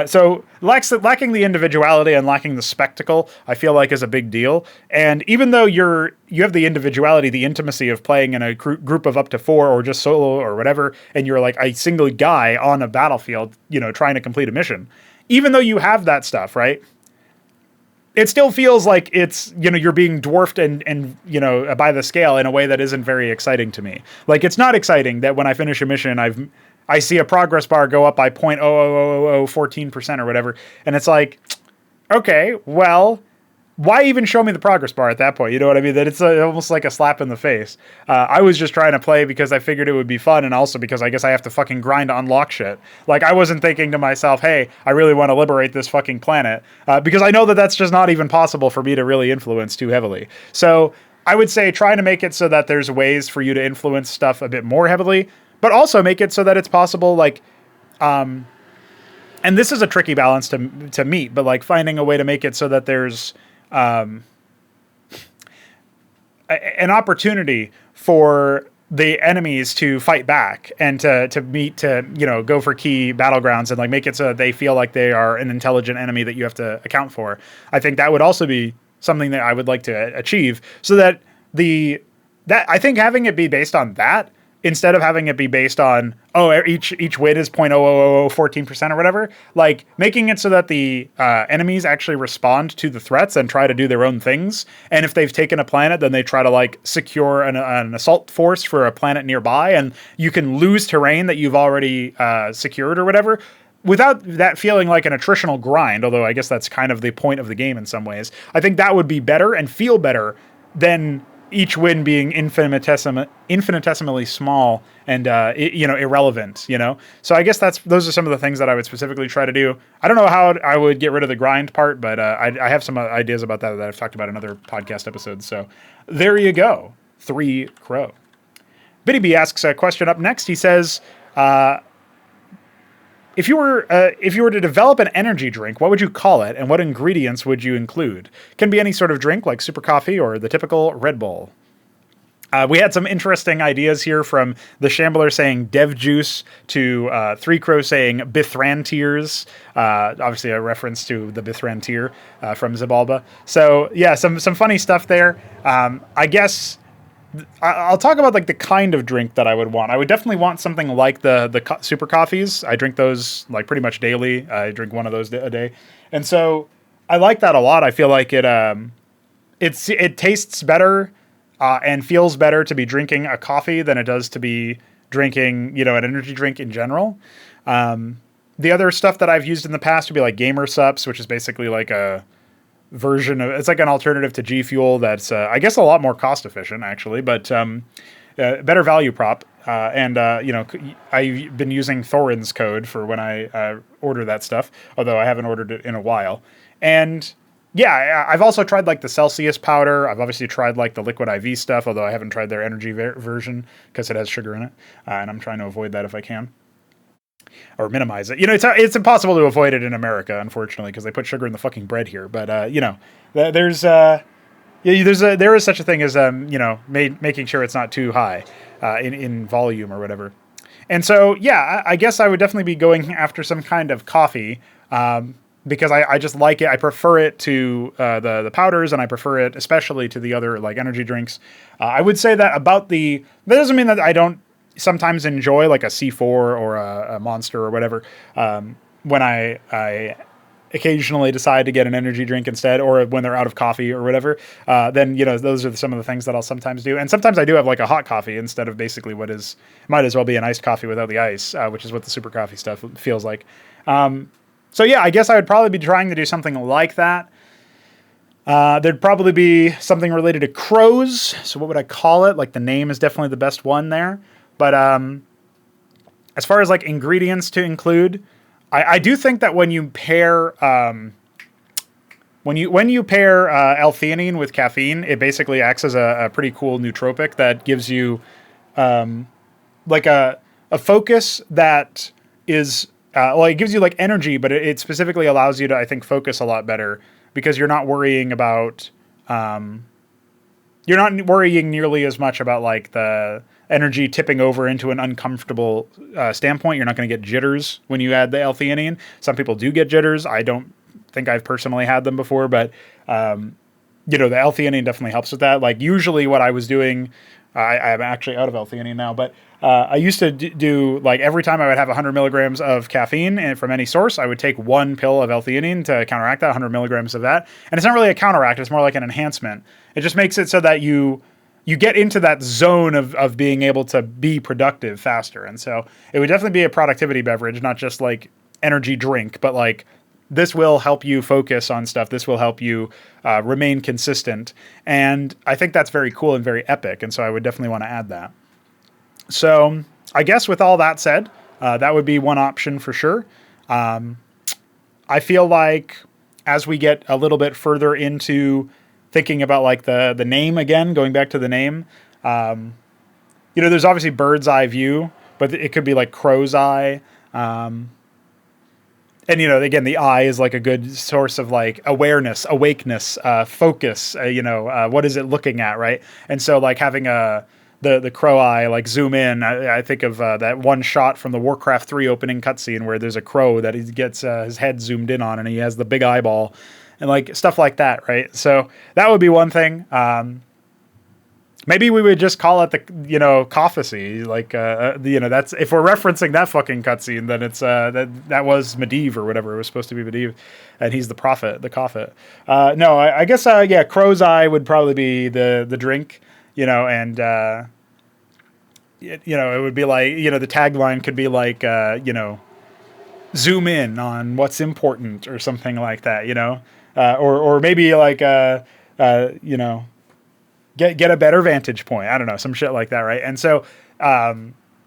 So lacking the individuality and lacking the spectacle, I feel like is a big deal. And even though you have the individuality, the intimacy of playing in a group of up to 4 or just solo or whatever, and you're like a single guy on a battlefield, trying to complete a mission, even though you have that stuff, right? It still feels like it's, you're being dwarfed and by the scale in a way that isn't very exciting to me. Like, it's not exciting that when I finish a mission, I see a progress bar go up by 0.00014% or whatever. And it's like, okay, well, why even show me the progress bar at that point? You know what I mean? That it's almost like a slap in the face. I was just trying to play because I figured it would be fun, and also because I guess I have to fucking grind to unlock shit. Like, I wasn't thinking to myself, hey, I really want to liberate this fucking planet, because I know that that's just not even possible for me to really influence too heavily. So I would say try to make it so that there's ways for you to influence stuff a bit more heavily, but also make it so that it's possible, like, and this is a tricky balance to meet, but like finding a way to make it so that there's an opportunity for the enemies to fight back and to go for key battlegrounds and like make it so that they feel like they are an intelligent enemy that you have to account for. I think that would also be something that I would like to achieve, so that I think having it be based on that, instead of having it be based on, each win is 0.00014% or whatever, like making it so that the enemies actually respond to the threats and try to do their own things. And if they've taken a planet, then they try to like secure an assault force for a planet nearby, and you can lose terrain that you've already secured or whatever, without that feeling like an attritional grind, although I guess that's kind of the point of the game in some ways. I think that would be better and feel better than each win being infinitesimally small and irrelevant. So I guess those are some of the things that I would specifically try to do. I don't know how I would get rid of the grind part, but I have some ideas about that I've talked about in other podcast episodes. So there you go. 3 Crow. Btyb asks a question up next. He says, if you were to develop an energy drink, what would you call it, and what ingredients would you include? Can be any sort of drink like super coffee or the typical Red Bull. We had some interesting ideas here, from the Shambler saying dev juice to 3 Crow saying Bthrantiers, obviously a reference to the Bthrantir from Xibalba. So yeah, some funny stuff there. I guess I'll talk about like the kind of drink that I would want. I would definitely want something like the super coffees. I drink those like pretty much daily. I drink one of those a day, and so I like that a lot. I feel like it tastes better and feels better to be drinking a coffee than it does to be drinking, an energy drink in general. The other stuff that I've used in the past would be like Gamer Sups, which is basically like a version of, it's like an alternative to G Fuel that's, I guess, a lot more cost efficient actually, but better value prop. And I've been using Thorin's code for when I order that stuff, although I haven't ordered it in a while. And yeah, I've also tried like the Celsius powder. I've obviously tried like the Liquid IV stuff, although I haven't tried their energy version because it has sugar in it. And I'm trying to avoid that if I can. Or minimize it. It's impossible to avoid it in America, unfortunately, because they put sugar in the fucking bread here. But, there is such a thing as, making sure it's not too high in volume or whatever. And so, yeah, I guess I would definitely be going after some kind of coffee because I just like it. I prefer it to the powders, and I prefer it especially to the other like energy drinks. I would say that that doesn't mean that I don't sometimes enjoy like a C4 or a Monster or whatever when I occasionally decide to get an energy drink instead, or when they're out of coffee or whatever, then those are some of the things that I'll sometimes do. And sometimes I do have like a hot coffee instead of basically might as well be an iced coffee without the ice, which is what the super coffee stuff feels like. So yeah, I guess I would probably be trying to do something like that. There'd probably be something related to crows. So what would I call it? Like the name is definitely the best one there. But as far as like ingredients to include, I do think that when you pair L-theanine with caffeine, it basically acts as a pretty cool nootropic that gives you like a focus that is it gives you like energy, but it specifically allows you to, I think, focus a lot better because you're not worrying about nearly as much about like the energy tipping over into an uncomfortable standpoint. You're not going to get jitters when you add the L-theanine. Some people do get jitters. I don't think I've personally had them before, but the L-theanine definitely helps with that. Like usually what I was doing, I'm actually out of L-theanine now, but I used to do like every time I would have 100 milligrams of caffeine from any source, I would take one pill of L-theanine to counteract that, 100 milligrams of that. And it's not really a counteract. It's more like an enhancement. It just makes it so that you get into that zone of being able to be productive faster. And so it would definitely be a productivity beverage, not just like energy drink, but like this will help you focus on stuff. This will help you remain consistent. And I think that's very cool and very epic. And so I would definitely want to add that. So I guess with all that said, that would be one option for sure. I feel like as we get a little bit further into thinking about like the name again, going back to the name, there's obviously bird's eye view, but it could be like crow's eye. And, again, the eye is like a good source of like awareness, awakeness, focus, what is it looking at, right? And so like having the crow eye, like zoom in, I think of that one shot from the Warcraft 3 opening cutscene where there's a crow that he gets his head zoomed in on and he has the big eyeball and like stuff like that, right? So that would be one thing. Maybe we would just call it the, Cophacy. Like, that's, if we're referencing that fucking cutscene, then it's, that was Medivh or whatever. It was supposed to be Medivh. And he's the prophet, the Cophet. No, I guess, crow's eye would probably be the drink, and, it would be like, the tagline could be like, zoom in on what's important or something like that, or maybe like, get a better vantage point. I don't know, some shit like that, right? And so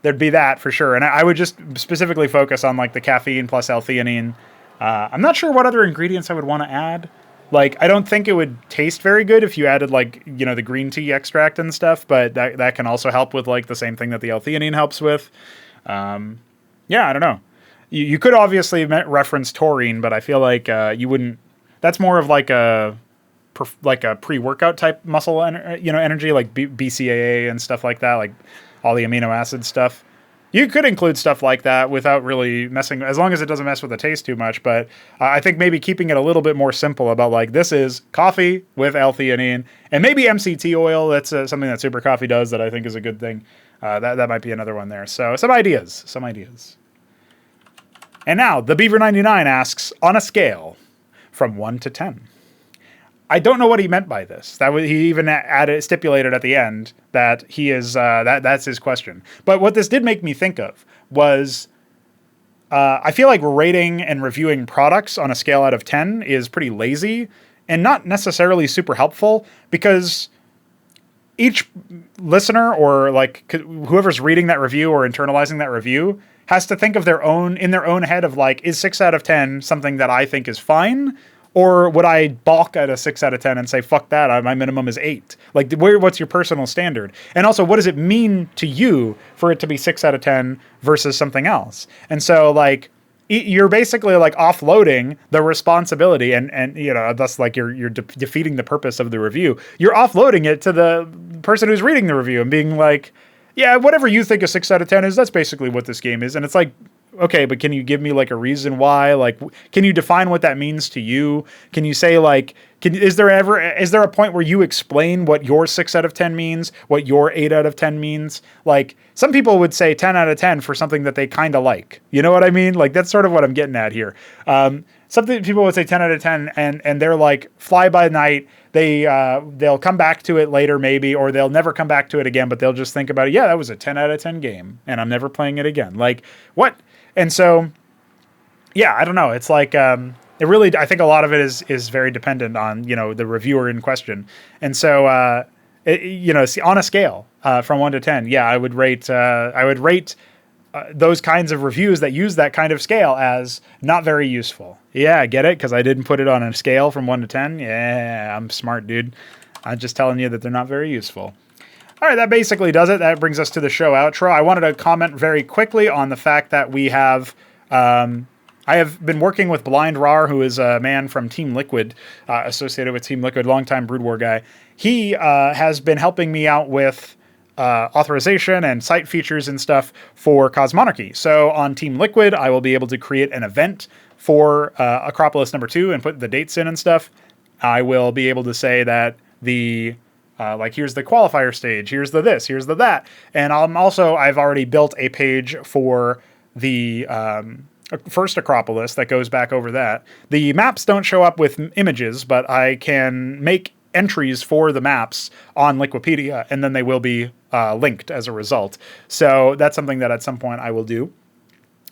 there'd be that for sure. And I would just specifically focus on like the caffeine plus L-theanine. I'm not sure what other ingredients I would want to add. Like, I don't think it would taste very good if you added like, the green tea extract and stuff, but that can also help with like the same thing that the L-theanine helps with. I don't know. You could obviously reference taurine, but I feel like you wouldn't. That's more of like a pre-workout type muscle, energy, like BCAA and stuff like that, like all the amino acid stuff. You could include stuff like that without really messing, as long as it doesn't mess with the taste too much. But I think maybe keeping it a little bit more simple about like, this is coffee with L-theanine and maybe MCT oil. That's something that Super Coffee does that I think is a good thing. That might be another one there. So some ideas. And now the Beaver99 asks, on a scale from 1 to 10, I don't know what he meant by this. He even stipulated at the end that he is that's his question. But what this did make me think of was I feel like rating and reviewing products on a scale out of 10 is pretty lazy and not necessarily super helpful, because each listener or like whoever's reading that review or internalizing that review has to think of their own head of like, is 6 out of 10 something that I think is fine? Or would I balk at a 6 out of 10 and say, fuck that, my minimum is 8? Like, what's your personal standard? And also, what does it mean to you for it to be 6 out of 10 versus something else? And so, like, you're basically like offloading the responsibility and you know, thus like you're defeating the purpose of the review. You're offloading it to the person who's reading the review and being like, yeah, whatever you think a 6 out of 10 is, that's basically what this game is. And it's like, okay, but can you give me like a reason why? Like, can you define what that means to you? Can you say like, is there a point where you explain what your 6 out of 10 means, what your 8 out of 10 means? Like, some people would say 10 out of 10 for something that they kind of like. You know what I mean? Like, that's sort of what I'm getting at here. Something people would say 10 out of 10 and they're like fly by night. They'll come back to it later maybe, or they'll never come back to it again, but they'll just think about it. Yeah, that was a 10 out of 10 game and I'm never playing it again. Like, what? And so, yeah, I don't know. It's like, it really, I think a lot of it is very dependent on, you know, the reviewer in question. And so, you know, on a scale from 1 to 10, yeah, I would rate those kinds of reviews that use that kind of scale as not very useful. Yeah, get it? Because I didn't put it on a scale from 1 to 10. Yeah, I'm smart, dude. I'm just telling you that they're not very useful. All right, that basically does it. That brings us to the show outro. I wanted to comment very quickly on the fact that we have... I have been working with Blind Rar, who is a man from Team Liquid, associated with Team Liquid, longtime Brood War guy. He has been helping me out with authorization and site features and stuff for Cosmonarchy. So on Team Liquid, I will be able to create an event for Acropolis #2 and put the dates in and stuff. I will be able to say that the... like, here's the qualifier stage, here's the this, here's the that. And I've already built a page for the first Acropolis that goes back over that. The maps don't show up with images, but I can make entries for the maps on Liquipedia, and then they will be linked as a result. So that's something that at some point I will do.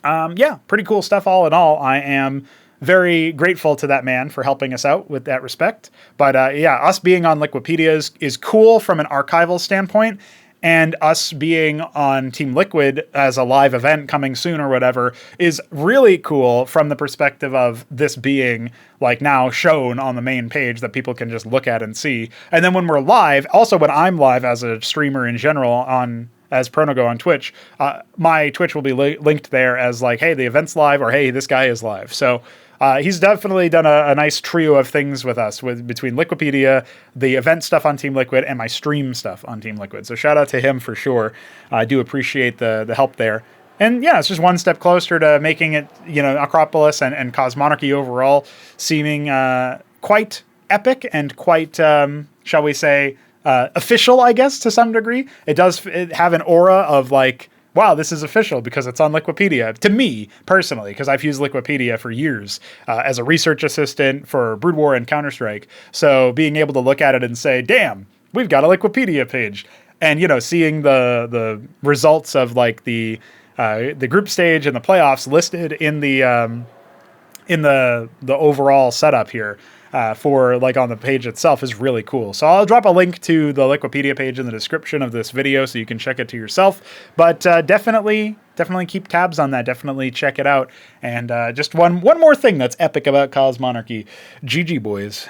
Yeah, pretty cool stuff all in all. I am very grateful to that man for helping us out with that respect. But yeah, us being on Liquipedia is cool from an archival standpoint, and us being on Team Liquid as a live event coming soon or whatever is really cool from the perspective of this being like now shown on the main page that people can just look at and see. And then when we're live, also when I'm live as a streamer in general as Pronogo on Twitch, my Twitch will be linked there as like, hey, the event's live, or hey, this guy is live. So he's definitely done a nice trio of things with us between Liquipedia, the event stuff on Team Liquid, and my stream stuff on Team Liquid. So shout out to him for sure. I do appreciate the help there. And yeah, it's just one step closer to making it, you know, Acropolis and Cosmonarchy overall seeming quite epic and quite, shall we say, official, I guess, to some degree. It does have an aura of like, wow, this is official because it's on Liquipedia. To me, personally, because I've used Liquipedia for years as a research assistant for Brood War and Counter-Strike. So being able to look at it and say, damn, we've got a Liquipedia page. And, you know, seeing the results of like the group stage and the playoffs listed in the overall setup here for like on the page itself is really cool. So I'll drop a link to the Liquipedia page in the description of this video so you can check it to yourself. But definitely keep tabs on that. Definitely check it out. And just one more thing that's epic about Cosmonarchy. GG, boys.